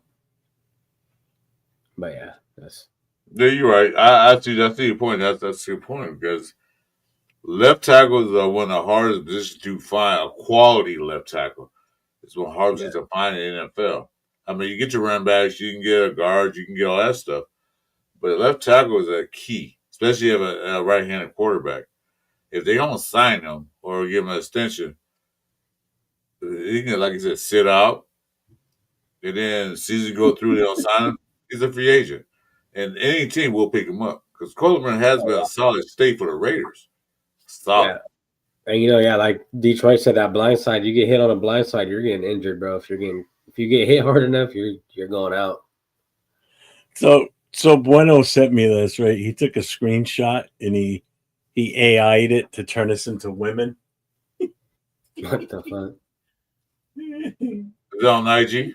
But yeah, that's. Yeah, you're right. I see your point. That's a good point, because left tackles are one of the hardest positions to find. A quality left tackle. It's one of the hardest things to find in the NFL. I mean, you get your running backs, you can get a guard, you can get all that stuff, but left tackle is a key, especially if you have a right-handed quarterback. If they don't sign him or give him an extension, he can, like I said, sit out, and then the season go through, they don't sign him. He's a free agent, and any team will pick him up, because Coleman has been a solid stay for the Raiders. Solid. Yeah. And you know, like Detroit said, that blind side, you get hit on a blind side, you're getting injured, bro. If you get hit hard enough, you're going out. So Bueno sent me this, right? He took a screenshot and he AI'd it to turn us into women. What the fuck? Is that on IG?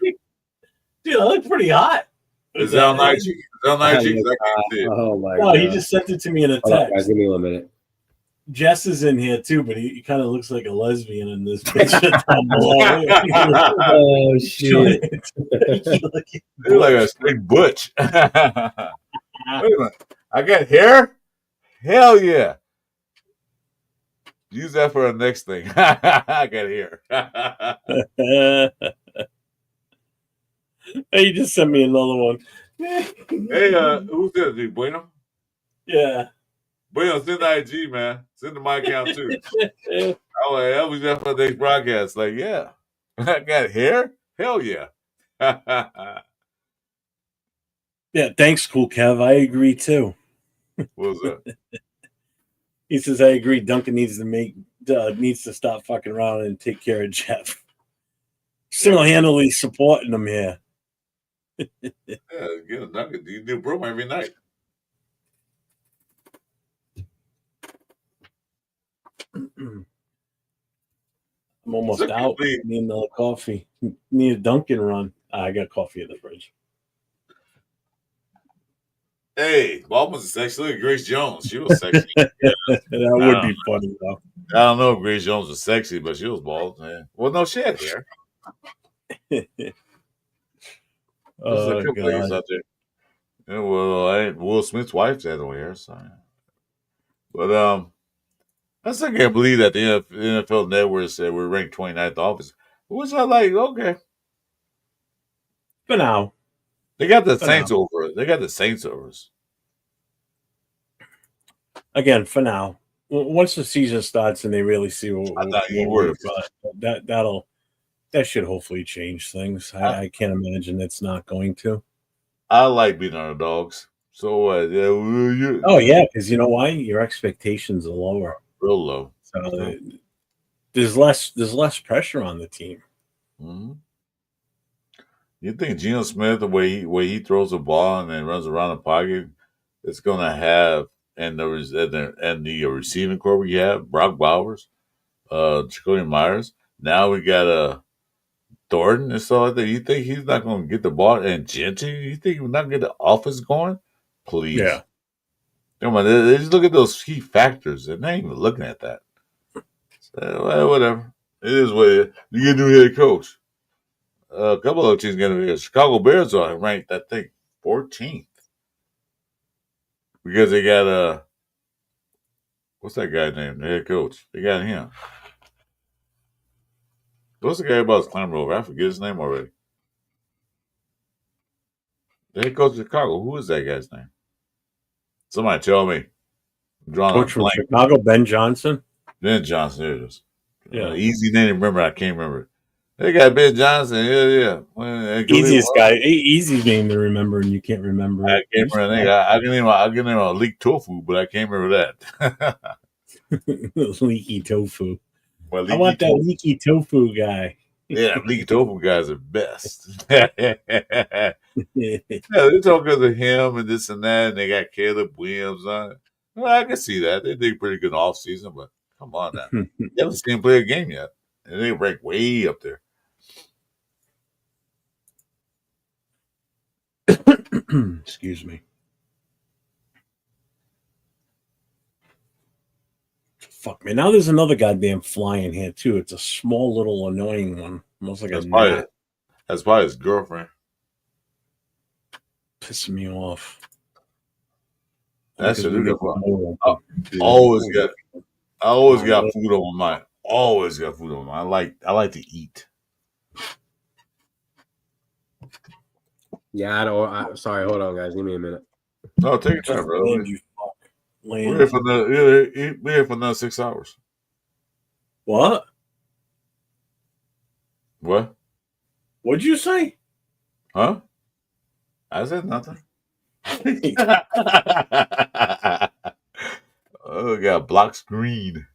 Dude, I look pretty hot. Is that on IG? Is that on IG? I can't see it. Oh my No, god. he just sent it to me in a Hold on, text. guys, give me 1 minute. Jess is in here too, but he kind of looks like a lesbian in this picture down below. Oh shit. You're like a straight butch. Wait a minute. I got hair? Hell yeah. Use that for the next thing. I got hair. He just sent me another one. Hey, who's that dude? Bueno? Yeah. Bueno, send the IG, man. Send to my account too. Oh, that was just for the next broadcast. Like, yeah. I got hair? Hell yeah. Yeah, thanks, Cool Kev. I agree too. What was that? He says, I agree. Duncan needs to stop fucking around and take care of Jeff. Single-handedly supporting him here. Yeah, get a Duncan. You do promo every night. I'm almost out. Need another coffee. Need a Dunkin' run. I got coffee in the fridge. Hey, Baldwin's sexy. Look at Grace Jones. She was sexy. That would be funny, though. I don't know if Grace Jones was sexy, but she was bald. Man. Well, no, she had hair. There's a couple ladies out there. Yeah, well, Will Smith's wife had no hair, so. But I still can't believe that the NFL Network said we're ranked 29th office. Which I like. Okay, For now. They got the For Saints now. over us. They got the Saints over us. Again, for now. Once the season starts and they really see I thought you were. that should hopefully change things. I can't imagine it's not going to. I like being underdogs. So what? Yeah, Oh yeah, because you know why? Your expectations are lower. real low. So there's less pressure on the team. Mm-hmm. You think Geno Smith, the way he throws the ball and then runs around the pocket, it's gonna have and the receiving core we have Brock Bowers, Jacoby Myers. Now we got Thornton and stuff like that. You think he's not gonna get the ball and Gentry? You think he's not gonna get the offense going? Please. Yeah. Come on, they just look at those key factors and they ain't even looking at that. So, well, whatever. It is what it is. You get a new head coach. A couple of teams going to be Chicago Bears are ranked, I think, 14th because they got what's that guy named? The head coach. They got him. What's the guy about his climber over? I forget his name already. The head coach of Chicago. Who is that guy's name? Somebody tell me. I'm drawing Coach a from blank. Chicago, Ben Johnson. Ben Johnson. There it is. Yeah. Easy name to remember. I can't remember it. They got Ben Johnson. Yeah. Well, Easiest guy. Easy name to remember, and you can't remember. I can't remember that. I can name a leak tofu, but I can't remember that. Leaky tofu. Well, I want that leaky tofu guy. Yeah, leaky tofu guys are best. Yeah, it's all because of him and this and that, and they got Caleb Williams on it. Well, I can see that. They did pretty good off season, but come on now. You haven't seen him play a game yet. And they rank way up there. Excuse me. Fuck man. Now there's another goddamn fly in here too. It's a small little annoying one. Almost like That's a probably his girlfriend. pissing me off. That's it. Because I always got food on my mind. Always got food on my mind. I like to eat. Yeah, I don't. Sorry, hold on, guys. Give me a minute. No, take your time, bro. Land, you fuck. Land. We're here for another 6 hours. What? What? What'd you say? Huh? I said nothing. Oh, got block screen.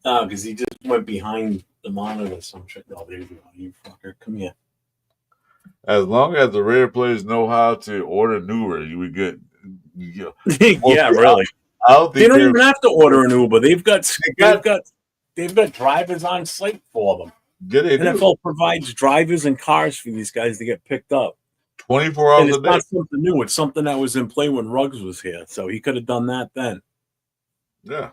Oh, because he just went behind the monitor. Some shit. Oh, there you go. You fucker. Come here. As long as the Raider players know how to order an Uber, you would get. Yeah, really. I don't think They don't even have to order an Uber. They've got drivers on site for them. NFL provides drivers and cars for these guys to get picked up. 24 hours and it's a day. not something new. It's something that was in play when Ruggs was here. So he could have done that then. Yeah.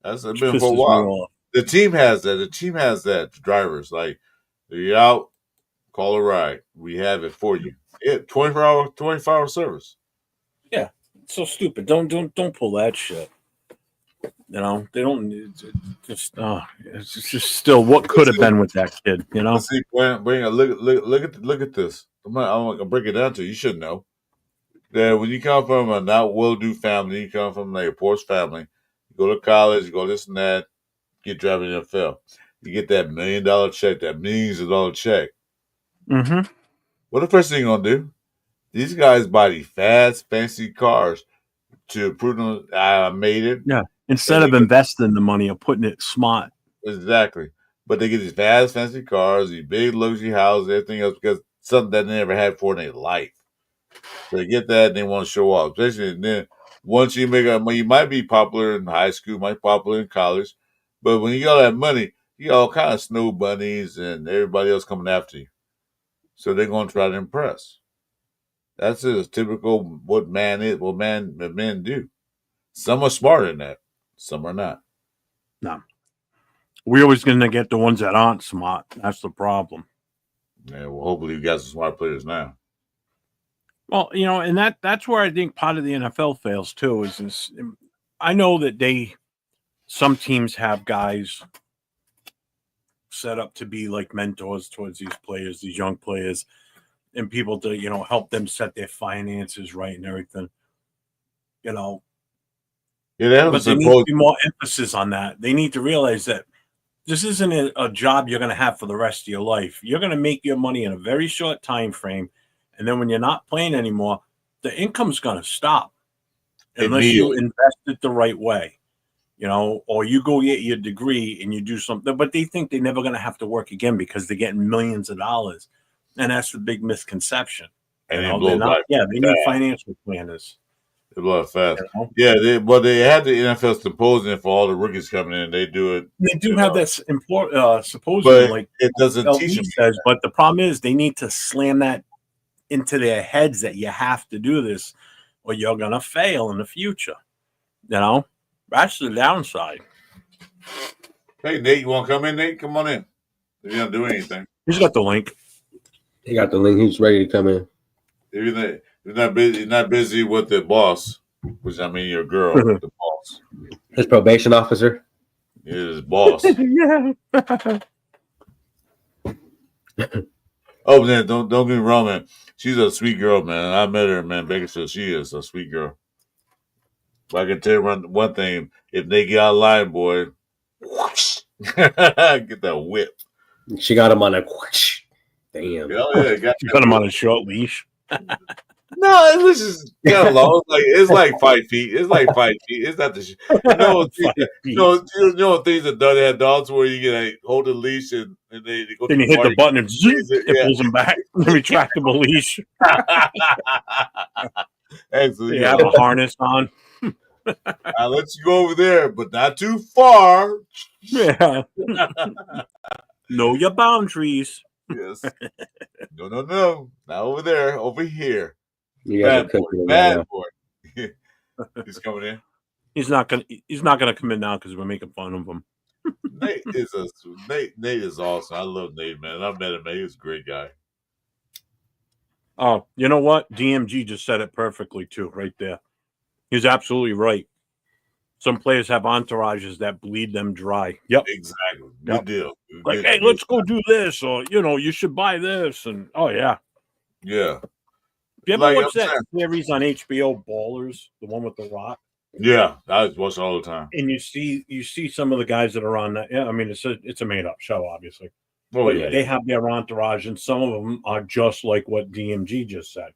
That's been for a while. The team has that. The team has that. Drivers, like, you're out, call a ride. We have it for you. 24-hour service. Yeah. It's so stupid. Don't pull that shit. You know, they don't just it's just still what could have been with that kid, you know. See, look at this. I'm gonna break it down to you. You should know that when you come from a not well-to-do family, you come from like a poor family, you go to college, you go this and that, get drafted in the NFL. You get that $1 million check, that millions of dollar check. Mm-hmm. What the first thing you're gonna do? These guys buy these fast, fancy cars to prove them I made it. Yeah. Instead of investing the money or putting it smart. Exactly. But they get these fast, fancy cars, these big luxury houses, everything else, because something that they never had before in their life. So they get that and they want to show off. Especially then, once you make money, you might be popular in high school, might be popular in college, but when you got that money, you got all kind of snow bunnies and everybody else coming after you. So they're going to try to impress. That's just typical what men do. Some are smarter than that. Some are not. No. We're always going to get the ones that aren't smart. That's the problem. Yeah, well, hopefully you got some smart players now. Well, you know, and that's where I think part of the NFL fails too. Is I know that some teams have guys set up to be like mentors towards these players, these young players, and people to, you know, help them set their finances right and everything. You know, Yeah, that but was there needs to supposed. be more emphasis on that. They need to realize that this isn't a job you're going to have for the rest of your life. You're going to make your money in a very short time frame, and then when you're not playing anymore, the income's going to stop unless you Immediately. invest it the right way. You know, or you go get your degree and you do something, but they think they're never going to have to work again because they're getting millions of dollars, and that's the big misconception. You And it know, they're blows not. like Yeah, they need fast. financial planners. It blows fast. You know? Yeah, they had the NFL symposium for all the rookies coming in. They do it, They do you have know, that symposium, but like it doesn't teach LB them. says. But the problem is, they need to slam that into their heads that you have to do this, or you're gonna fail in the future. You know, that's the downside. Hey, Nate, you want to come in, Nate? Come on in. If you don't do anything, He's got the link. He got the link. He's ready to come in. if you're not busy with the boss, which I mean your girl, the boss. His probation officer. It is boss. Yeah. Oh man, don't get me wrong, man. She's a sweet girl, man. I met her, man. Bakersfield. She is a sweet girl. But I can tell you one thing: if they get out of line, boy, whoosh, get that whip. She got him on a whoosh. Damn. Oh yeah, got You that got him whip. on a short leash. No, it was just kind of long. It's like 5 feet. It's like 5 feet. It's not the. You know things that done had dogs where you get hold the leash and they go. Then to you hit the party. button and zoom, it Yeah. pulls him back. Retractable leash. Excellent. You have a harness on. I'll let you go over there, but not too far. Yeah. Know your boundaries. Yes. No. Not over there. Over here. You guys are Bad boy. cooking Bad right boy. He's coming in. He's not gonna come in now because we're making fun of him. Nate is awesome. I love Nate, man. I met him, man. He was a great guy. Oh, you know what? DMG just said it perfectly too, right there. He's absolutely right. Some players have entourages that bleed them dry. Yep. Exactly. Good Yep. deal. Like, Good hey, deal. let's go do this, or you should buy this, and oh yeah. Yeah. You ever Like watch I'm that series on HBO, Ballers, the one with The Rock? Yeah. I watch it all the time. And you see some of the guys that are on that. Yeah, I mean it's a made up show, obviously. Oh, But yeah. they have their entourage, and some of them are just like what DMG just said.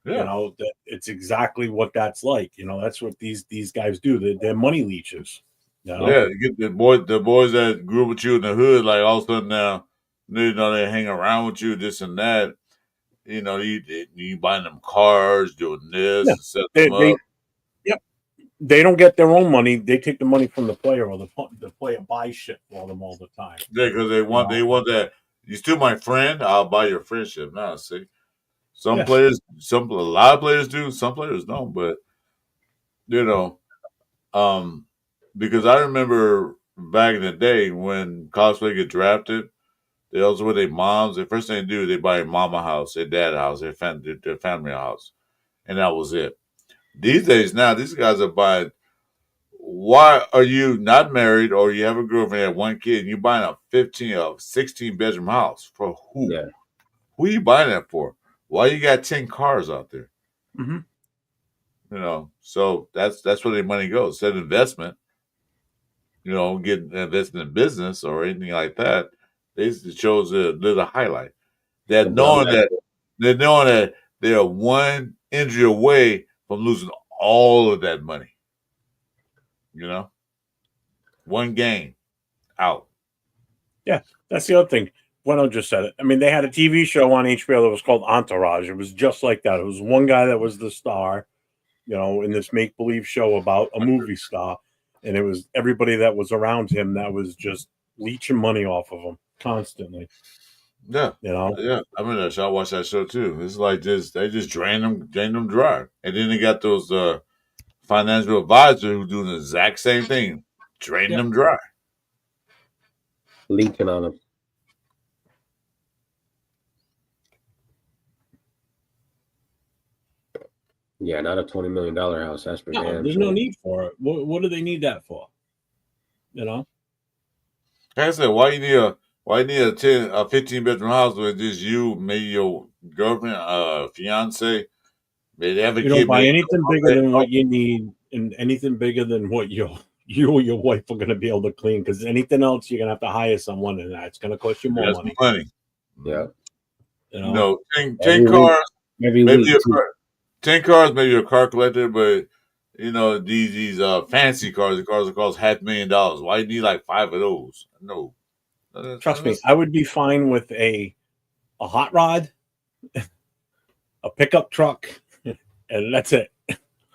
Yeah. You know, that it's exactly what that's like. You know, that's what these guys do. They're money leeches. You know? Yeah. You get the boys that grew up with you in the hood, like all of a sudden now, you know, they hang around with you, this and that. You know, you buying them cars, doing this, Yeah. and set them They up. they don't get their own money. They take the money from the player, or the player buys shit for them all the time. Yeah, because they want that. You still my friend, I'll buy your friendship. Now, see, some Yes. players, a lot of players do, some players don't. But you know, because I remember back in the day when college players get drafted, they also with their moms. The first thing they do, they buy a mama house, their dad house, their family house, and that was it. These days, now these guys are buying. Why are you not married or you have a girlfriend and one kid and you buying a 15 or 16 bedroom house for who? Yeah. Who are you buying that for? Why you got 10 cars out there? Mm-hmm. You know, so that's where their money goes. Instead of investment, you know, get invested in business or anything like that. They chose a little highlight. They're knowing that they're one injury away from losing all of that money. You know, one game out. Yeah, that's the other thing. Bueno just said it. I mean, they had a TV show on HBO that was called Entourage. It was just like that. It was one guy that was the star, you know, in this make-believe show about a movie star. And it was everybody that was around him that was just leeching money off of him constantly. Yeah. You know? Yeah. I mean, I watched that show too. It's like they just drain them dry. And then they got those financial advisors who do the exact same thing, draining them dry. Leaking on them. Yeah, not a $20 million house. That's for No, damn there's sure. no need for it. What do they need that for? You know? Like I said, why you need Why you need a 15-bedroom house with just you, maybe your girlfriend, fiance, maybe they have a You don't kid, buy maybe anything bigger than what you need, and anything bigger than what you or your wife are going to be able to clean. Because anything else, you're going to have to hire someone, and that's going to cost you more that's some money. money. Yeah. You You know, know, 10 Every week. cars, Every maybe week. Too. 10 cars, maybe a car collector, but you know, these fancy cars, the cars that cost $500,000. Why you need like 5 of those? No. trust me, I would be fine with a hot rod, a pickup truck, and that's it.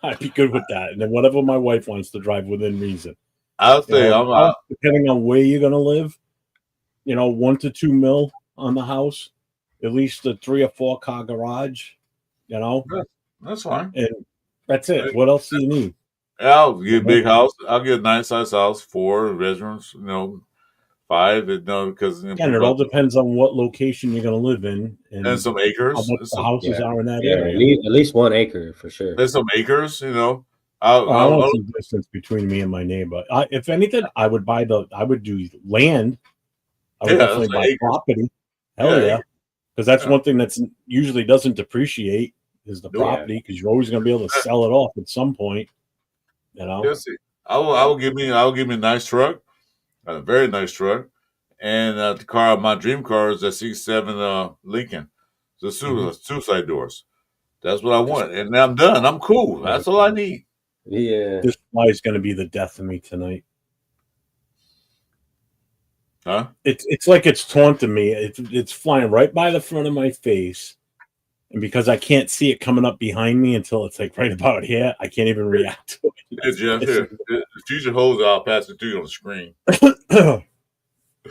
I'd be good with that. And then whatever my wife wants to drive within reason. I'll You say know, I'm depending on where you're going to live, you know, 1 to 2 mil on the house, at least a 3 or 4 car garage, you know, that's fine. and that's it. What else do you need? I'll get a big house. I'll get a nice size house, 4 bedrooms, 5, because Again, it all depends on what location you're going to live in and some how acres. much the houses are in that Yeah, area. at least 1 acre for sure. There's some acres, I I'll want some distance between me and my neighbor. If anything, I would do land. I would Yeah, definitely that's buy acres. property. Hell Yeah, yeah. Because that's Yeah. one thing that's usually doesn't depreciate is the Yeah. property, because you're always going to be able to sell it off at some point. You know, yes. I will give me a nice truck, a very nice truck, and the car. My dream car is a '67 Lincoln, the suicide doors. That's what I want, and then I'm done. I'm cool. That's all I need. Yeah. this fly is going to be the death of me tonight. Huh? It's like it's taunting me. It's flying right by the front of my face, and because I can't see it coming up behind me until it's like right about here, I can't even react to Hey, Jeff, here. The future holds, I'll pass it to you on the screen. it.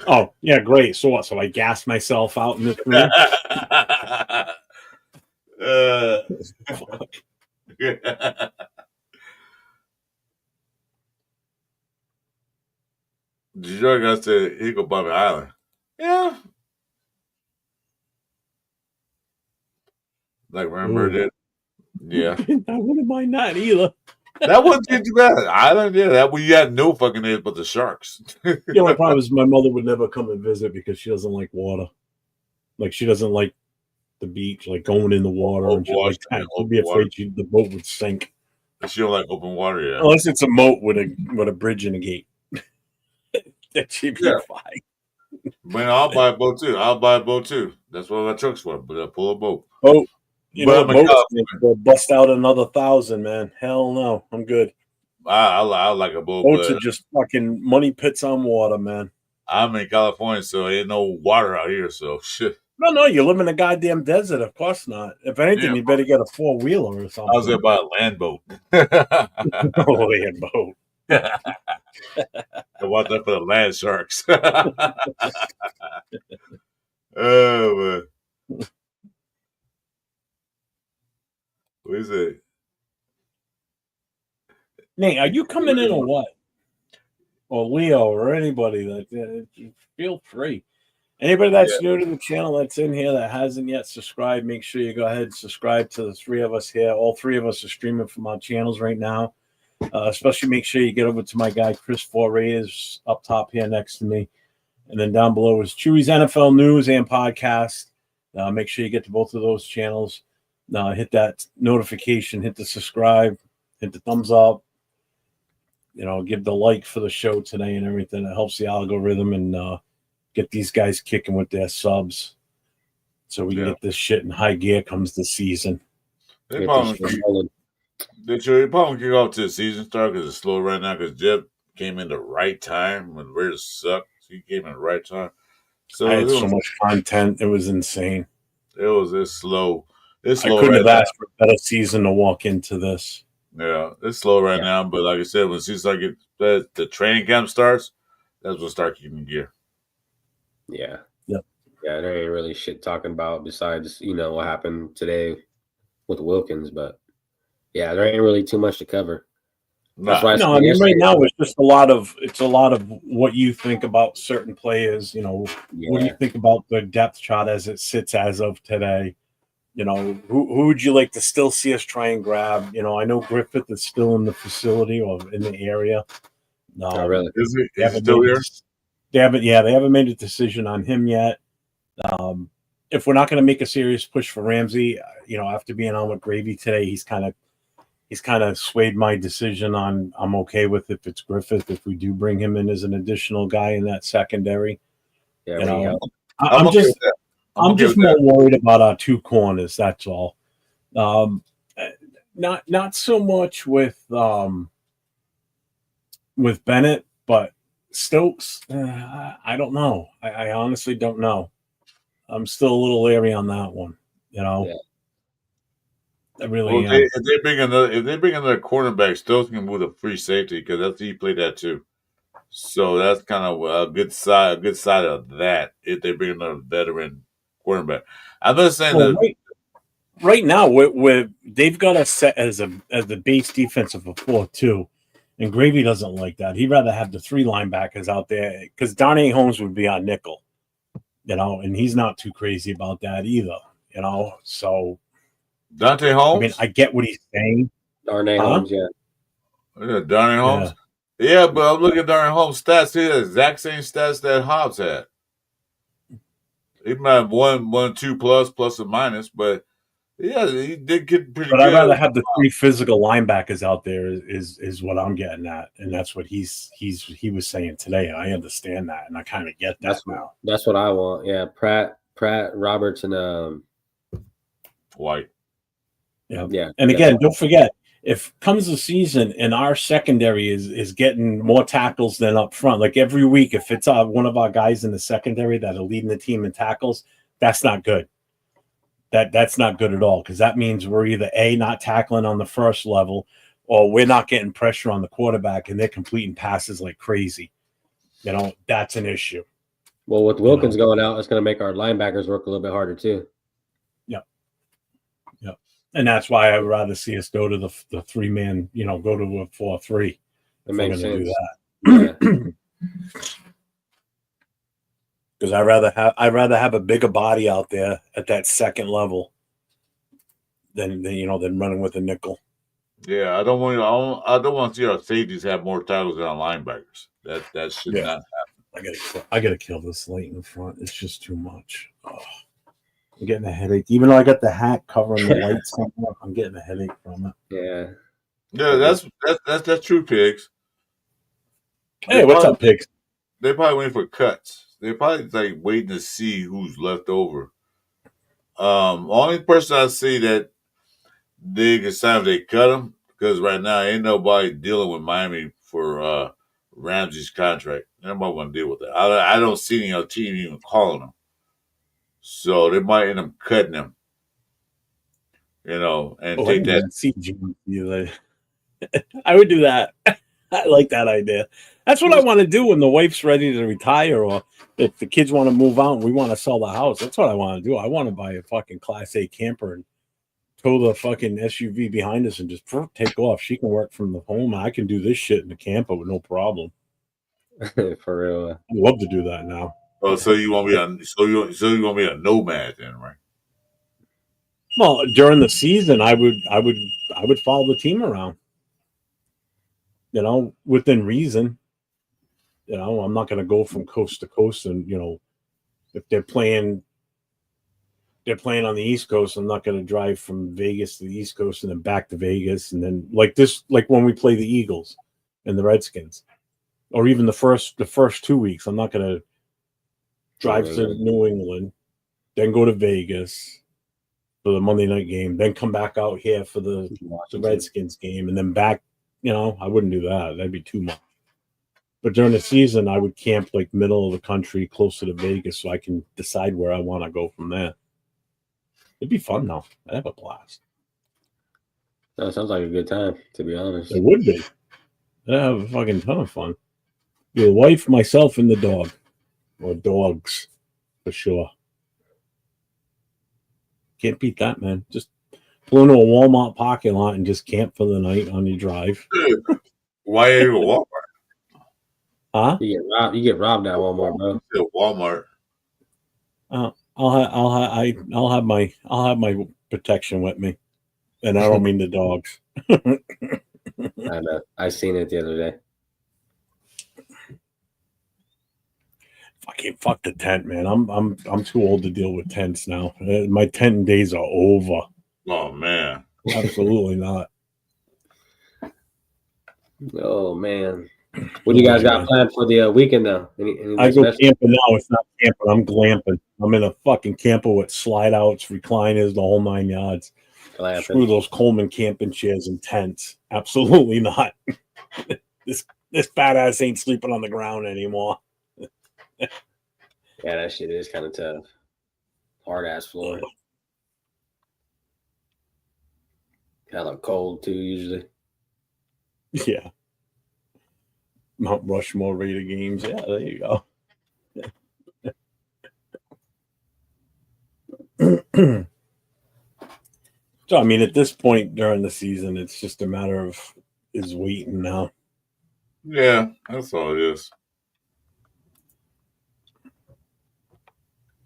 Oh yeah, great. So what? So I gassed myself out in this room. Detroit guy said he go Bobby Island. Yeah. Like remember Ooh. that? Yeah. I wouldn't mind that either. That wasn't too bad. Island, yeah, that we had no fucking names but the sharks. The only problem is my mother would never come and visit because she doesn't like water. Like she doesn't like the beach, like going in the water and shit like that. She'd be afraid the boat would sink. She don't like open water, yeah. Unless it's a moat with a bridge and a gate. That she'd be fine. Man, I'll buy a boat too. That's what my truck's for. But I pull a boat. Oh, you know, boats bust out another 1,000, man. Hell no, I'm good. I like a boat. Boats are just fucking money pits on water, man. I'm in California, so ain't no water out here. So shit. No, you live in a goddamn desert. Of course not. If anything, you better get a 4-wheeler or something. I was gonna buy a land boat. A land boat. I want that for the land sharks. Oh man. What is it? Nate, are you coming in or what? Or Leo or anybody that feel free. Anybody that's new to the channel that's in here that hasn't yet subscribed, make sure you go ahead and subscribe to the 3 of us here. All 3 of us are streaming from our channels right now. Especially make sure you get over to my guy Chris Foray up top here next to me. And then down below is Chewy's NFL News and Podcast. Make sure you get to both of those channels. Hit that notification, hit the subscribe, hit the thumbs up. Give the like for the show today and everything. It helps the algorithm and get these guys kicking with their subs. So we can get this shit in high gear comes the season. They probably kick off to the season start because it's slow right now because Jeff came in the right time when Raiders sucked. He came in the right time. So I had so much content. It was insane. It's slow. It's slow. I couldn't have asked for a better season to walk into this. Yeah, it's slow right now, but like I said, when season the training camp starts, that's when start keeping gear. Yeah. Yep. Yeah, there ain't really shit talking about besides, what happened today with Wilkins, but yeah, there ain't really too much to cover. That's why I mean, right now it's just a lot of what you think about certain players. What do you think about the depth chart as it sits as of today? Who would you like to still see us try and grab? I know Griffith is still in the facility or in the area. No, really. Is he still here? They haven't made a decision on him yet. If we're not going to make a serious push for Ramsey, after being on with Gravy today, he's kind of swayed my decision on I'm okay with if it's Griffith if we do bring him in as an additional guy in that secondary. Yeah, You know, we I'm okay just with that. I'm okay just with more that. worried about our two corners. That's all. Not so much with Bennett, but Stokes. I don't know. I honestly don't know. I'm still a little leery on that one. Yeah. I really Well, am. if they bring another cornerback, Stokes can move to free safety because he played that too. So that's kind of a good side of that. If they bring another veteran cornerback, I'm not saying Well, that. right now, they've got us set as the base defense of a 4-2, and Gravy doesn't like that. He'd rather have the 3 linebackers out there because Darnay Holmes would be on nickel, and he's not too crazy about that either, So Dante Holmes. I mean, I get what he's saying. Darnay Huh? Holmes, yeah. Yeah, Darnay Holmes. Yeah, but I'm looking at Darnay Holmes' stats. He had the exact same stats that Hobbs had. He might have 1, 2 plus or minus, but yeah, he did get pretty But good. I'd rather have the 3 physical linebackers out there is what I'm getting at, and that's what he was saying today. I understand that, and I kind of get that now. That's what I want. Yeah, Pratt, Roberts, and White. yeah. And again, don't forget, if comes the season and our secondary is getting more tackles than up front, like every week, if it's one of our guys in the secondary that are leading the team in tackles, that's not good. That's not good at all because that means we're either not tackling on the first level or we're not getting pressure on the quarterback and they're completing passes like crazy. That's an issue. Well, with Wilkins going out, it's going to make our linebackers work a little bit harder too. And that's why I would rather see us go to the 3-man, go to a 4-3. It makes sense. Do that. Because I'd rather have a bigger body out there at that second level than running with a nickel. Yeah, I don't want to see our safeties have more tackles than our linebackers. That should not happen. I gotta kill this late in front. It's just too much. Oh, I'm getting a headache. Even though I got the hat covering the lights, I'm getting a headache from it. Yeah. Yeah, that's true, Pigs. Hey, what's up, Pigs? They're probably waiting for cuts. They're probably like waiting to see who's left over. Only person I see that they can sign if they cut him, because right now ain't nobody dealing with Miami for Ramsey's contract. Nobody want to deal with that. I don't see any other team even calling him. So they might end up cutting him. And take that. I would do that. I like that idea. That's what I want to do when the wife's ready to retire, or if the kids want to move out and we want to sell the house. That's what I want to do. I want to buy a fucking Class A camper and tow the fucking SUV behind us and just take off. She can work from the home. I can do this shit in the camper with no problem. For real. I'd love to do that now. Oh, so you want to be a nomad then, right? Well, during the season, I would follow the team around. Within reason. I'm not going to go from coast to coast, and if they're playing on the East Coast, I'm not going to drive from Vegas to the East Coast and then back to Vegas, and then like when we play the Eagles and the Redskins, or even the first 2 weeks, I'm not going to drive to New England, then go to Vegas for the Monday night game, then come back out here for the Redskins game, and then back. I wouldn't do that. That'd be too much. But during the season, I would camp like middle of the country, closer to Vegas, so I can decide where I want to go from there. It'd be fun, though. I'd have a blast. That sounds like a good time, to be honest. It would be. I'd have a fucking ton of fun. Your wife, myself, and the dog. Or dogs, for sure. Can't beat that, man. Just pull into a Walmart parking lot and just camp for the night on your drive. Why are you at Walmart? Huh? You get robbed at Walmart, bro. Walmart. I'll have my protection with me, and I don't mean the dogs. I know. I seen it the other day. Fuck the tent, man. I'm too old to deal with tents now. My tent days are over. Oh man. Absolutely not. Oh man, what do you guys got planned for the weekend now? I go camping now. It's not camping. I'm glamping. I'm in a fucking camper with slide outs, recliners, the whole 9 yards. Glamping. Screw those Coleman camping chairs and tents. Absolutely not. this badass ain't sleeping on the ground anymore. Yeah, that shit is kind of tough. Hard ass floor. Hella cold too, usually. Yeah. Mount Rushmore Raider games. Yeah, there you go. So, I mean, at this point during the season, it's just a matter of is waiting now. Yeah, that's all it is.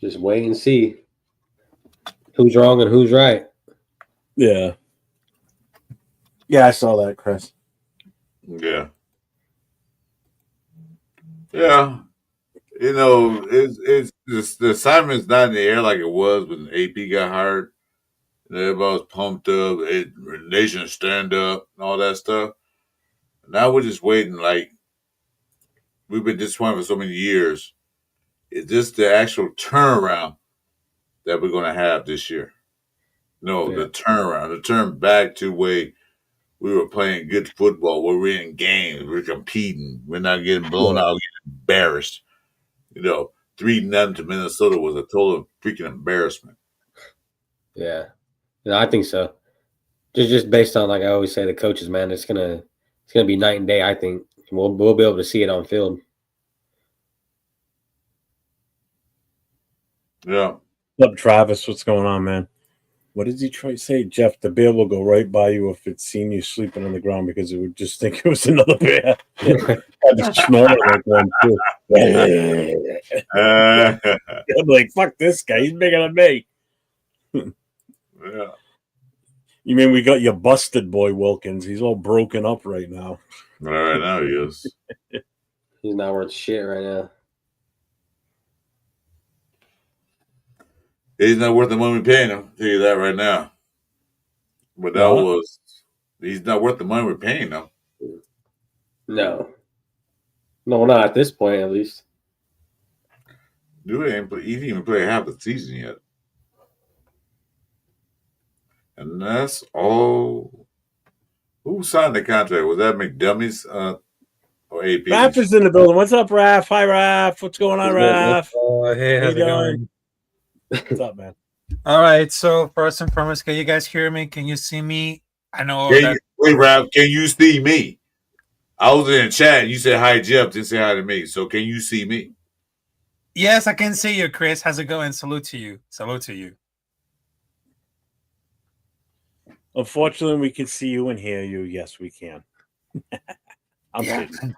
Just wait and see who's wrong and who's right. Yeah. Yeah, I saw that, Chris. Yeah. Yeah. You know, it's the assignment's not in the air like it was when AP got hired. And everybody was pumped up, nation stand up and all that stuff. Now we're just waiting, like we've been disappointed for so many years. Is this the actual turnaround that we're gonna have this year? No, Yeah. the turnaround, the turn back to where we were playing good football, where we're in games, we're competing, we're not getting blown out, getting embarrassed. 3-0 to Minnesota was a total freaking embarrassment. Yeah, I think so. Just based on, like I always say, the coaches, man, it's gonna be night and day. I think we'll be able to see it on field. Yeah. What's up, Travis? What's going on, man? What did he try to say? Jeff, the bear will go right by you if it's seen you sleeping on the ground because it would just think it was another bear. Had to snort like one, too. I'm like, fuck this guy. He's bigger than me. Yeah. You mean we got your busted boy, Wilkins? He's all broken up right now. Right now he is. He's not worth shit right now. He's not worth the money we're paying him. I'll tell you that right now. But he's not worth the money we're paying him. No, not at this point, at least. Dude, he didn't even play half the season yet. And that's all. Who signed the contract? Was that McDummie's or AP? Raph is in the building. What's up, Raph? Hi, Raph. What's going on, Raph? Oh, hey, how's it going? What's up, man? All right. So first and foremost, can you guys hear me? Can you see me? I know that. Wait, Raph, can you see me? I was in the chat. You said hi, Jeff. Didn't say hi to me. So can you see me? Yes, I can see you, Chris. How's it going? Salute to you. Salute to you. Unfortunately, we can see you and hear you. Yes, we can. I'm kidding.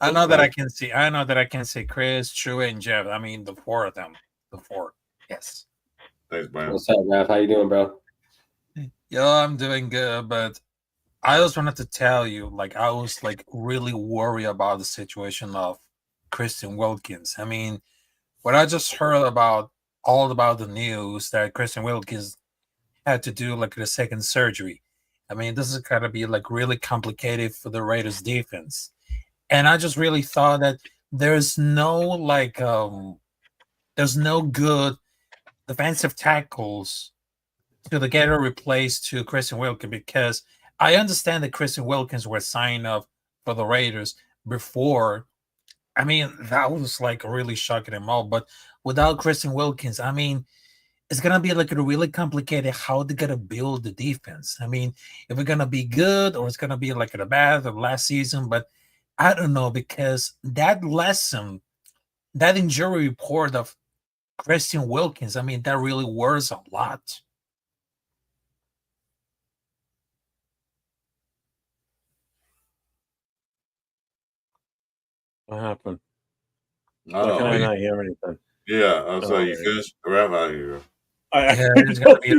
I know that I can see. I know that I can see Chris, Chewy, and Jeff. I mean, the four of them. The four. Yes. Thanks, Brian. What's up, Raph? How you doing, bro? Yo, I'm doing good, but I just wanted to tell you, like, I was like really worried about the situation of Christian Wilkins. I mean, what I just heard about the news that Christian Wilkins had to do like the second surgery. I mean, this is gonna be like really complicated for the Raiders defense. And I just really thought that there's no good defensive tackles to get a replace to Christian Wilkins, because I understand that Christian Wilkins was signed up for the Raiders before. I mean, that was like really shocking them all. But without Christian Wilkins, I mean, it's gonna be like really complicated how they're gonna build the defense. I mean, if it's gonna be good or it's gonna be like the bad of last season, but I don't know, because that injury report of Christian Wilkins, I mean, that really worries a lot. What happened? Oh, Why can I not hear anything? yeah, I was like, you finished? Raph out here. It's gonna be I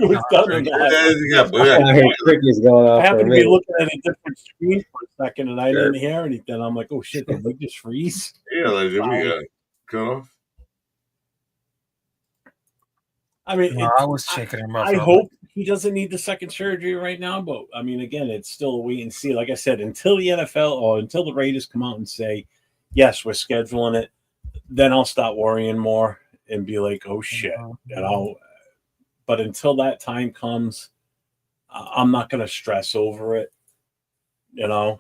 heard crickets going off. I happened to for a be minute. looking at a different screen for a second, and I didn't hear anything. I'm like, "Oh shit! Did we just freeze?" Yeah, like, we got cut off? I mean, No, I was checking him out. I hope he doesn't need the second surgery right now, but I mean, again, it's still a wait and see. Like I said, until the NFL or until the Raiders come out and say, yes, we're scheduling it, then I'll stop worrying more and be like, oh shit, but until that time comes, I'm not going to stress over it, Yeah.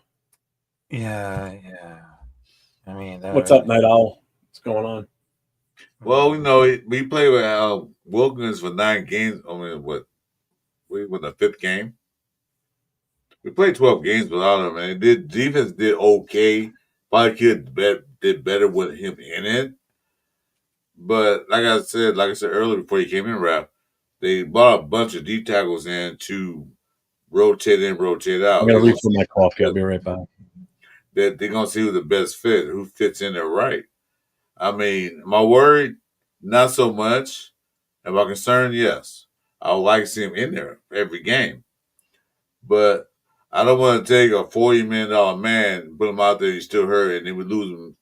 I mean, What's up, Night Owl? What's going on? Well, we played with Wilkins for 9 games. I mean, we won the 5th game. We played 12 games without him, and defense did okay. Probably did better with him in it. But like I said earlier before he came in, Rap, they bought a bunch of D tackles in to rotate in, rotate out. I'm gonna refill my coffee. I'll be right back. They're gonna see who the best fit, who fits in there right. I mean, am I worried? Not so much. Am I concerned? Yes. I would like to see him in there every game. But I don't want to take a $40 million man, put him out there, he's still hurt, and then we lose him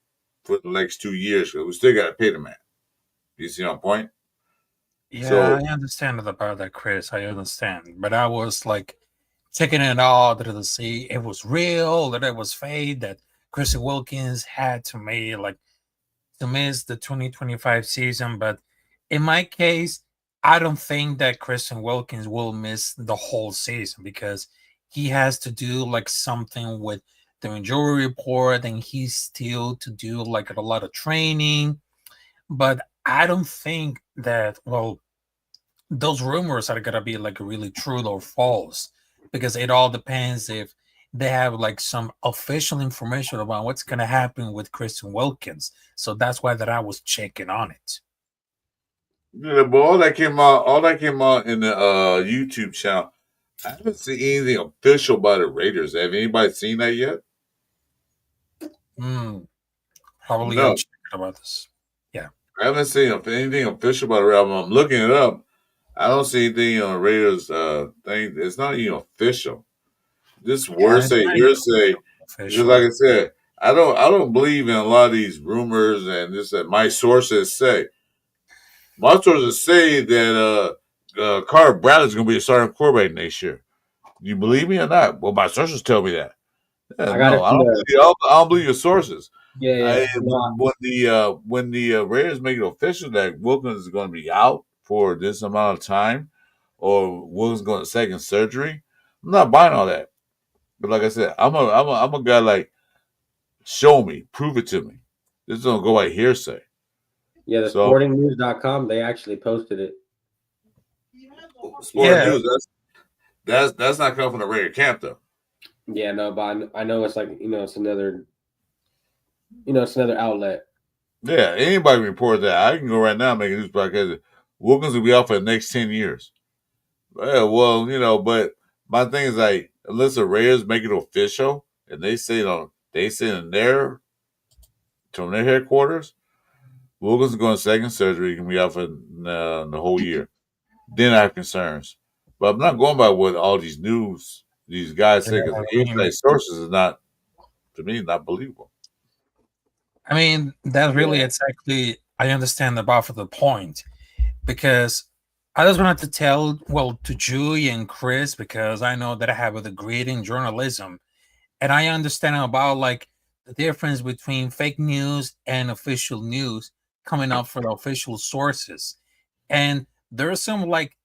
for the next 2 years because we still got to pay the man. You see my point? Yeah, So- I understand about that, Chris. I understand. But I was like checking it all to see it was real, that it was fake, that Christian Wilkins had to miss the 2025 season. But in my case, I don't think that Christian Wilkins will miss the whole season because he has to do like something with the injury report and he's still to do like a lot of training. But I don't think that, well, those rumors are gonna be like really true or false because it all depends if they have like some official information about what's gonna happen with Christian Wilkins. So that's why that I was checking on it. Yeah, but all that came out in the YouTube channel. I haven't seen anything official about the Raiders. Have anybody seen that yet? Probably No. I'll check about this. I haven't seen anything official about the Raiders. I'm looking it up. I don't see anything on the Raiders thing. It's not even official. This word say, hearsay. Just Official. like I said, I don't believe in a lot of these rumors and this that my sources say. My sources say that Carter Bradley's going to be a starting quarterback next year. Do you believe me or not? Well, my sources tell me that. Yeah, I gotta I don't believe your sources. Yeah. When the Raiders make it official that Wilkins is going to be out for this amount of time, or Wilkins going to second surgery, I'm not buying all that. But like I said, I'm a guy like, show me, prove it to me. This don't go by hearsay. Yeah, the So- sportingnews.com, they actually posted it. Sport Yeah. news. That's not coming from the Raider camp though. Yeah, no, but I know it's like, it's another outlet. Yeah, anybody can report that. I can go right now and make a news broadcast. Wilkins will be out for the next 10 years. Well, but my thing is like, unless the Raiders make it official and they say in their headquarters, Wilkins is going to second surgery, he can be out for the whole year. Then I have concerns. But I'm not going by what all these guys say because the inside sources is not, to me, not believable. I mean, that really exactly I understand about for the point because I just wanted to tell to Julie and Chris because I know that I have a degree in journalism and I understand about like the difference between fake news and official news coming up from the official sources. And there are some like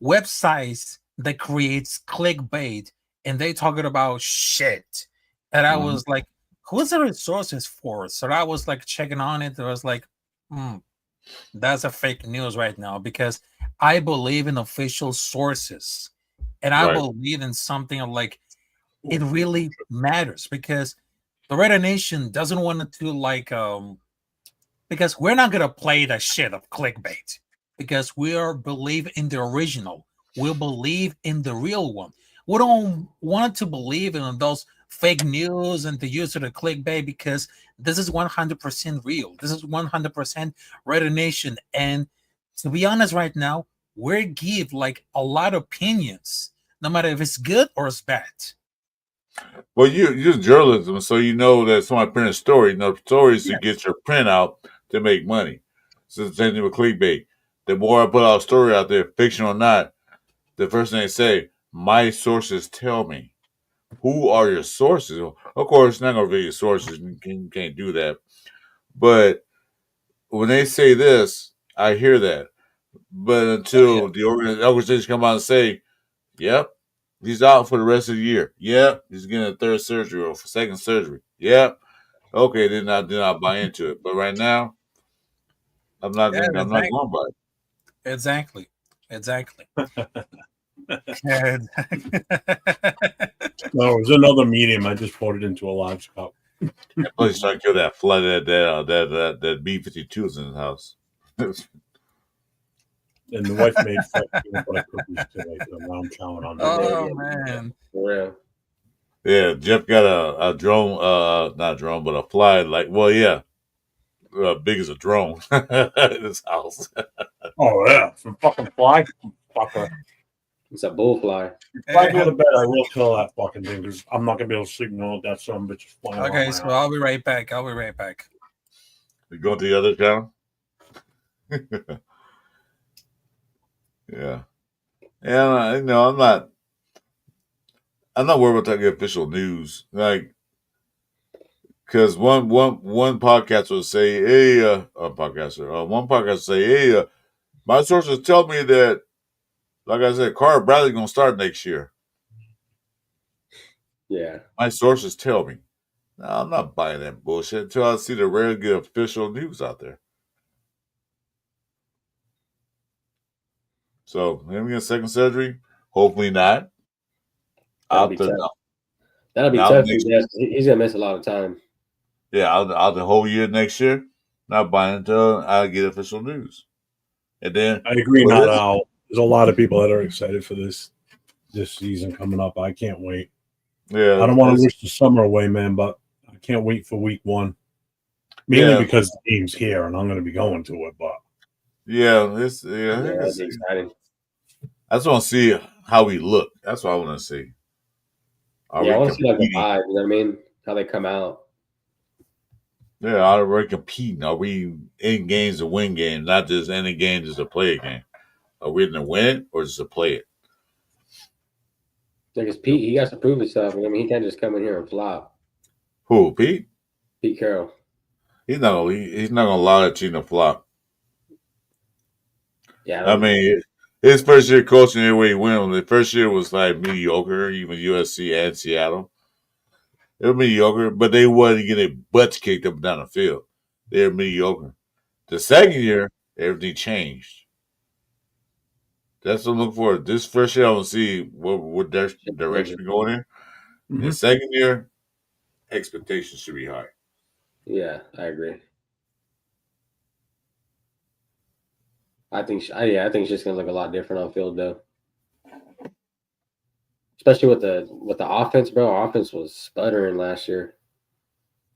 websites that creates clickbait and they talking about shit. And I was like, who's the resources for? So I was like checking on it. I was like, that's a fake news right now because I believe in official sources. And I Right. believe in something like it really matters because the Raider Nation doesn't want to like because we're not gonna play the shit of clickbait because we are believe in the original. We believe in the real one. We don't want to believe in those fake news and the use of the clickbait because this is 100% real. This is 100% Raider Nation. And to be honest, right now, we give like a lot of opinions, no matter if it's good or it's bad. Well, you use journalism, so you know that somebody printed a story. The story is to get your print out to make money. So the same thing with clickbait. The more I put out a story out there, fiction or not, the first thing they say, my sources tell me. Who are your sources? Of course, it's not going to be your sources. You can't do that. But when they say this, I hear that. But until the organization come out and say, yep, he's out for the rest of the year. Yep, he's getting a third surgery or second surgery. Yep. Okay, then I buy into it. But right now, I'm not going to buy it. Exactly. Exactly. No, it was another medium. I just poured it into a large cup. Please trying to kill that flood that B-52s in his house. And the wife made fresh peanut butter cookies today. So now I'm chowing on them. Oh man. For real. Yeah, Jeff got a drone, not a drone, but a fly. Big as a drone in his house. Oh yeah, some fucking fly. Fucker. It's a bullfly. If I go to bed, I will kill that fucking thing because I'm not gonna be able to sleep knowing that son of a bitch is flying. Okay, so I'll be right back. You go to the other channel? Yeah. Yeah, I'm not worried about the official news. Like, because one podcaster will say, hey, one podcaster will say, hey, my sources tell me that, like I said, Carter Bradley's going to start next year. Yeah. My sources tell me. No, I'm not buying that bullshit until I see the rare good official news out there. So, him getting second surgery? Hopefully not. That'll be tough. That'll be tough. He's going to miss a lot of time. Yeah, out the whole year next year. Not buying until I get official news. And then I agree. Not out. There's a lot of people that are excited for this season coming up. I can't wait. Yeah, I don't want to wish the summer away, man, but I can't wait for week one. Mainly because the game's here and I'm going to be going to it. But it's exciting. I just want to see how we look. That's what I want to see. I want to see like the vibe. You know what I mean? How they come out. Yeah, are we competing? Are we in games to win games, not just any game just to play a game? Are we in to win it or just to play it? Because Pete, he has to prove himself. I mean, he can't just come in here and flop. Who, Pete? Pete Carroll. He's not gonna allow that team to flop. Yeah, I mean, his first year coaching everywhere he went. The first year was like mediocre, even USC and Seattle. They were mediocre, but they wasn't getting their butts kicked up and down the field. They were mediocre. The second year, everything changed. That's what I'm looking for. This first year, I want to see what direction we're going in. Mm-hmm. The second year, expectations should be high. Yeah, I agree. I think it's just gonna look a lot different on field though. Especially with the offense, bro. Our offense was sputtering last year.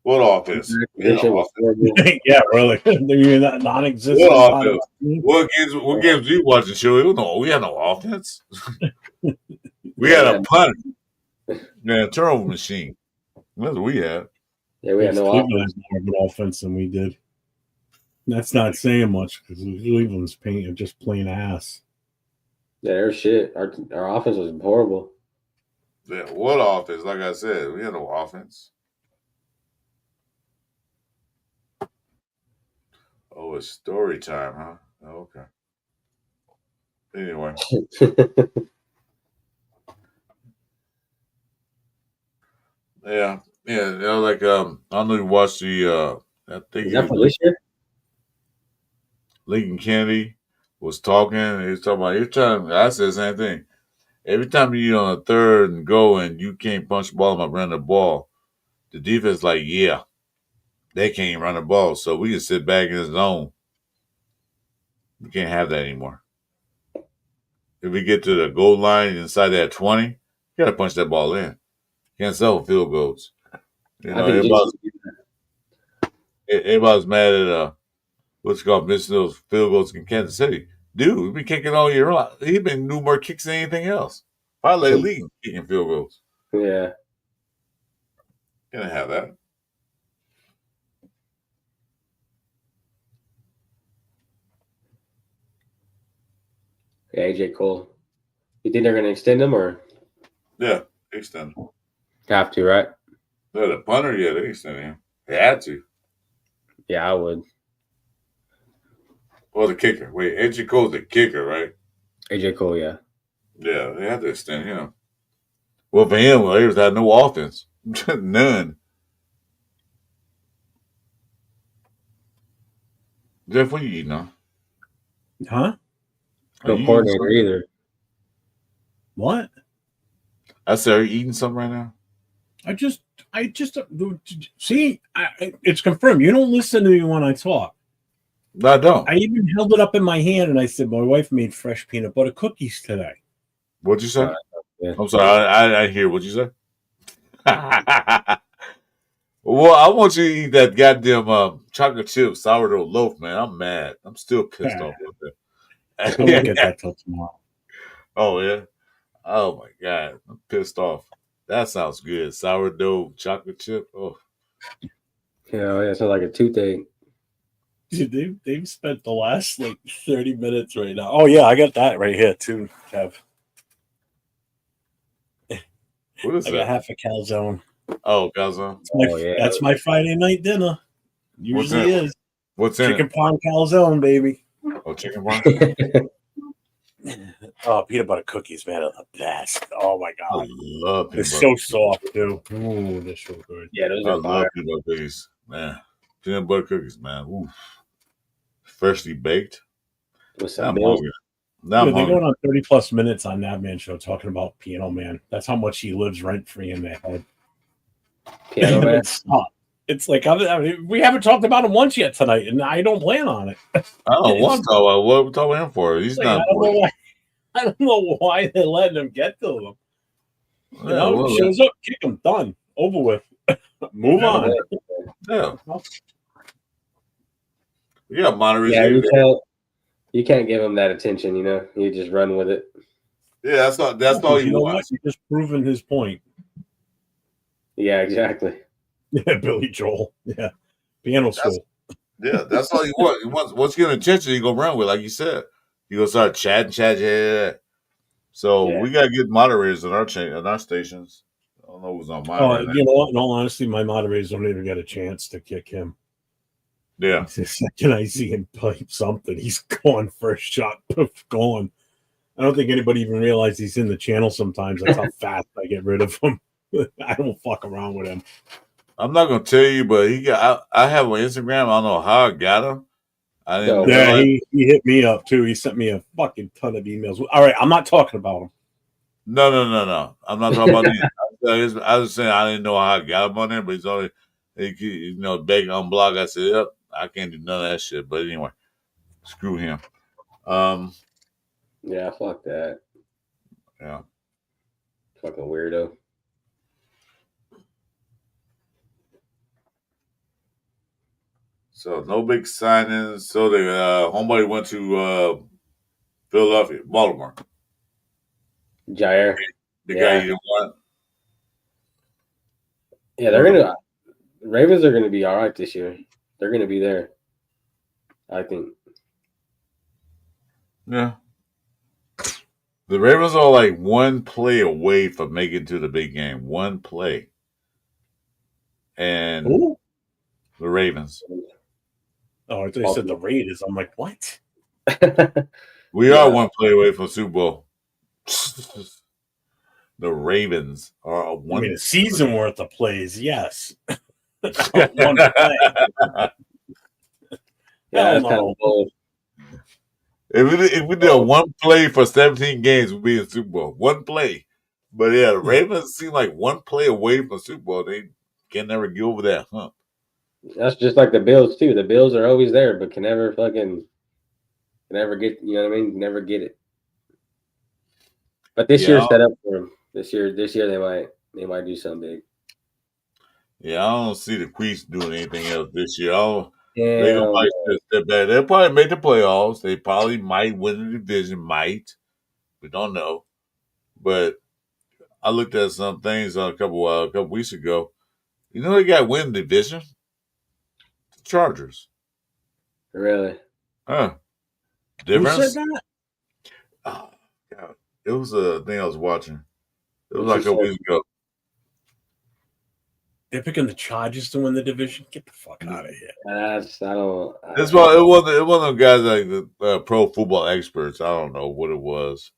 What offense? Yeah, really. They're non-existent. What offense? What games do you watching, Chewy? We had no offense. We had a punter. Yeah, turnover machine. That's what we had. Yeah, we had no offense. Cleveland had more of an offense than we did. That's not saying much because Cleveland's just plain ass. Yeah, they're shit. Our offense was horrible. Yeah, what offense? Like I said, we had no offense. Oh, it's story time, huh? Oh, okay. Anyway. Yeah. Like I don't know if you watched the I think is that for this year? Lincoln Kennedy was talking. He was talking about every time. I said the same thing. Every time you're on a third and go and you can't punch the ball and run the ball, the defense is like, yeah, they can't even run the ball, so we can sit back in the zone. We can't have that anymore. If we get to the goal line inside that 20, you got to punch that ball in. You can't settle field goals. You know, everybody's mad at what's called missing those field goals in Kansas City. Dude, we've been kicking all year long. He's been doing more kicks than anything else. Probably the league kicking field goals. Yeah. Gonna have that. AJ Cole. You think they're gonna extend him or Yeah, extend. have to? Right? Yeah, the punter, yeah, they extended him. They had to. Yeah, I would. Well, the kicker. Wait, AJ Cole's the kicker, right? AJ Cole, yeah. Yeah, they had to extend him. Well, for him, well, Raiders had no offense. None. Jeff, what you eating on? Huh? No Are you eating coordinator something? either. What? I said, are you eating something right now? I just see. It's confirmed. You don't listen to me when I talk. No, I don't. I even held it up in my hand and I said, "My wife made fresh peanut butter cookies today." What'd you say? Yeah. I'm sorry, I hear what you say. Well, I want you to eat that goddamn chocolate chip sourdough loaf, man. I'm mad. I'm still pissed off with I won't get that. that till tomorrow. Oh yeah. Oh my god, I'm pissed off. That sounds good. Sourdough chocolate chip. Oh, Yeah, it sounds like a toothache. Dude, they've spent the last like 30 minutes right now. Oh yeah, I got that right here too, Kev. what is I got that? half a calzone. Oh, Gaza. That's my Friday night dinner. What's Usually in it? is What's in chicken it? parm calzone, baby. Oh, chicken parm. Oh, peanut butter cookies, man, are the best. Oh my I god, love they're peanut butter. so soft too. Ooh, they're so good. Yeah, those I are love fire. peanut butter cookies, man. Peanut butter cookies, man. Oof. Freshly baked. With Now some I'm milk. hungry. Now I'm Dude, they're hungry. going on 30+ minutes on that man show talking about Piano Man. That's how much he lives rent free in their head. Piano Man. It's like I mean, we haven't talked about him once yet tonight, and I don't plan on it. I don't want to talk about what we're talking about him for. He's Like, not I don't know important. why. I don't know why they're letting him get to them. You Yeah, know, well, shows up, kick him, done, over with. Move Yeah, on. yeah. Yeah, Monterey's Yeah, here. you can't give him that attention, you know. You just run with it. Yeah, that's all he You know what? wants. He's just proven his point. Yeah, exactly. Yeah, Billy Joel. Yeah, piano school. Yeah, that's all he wants. He wants once you get attention, he gonna run with, like you said. He gonna start chatting. Yeah. So Yeah. we gotta get moderators on our stations. I don't know who's on mine right now. You know what? In all honesty, my moderators don't even get a chance to kick him. Yeah. The second I see him pipe something, he's gone. First shot, poof, gone. I don't think anybody even realizes he's in the channel sometimes. That's how fast I get rid of him. I don't fuck around with him. I'm not gonna tell you, but I have on Instagram. I don't know how I got him. I didn't Yeah, Yeah, realize. he hit me up too. He sent me a fucking ton of emails. All right, I'm not talking about him. No. I'm not talking about him. I was saying I didn't know how I got him on there, but he's only begging on blog. I said, yep, I can't do none of that shit. But anyway, screw him. Yeah, fuck that. Yeah. Fucking weirdo. So no big signings. So the homeboy went to Philadelphia, Baltimore. Jair. The Yeah. guy you didn't want. Yeah, they're gonna Ravens are gonna be all right this year. They're gonna be there. I think. Yeah. The Ravens are like one play away from making it to the big game. One play. And Ooh. the Ravens. Oh, I thought you said the Raiders. I'm like, what? We are one play away from Super Bowl. The Ravens are a one. I mean, a season worth of plays, yes. One play. Yeah, that's Hell kind no. of bold. If we did a one play for 17 games, we'd be in Super Bowl. One play. But yeah, the Ravens seem like one play away from Super Bowl. They can never get over that hump. That's just like the Bills too. The Bills are always there, but can never get. You know what I mean? Never get it. But this year's set up for them. This year they might do something big. Yeah, I don't see the Queens doing anything else this year. Yeah, They might step back. They'll probably make the playoffs. They probably might win the division. Might. We don't know. But I looked at some things a couple weeks ago. You know they got win the division? The Chargers. really. Huh. Who Difference? said that? It was a thing I was watching. It was What's like a your week ago. They're picking the Chargers to win the division. Get the fuck out of here. I don't. That's why it wasn't guys like the pro football experts. I don't know what it was.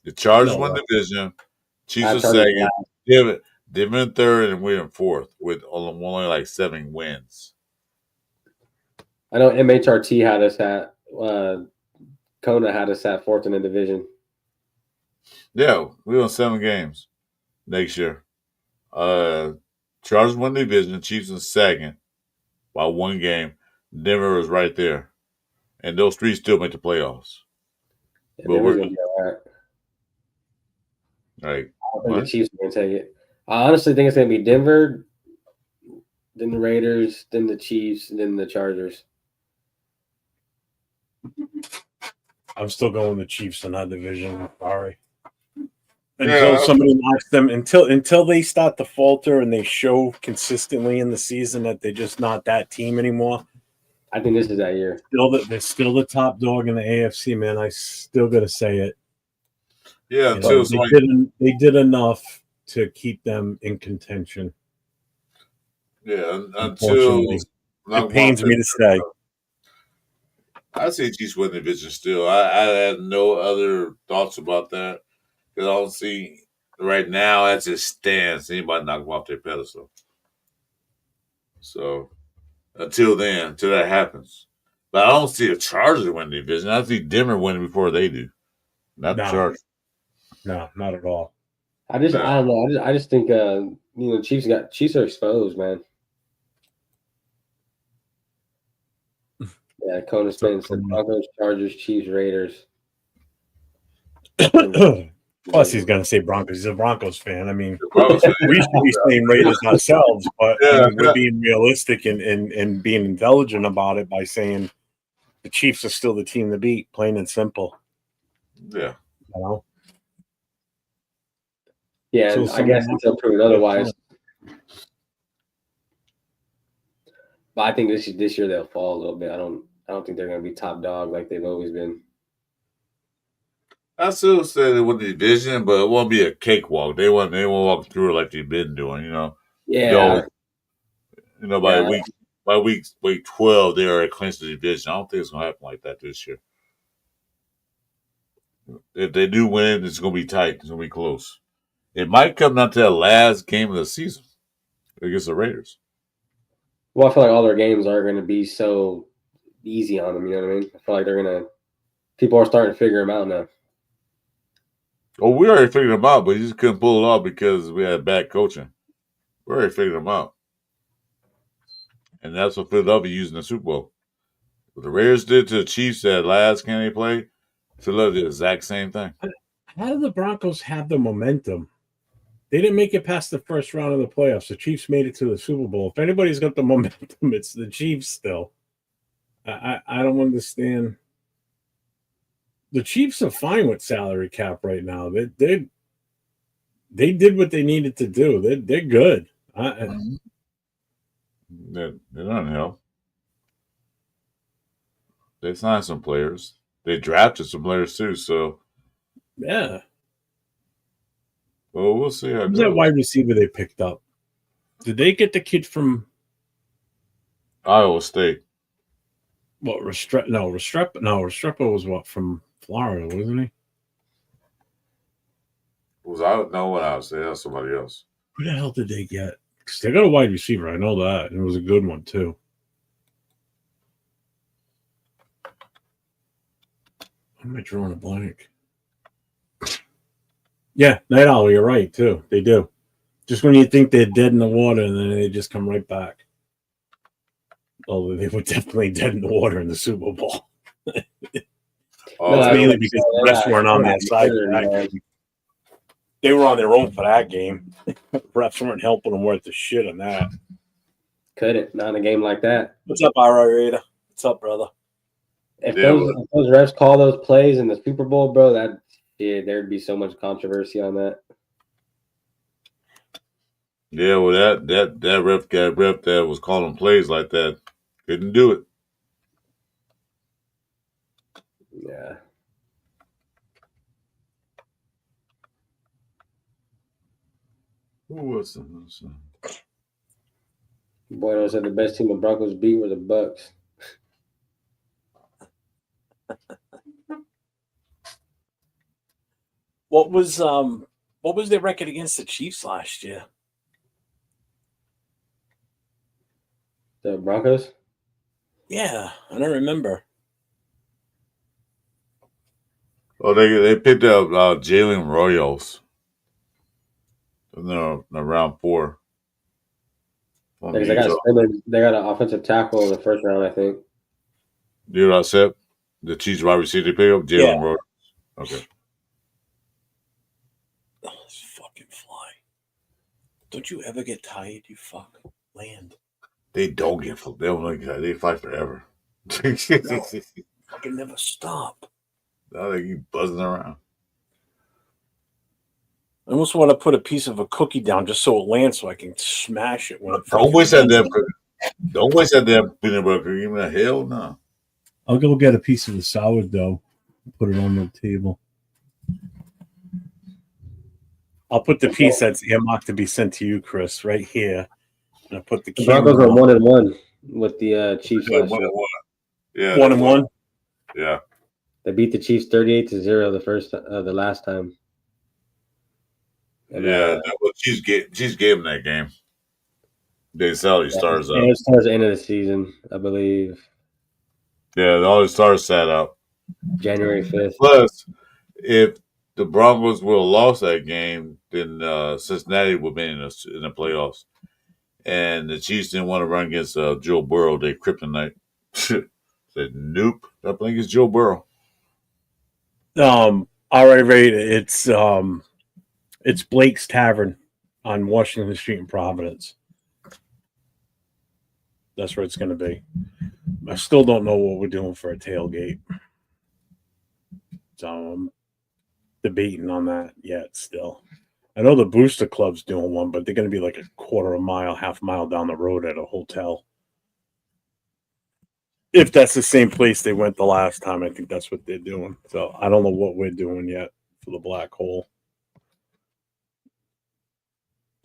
The Chargers No, won no. the division. Chiefs I are started second. Denver in third, and we're in fourth with only like 7 wins. I know MHRT had us at Kona had us at 4th in the division. Yeah, we won 7 games next year. Chargers won the division. Chiefs in second by 1 game. Denver was right there, and those 3 still make the playoffs. Yeah, But Denver's we're gonna be all right. right. I don't think What? the Chiefs are gonna take it. I honestly think it's gonna be Denver, then the Raiders, then the Chiefs, and then the Chargers. I'm still going the Chiefs in that division. Sorry. Until somebody knocks them, until they start to falter and they show consistently in the season that they're just not that team anymore. I think this is that year. They're still the top dog in the AFC, man. I still gotta say it. Yeah, You know, they did enough to keep them in contention. Yeah, until Unfortunately. It pains me to say. I say Chiefs win the division still. I had no other thoughts about that because I don't see right now as it stands anybody knock them off their pedestal. So until that happens, but I don't see the Chargers win the division. I see Denver winning before they do, not the Chargers. No, not at all. I don't know. I just think Chiefs are exposed, man. Yeah, Kona Spain said Broncos, Chargers, Chiefs, Raiders. Plus, he's going to say Broncos. He's a Broncos fan. I mean, we should be saying Raiders ourselves, but I mean, we're being realistic and being intelligent about it by saying the Chiefs are still the team to beat, plain and simple. Yeah. You know? Yeah, so I guess until proven otherwise. But I think this year they'll fall a little bit. I don't think they're going to be top dog like they've always been. I still say they win the division, but it won't be a cakewalk. They won't walk through it like they've been doing. You know. Yeah. By week 12, they are clinched the division. I don't think it's going to happen like that this year. If they do win, it's going to be tight. It's going to be close. It might come down to that last game of the season against the Raiders. Well, I feel like all their games aren't going to be so easy on them. You know what I mean? I feel like people are starting to figure them out now. Well, we already figured them out, but you just couldn't pull it off because we had bad coaching. We already figured them out. And that's what Philadelphia used in the Super Bowl. What the Raiders did to the Chiefs that last game they played, Philadelphia did the exact same thing. How did the Broncos have the momentum? They didn't make it past the first round of the playoffs. The Chiefs made it to the Super Bowl. If anybody's got the momentum, it's the Chiefs still. I don't understand. The Chiefs are fine with salary cap right now. They did what they needed to do. They're good. They're not help. They signed some players. They drafted some players too. So yeah. Well, we'll see how it Who's goes. that wide receiver they picked up? Did they get the kid from Iowa State? What, Restrepo was what, from Florida, wasn't he? Was I? No one else. They had somebody else. Who the hell did they get? Because they got a wide receiver. I know that. And it was a good one, too. Why am I drawing a blank? Yeah, Night Owl, you're right, too. They do. Just when you think they're dead in the water, and then they just come right back. Although they were definitely dead in the water in the Super Bowl. Mainly because the refs weren't on their side for that game. They were on their own for that game. Refs weren't helping them worth the shit on that. Couldn't, not in a game like that. What's up, Ira? What's up, brother? If those refs call those plays in the Super Bowl, bro, there'd be so much controversy on that. Yeah, well, that ref that was calling plays like that couldn't do it. Yeah. Who was it? Bueno said the best team the Broncos beat were the Bucks. What was their record against the Chiefs last year? The Broncos? Yeah, I don't remember. Oh, they picked up Jalen Royals in the round 4. Because they got an offensive tackle in the first round, I think. You know what I said? The Chiefs wide receiver they picked up Jalen Royals. Okay. Oh, this fucking fly. Don't you ever get tired, you fuck? Land. They don't get full. They don't like that. They fight forever. Fucking never stop. Now they keep buzzing around. I almost want to put a piece of a cookie down just so it lands so I can smash it when it Don't waste that damn cookie. Don't waste that damn peanut butter cookie. Even the hell no. I'll go get a piece of the sourdough. Put it on the table. I'll put the piece that's earmarked to be sent to you, Chris, right here. And I put the Broncos are 1-1 with the Chiefs last year. Yeah, 1-1. Yeah, They beat the Chiefs 38-0 the last time. And, well, Chiefs gave them that game. They saw these stars and up. it starts the end of the season, I believe. Yeah, all the stars sat out. January 5th. Plus, if the Broncos would have lost that game, then Cincinnati would have been in the playoffs. And the Chiefs didn't want to run against Joe Burrow. They kryptonite. Said, nope. I think it's Joe Burrow. All right, right. It's Blake's Tavern on Washington Street in Providence. That's where it's going to be. I still don't know what we're doing for a tailgate. So I'm debating on that yet still. I know the Booster Club's doing one, but they're going to be like a quarter of a mile, half mile down the road at a hotel. If that's the same place they went the last time, I think that's what they're doing. So I don't know what we're doing yet for the Black Hole.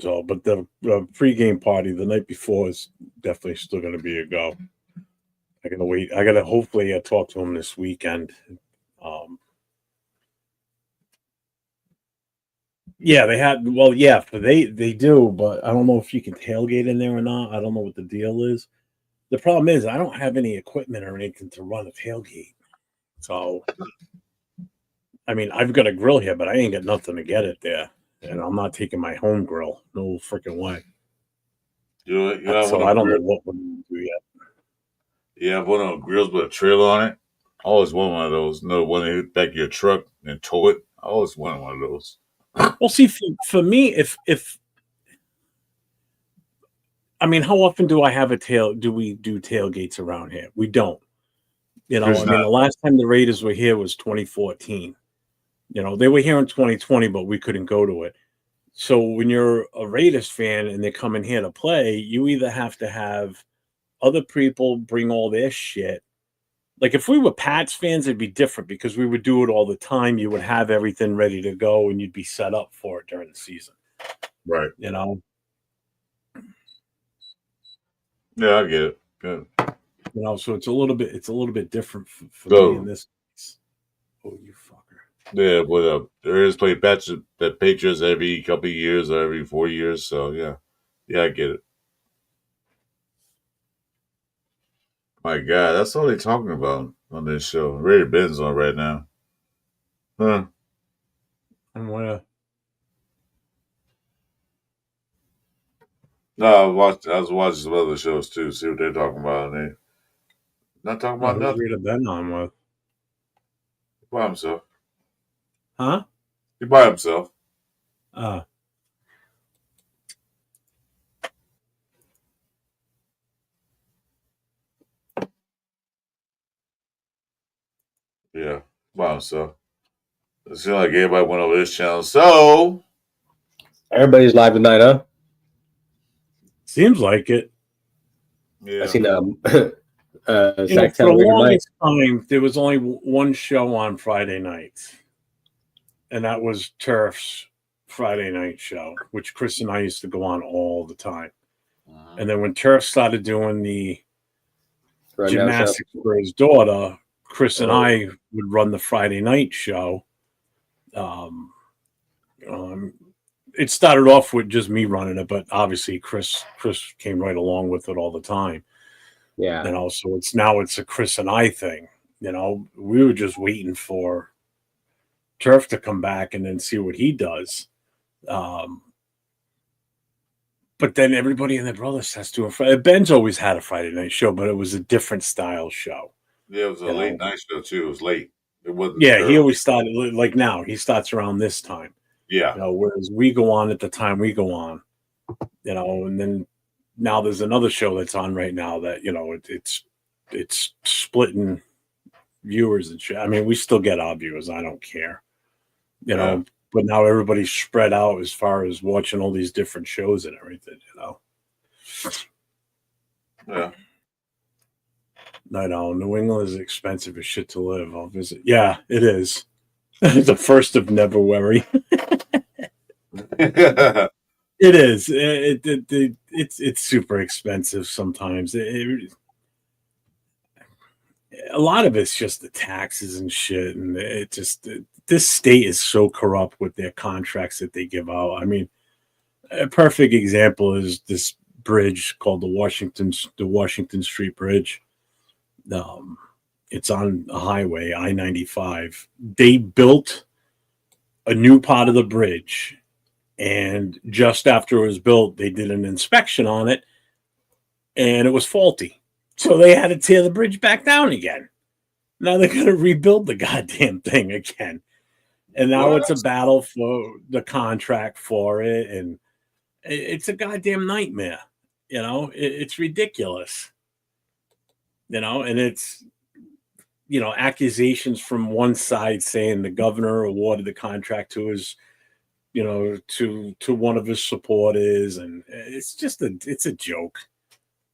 So, but the pregame party the night before is definitely still going to be a go. I gotta wait. I gotta hopefully talk to him this weekend. Yeah, they had. Well, yeah, they do, but I don't know if you can tailgate in there or not. I don't know what the deal is. The problem is I don't have any equipment or anything to run a tailgate. So, I mean, I've got a grill here, but I ain't got nothing to get it there. And I'm not taking my home grill. No freaking way. So I don't know what we're going to do yet. You have one of those grills with a trailer on it. I always want one of those. No, one in the back of your truck and tow it. I always wanted one of those. Well, see, for me, if I mean, how often do we do tailgates around here? We don't. You know, the last time the Raiders were here was 2014. You know, they were here in 2020, but we couldn't go to it. So when you're a Raiders fan and they're coming here to play, you either have to have other people bring all their shit. Like if we were Pats fans, it'd be different because we would do it all the time. You would have everything ready to go and you'd be set up for it during the season. Right. You know? Yeah, I get it. Good. You know, so it's a little bit different for me in this case. Oh, you fucker. Yeah, but there is play that Patriots every couple of years or every 4 years. So yeah, I get it. My God, that's all they're talking about on this show. Ray Ben's on right now. Huh? And where? No, I was watching some other shows too. See what they're talking about. And they not talking about nothing. Who's Ray Ben on with? By himself. Huh? He by himself. Yeah, by himself. It seems like everybody went over this channel. So everybody's live tonight, huh? Seems like it. Yeah. I seen for the longest time, there was only one show on Friday nights, and that was Turf's Friday night show, which Chris and I used to go on all the time. Uh-huh. And then when Turf started doing the Rundown show. gymnastics for his daughter, Chris and Oh. I would run the Friday night show. It started off with just me running it, but obviously Chris came right along with it all the time. Yeah. You know, so it's a Chris and I thing. You know, we were just waiting for Turf to come back and then see what he does. But then everybody and their brothers has to. Ben's always had a Friday night show, but it was a different style show. Yeah, it was a You late know. night show too. It was late. It wasn't. Yeah, he early. always started like now. He starts around this time. Yeah. You know, whereas we go on at the time we go on. You know, and then now there's another show that's on right now that, you know, it's splitting viewers and shit. I mean, we still get our viewers. I don't care. You know, but now everybody's spread out as far as watching all these different shows and everything, you know. Yeah. I know New England is expensive as shit to live. I'll visit. Yeah, it is. The first of February. It is. It's super expensive sometimes. A lot of it's just the taxes and shit, and this state is so corrupt with their contracts that they give out. I mean, a perfect example is this bridge called the Washington Street Bridge. It's on a highway, I-95. They built a new part of the bridge, and just after it was built, they did an inspection on it, and it was faulty. So they had to tear the bridge back down again. Now they're going to rebuild the goddamn thing again. And now it's a battle for the contract for it, and it's a goddamn nightmare. You know, it's ridiculous. You know, and it's, you know, accusations from one side saying the governor awarded the contract to his, you know, to one of his supporters, and it's just it's a joke.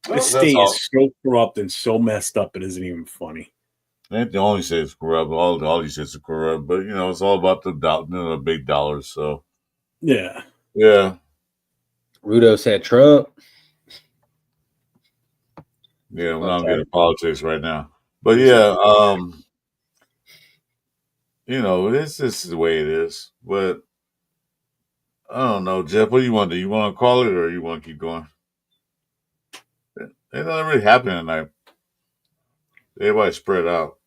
The state is so corrupt and so messed up, it isn't even funny. Ain't the only states corrupt. All these states are corrupt, but you know it's all about the big dollars. So yeah. Rudo said Trump. Yeah, we're not getting politics right now, but yeah, you know, this is the way it is. But I don't know, Jeff. What do you want to do? You want to call it, or you want to keep going? Ain't nothing really happening tonight. Everybody spread out.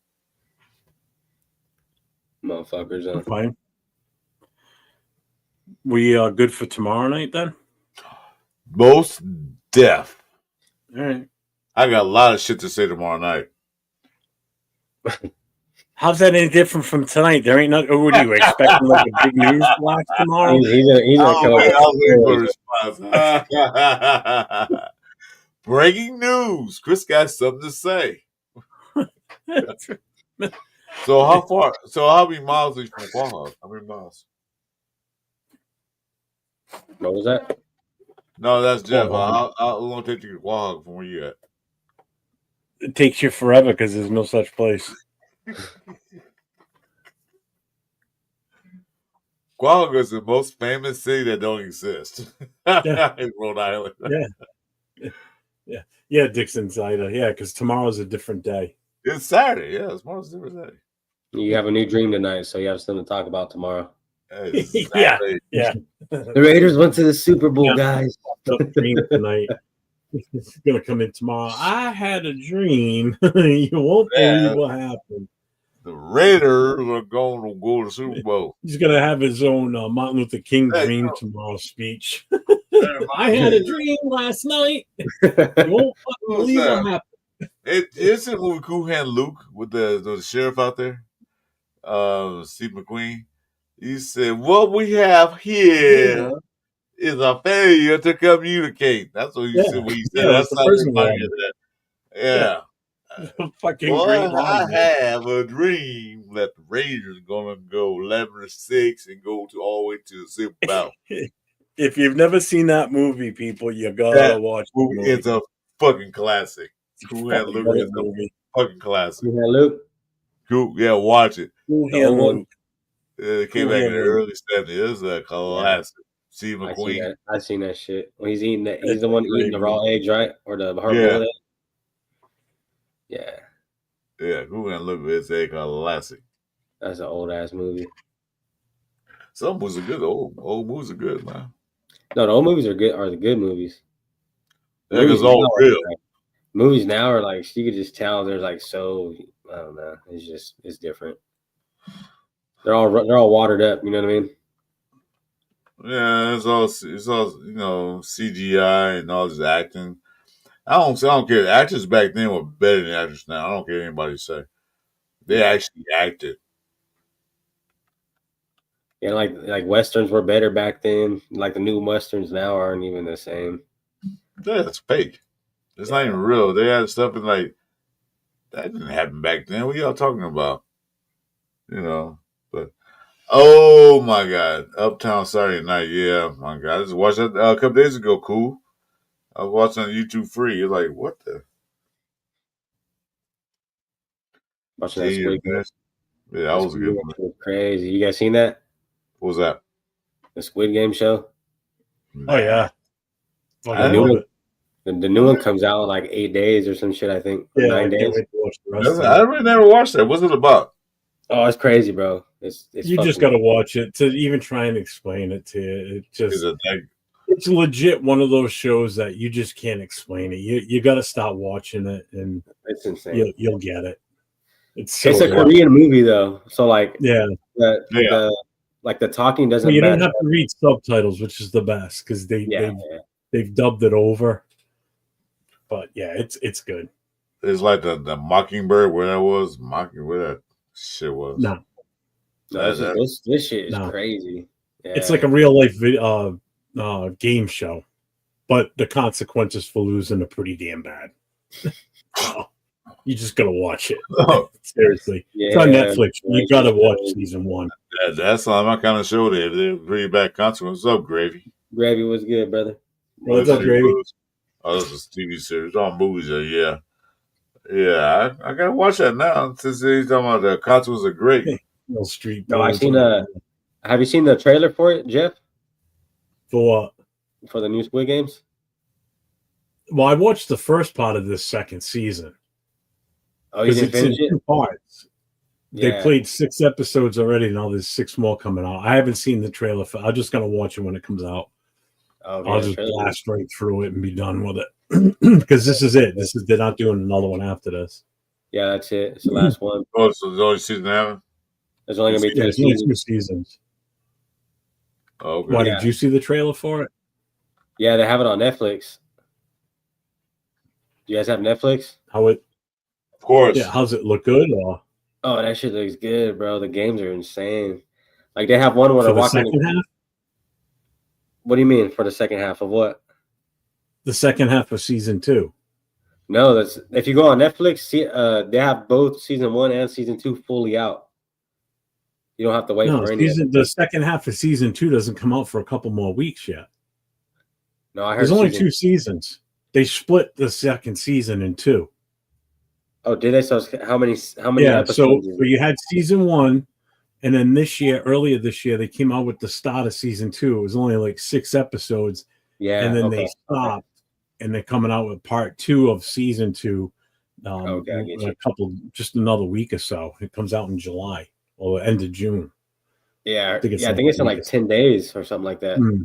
Motherfuckers. Fine. We are good for tomorrow night then? Most deaf. All right. I got a lot of shit to say tomorrow night. How's that any different from tonight? There ain't nothing. What are you expecting? Like a big news flash tomorrow? He's gonna come up with response. Breaking news. Chris got something to say. So how far? So how many miles are you from Quahog? How many miles? What was that? No, that's Jeff. How long did it take you to Quahog from where you at? It takes you forever because there's no such place. Quahog is the most famous city that don't exist in Rhode Island. Yeah, Dixon's Ida. Yeah, because tomorrow's a different day. It's Saturday. Yeah, tomorrow's a different day. You have a new dream tonight, so you have something to talk about tomorrow. Yeah. The Raiders went to the Super Bowl, guys. Dream tonight. It's gonna come in tomorrow. I had a dream. You won't believe what happened. The Raiders are going to go to the Super Bowl. He's gonna have his own Martin Luther King dream tomorrow speech. I had a dream last night. You won't believe what happened. It's a movie Cool Hand Luke with the sheriff out there, Steve McQueen. He said, "What we have here is a failure to communicate." That's what he said. When he said, that's the prison line. Yeah. Fucking well, great line. I have a dream that the Raiders are gonna go 11-6 and go all the way to the Super Bowl. If you've never seen that movie, people, you gotta watch the movie. It's a fucking classic. Cool Hand Luke is a fucking classic. Cool Hand Luke. Cool, yeah, watch it. Cool Hand Luke. It came back in the early 70s. It was a classic. Steve McQueen. I seen that shit. When he's eating that, he's It's the one a great eating the raw eggs, right? Or the hard Yeah. boiled egg. Yeah, Yeah, who gonna look at this a classic? that's an old ass movie. Some movies are good. Old movies are good, man. No, the old movies are good. Are the good movies? Yeah, because Movies all now are real. like- movies now are like you could just tell there's like so I don't know. It's different. They're all watered up. You know what I mean? Yeah, it's all CGI and all this acting. I don't care. Actors back then were better than actors now. I don't care what anybody say. They actually acted. Yeah, like westerns were better back then. Like the new westerns now aren't even the same. Yeah, it's fake. It's not even real. They had stuff in like that didn't happen back then. What y'all talking about? But oh my god, Uptown Saturday Night. Yeah, my god, I just watched that a couple days ago. Cool. I was watching on YouTube free. You're like, what the? Watching that Squid Game. Yeah, that was a good one. Was crazy. You guys seen that? What was that? The Squid Game show? Oh yeah. I The new know one, the new one comes out in like 8 days or some shit, I think. Yeah, 9 I can't days. wait to watch the rest of it. I really never watched that. What's it about? Oh, it's crazy, bro. It's You just got to watch it to even try and explain it to you. It just Is it like, it's legit one of those shows that you just can't explain it. You got to start watching it, and it's insane. you'll get it. It's so It's a good. Korean movie though, so like Yeah, the talking doesn't well, you don't matter. have to read subtitles, which is the best because they've dubbed it over. But yeah, it's good. it's like the Mockingbird, where that was, where that shit was. No, No, this shit is No. crazy. Yeah. it's like a real life game show, but the consequences for losing are pretty damn bad. So, you just gotta watch it. Seriously, it's on Netflix. You gotta watch season 1. That's not my kind of show. They're pretty bad consequences. What's up, Gravy? Gravy was good, brother. What's up, Gravy? Oh, this is a TV series. All movies are, yeah. Yeah, I gotta watch that now since he's talking about the consequences are great. Wall Street. No, I Blues. seen have you seen the trailer for it, Jeff? For what? For the new Squid Games? Well, I watched the first part of this second season. Oh, you didn't It's in finish it? 2 parts. They Yeah. played 6 episodes already. Now there's 6 more coming out. I haven't seen the trailer for. I'm just gonna watch it when it comes out. Okay, I'll just trailer. blast right through it and be done with it. Because this is it. They're not doing another one after this. Yeah, that's it. It's the last one. Oh, so there's only season 7? There's only gonna be Yeah, 2 it's only seasons. 2 seasons. Oh, okay. Why Yeah. did you see the trailer for it? Yeah, they have it on Netflix. Do you guys have Netflix? Of course. Yeah, how's it look good? Or Oh, that shit looks good, bro. The games are insane. Like they have one where for they're the walking. second half? What do you mean for the second half of what? The second half of season 2. No, that's if you go on Netflix, they have both season 1 and season 2 fully out. You don't have to wait No, for any. the second half of season 2 doesn't come out for a couple more weeks yet. No, I heard There's only season- 2 seasons. They split the second season in 2. Oh, did they? So how many? Yeah, episodes? so is it? you had season 1, and then earlier this year, they came out with the start of season 2. It was only like 6 episodes, Yeah, and then okay. they stopped, and they're coming out with part 2 of season 2. Okay, I get in just another week or so. It comes out in July or end of June. Yeah, I think it's I think it's in like 10 days or something like that. Hmm.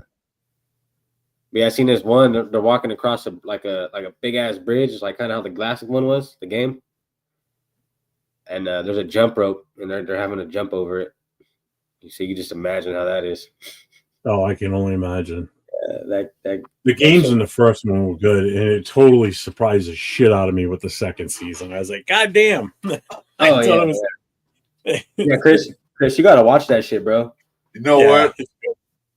Yeah, I seen this one. They're walking across a big ass bridge. It's like kind of how the classic one was, the game. And there's a jump rope, and they're having to jump over it. You see, you just imagine how that is. Oh, I can only imagine. That The games in the first one were good, and it totally surprised the shit out of me with the second season. I was like, God damn. I Oh, thought yeah, it was- yeah, Chris, you gotta watch that shit, bro. You know Yeah. what?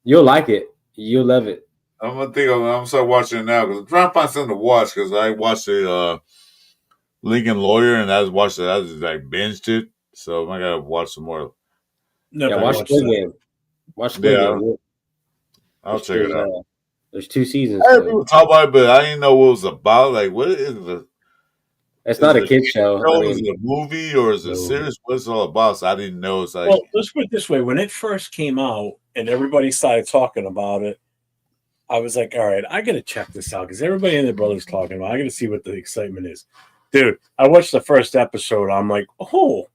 You'll like it. You'll love it. I'm gonna start watching it now because I'm trying to find something to watch because I watched the Lincoln Lawyer and I just like binged it, so I gotta watch some more. Never Yeah, watch watched Squid that. Game. Watch Squid Yeah. Game. I'll check it out. There's 2 seasons. I heard so- people talk about it, but I didn't know what it was about. Like, what is the It's not a it kid show. I Is it mean, a movie or is it No. serious? What's it all about? So I didn't know. It's like, Well, let's put it this way: when it first came out and everybody started talking about it, I was like, "All right, I got to check this out because everybody and their brother's talking about. It. I got to see what the excitement is." Dude, I watched the first episode. I'm like, "Oh."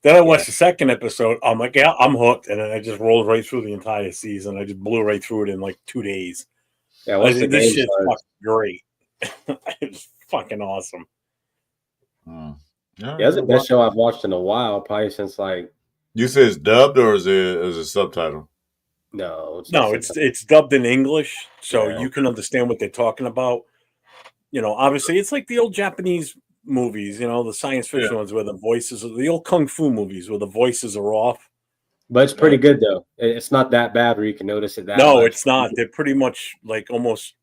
Then I watched the second episode. I'm like, "Yeah, I'm hooked," and then I just rolled right through the entire season. I just blew right through it in like 2 days. yeah. Once the This game shit's starts, fucking great. It's fucking awesome. yeah, it's the best show I've watched in a while. Probably since like You say it's dubbed or is it subtitle? no, No, it's dubbed in English, so Yeah. you can understand what they're talking about. You know, obviously, it's like the old Japanese movies. You know, the science fiction ones where the voices, the old kung fu movies where the voices are off. but it's pretty good though. It's not that bad where you can notice it that. No, much. it's not. They're pretty much like almost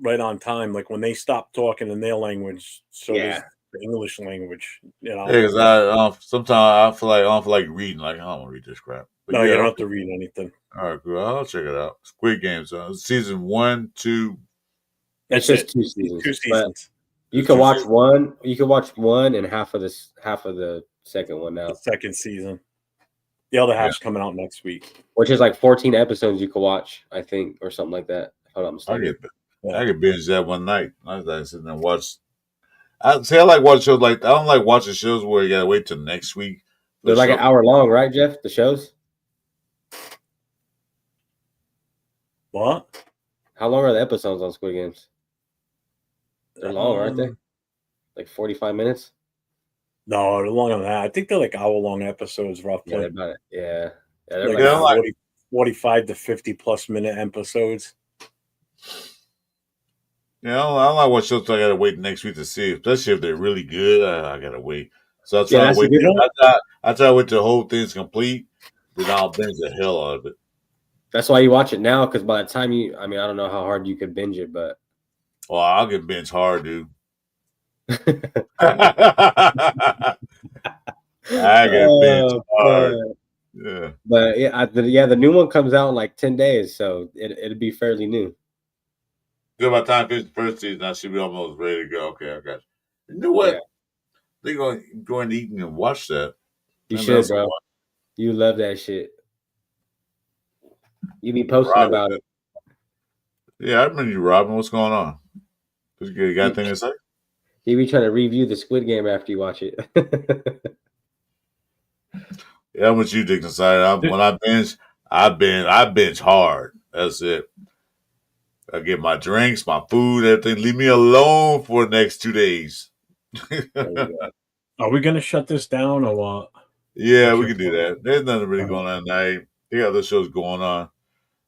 right on time. Like when they stop talking in their language, so does the English language. You know, Yeah, because sometimes I don't feel like reading. Like I don't want to read this crap. But no, you don't have to read anything. All right, cool. I'll check it out. Squid Games, season 1, 2. It's That's just 2 seasons. 2 seasons. You can watch one. You can watch one and half of the second one now, The second season. The other half's coming out next week. which is like 14 episodes you can watch, I think, or something like that. If I'm not mistaken. I could binge that one night. I was like sitting there and watch. I like watching shows like I don't like watching shows where you gotta wait till next week. They're like an hour long, right, Jeff? The shows. What? How long are the episodes on Squid Games? They're long, aren't they? Like 45 minutes. No, they're longer than that. I think they're like hour-long episodes, roughly. Yeah, they're about it. Yeah, they're Like, like 45 to 50-plus minute episodes. Yeah, I don't like watching shows. I gotta wait next week to see, especially if they're really good. I gotta wait. So I try Yeah, to wait. that's a good one. I try to wait till the whole thing's complete. Then I'll binge the hell out of it. That's why you watch it now, because by the time I don't know how hard you could binge it, but Oh, I'll get binge hard, dude. I get binge hard. Yeah. But the new one comes out in like 10 days, so it'll be fairly new. Good, by the time I finish the first season, I should be almost ready to go. Okay, I got you. You know what? Yeah. They're going to go and eat and watch that. You Man, should, that's bro. fun. You love that shit. You be posting Robin. about it. Yeah, I remember you, Robin. What's going on? You got anything to say? You be trying to review the Squid Game after you watch it. Yeah, I'm with you, Dick inside. When I binge hard. That's it. I get my drinks, my food, everything. Leave me alone for the next 2 days. Are we going to shut this down or what? Yeah, we can do that. There's nothing really going on tonight. They got other shows going on.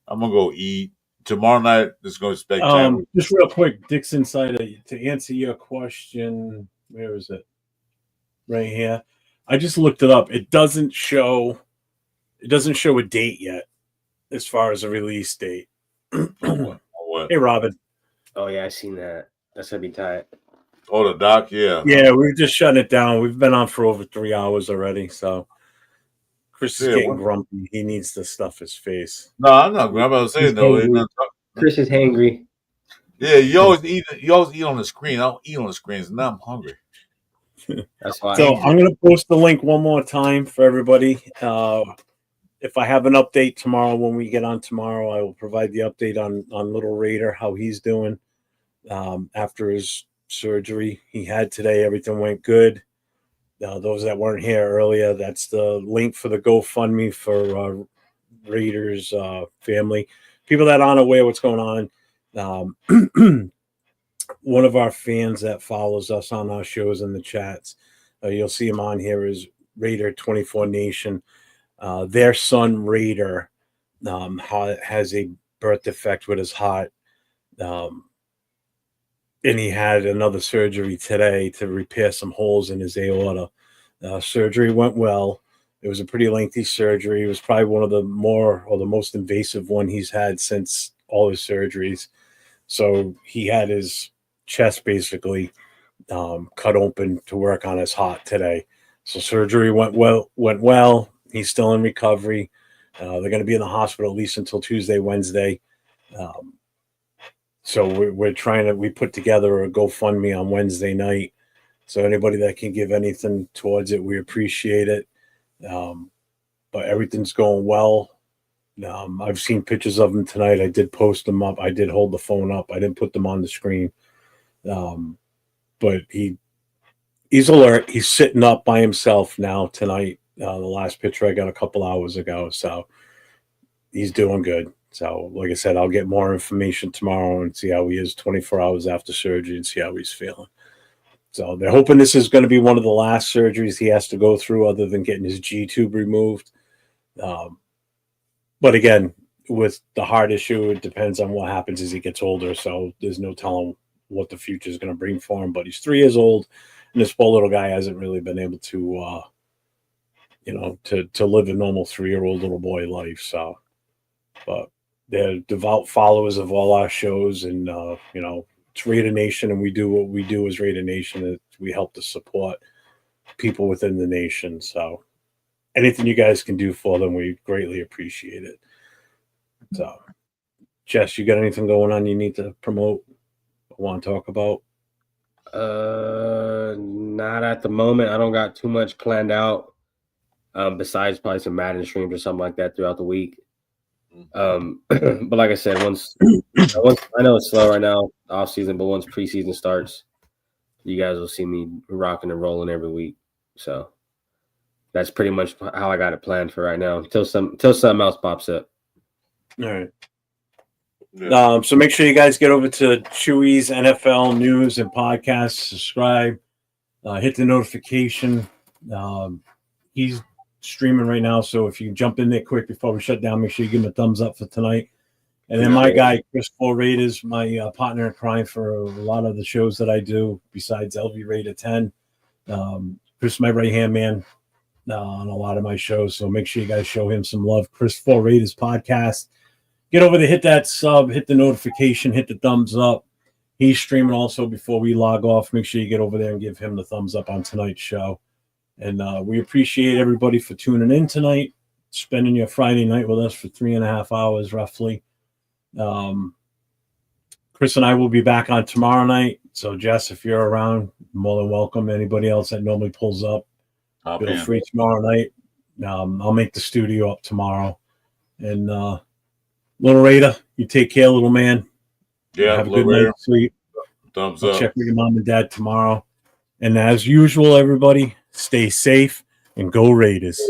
I'm gonna go eat. Tomorrow night it's gonna be spectacular. Just real quick, Dick's Insider, to answer your question, where is it? Right here. I just looked it up. It doesn't show a date yet as far as a release date. What? Hey Robin. Oh yeah, I seen that. That's gonna be tight. Oh, the doc, yeah. Yeah, we're just shutting it down. We've been on for over 3 hours already, so Chris is getting grumpy. He needs to stuff his face. No, I'm not grumpy. I was saying though. Chris is hangry. Yeah, you always eat on the screen. I don't eat on the screens. Now I'm hungry. That's why. So I'm going to post the link one more time for everybody. If I have an update tomorrow, when we get on tomorrow, I will provide the update on Little Raider, how he's doing after his surgery he had today. Everything went good. Those that weren't here earlier, that's the link for the GoFundMe for Raiders family. People that aren't aware what's going on. One of our fans that follows us on our shows in the chats, you'll see him on here, is Raider 24 Nation. Their son Raider has a birth defect with his heart, and he had another surgery today to repair some holes in his aorta. Surgery went well. It was a pretty lengthy surgery. It was probably one of the most invasive one he's had since all his surgeries. So he had his chest basically cut open to work on his heart today. So surgery went well. He's still in recovery. They're going to be in the hospital at least until Tuesday, Wednesday. So we put together a GoFundMe on Wednesday night So anybody that can give anything towards it, we appreciate it. But everything's going well. I've seen pictures of him tonight. I did post them up. I did hold the phone up. I didn't put them on the screen. But he's alert. He's sitting up by himself now tonight. The last picture I got a couple hours ago. So he's doing good. So like I said, I'll get more information tomorrow and see how he is 24 hours after surgery and see how he's feeling. So they're hoping this is going to be one of the last surgeries he has to go through other than getting his G-tube removed. But again, with the heart issue, it depends on what happens as he gets older. So there's no telling what the future is going to bring for him. But he's 3 years old, and this poor little guy hasn't really been able to, to live a normal 3-year-old little boy life. So, but they're devout followers of all our shows, and it's Raider Nation, and we do what we do as Raider Nation. We help to support people within the nation. So anything you guys can do for them, we greatly appreciate it. So, Jess, you got anything going on you need to promote or want to talk about? Not at the moment. I don't got too much planned out. Besides probably some Madden streams or something like that throughout the week. But like I said, once I know it's slow right now, off season, but once preseason starts, you guys will see me rocking and rolling every week. So that's pretty much how I got it planned for right now until something else pops up. All right. Yeah. So make sure you guys get over to Chewy's NFL News and Podcast, subscribe, hit the notification. He's streaming right now, so if you jump in there quick before we shut down, make sure you give him a thumbs up for tonight. And then my guy, Chris Four Raiders, my partner in crime for a lot of the shows that I do, besides LV Raider 10. Chris, my right-hand man on a lot of my shows, so make sure you guys show him some love. Chris Four Raiders Podcast. Get over there, hit that sub, hit the notification, hit the thumbs up. He's streaming also before we log off. Make sure you get over there and give him the thumbs up on tonight's show. And we appreciate everybody for tuning in tonight, spending your Friday night with us for 3.5 hours roughly. Chris and I will be back on tomorrow night. So, Jess, if you're around, more than welcome. Anybody else that normally pulls up, feel free tomorrow night. I'll make the studio up tomorrow. And Little Raider, you take care, little man. Yeah, have a good night's sleep. Thumbs I'll up. check with your mom and dad tomorrow. And as usual, everybody, stay safe and go Raiders.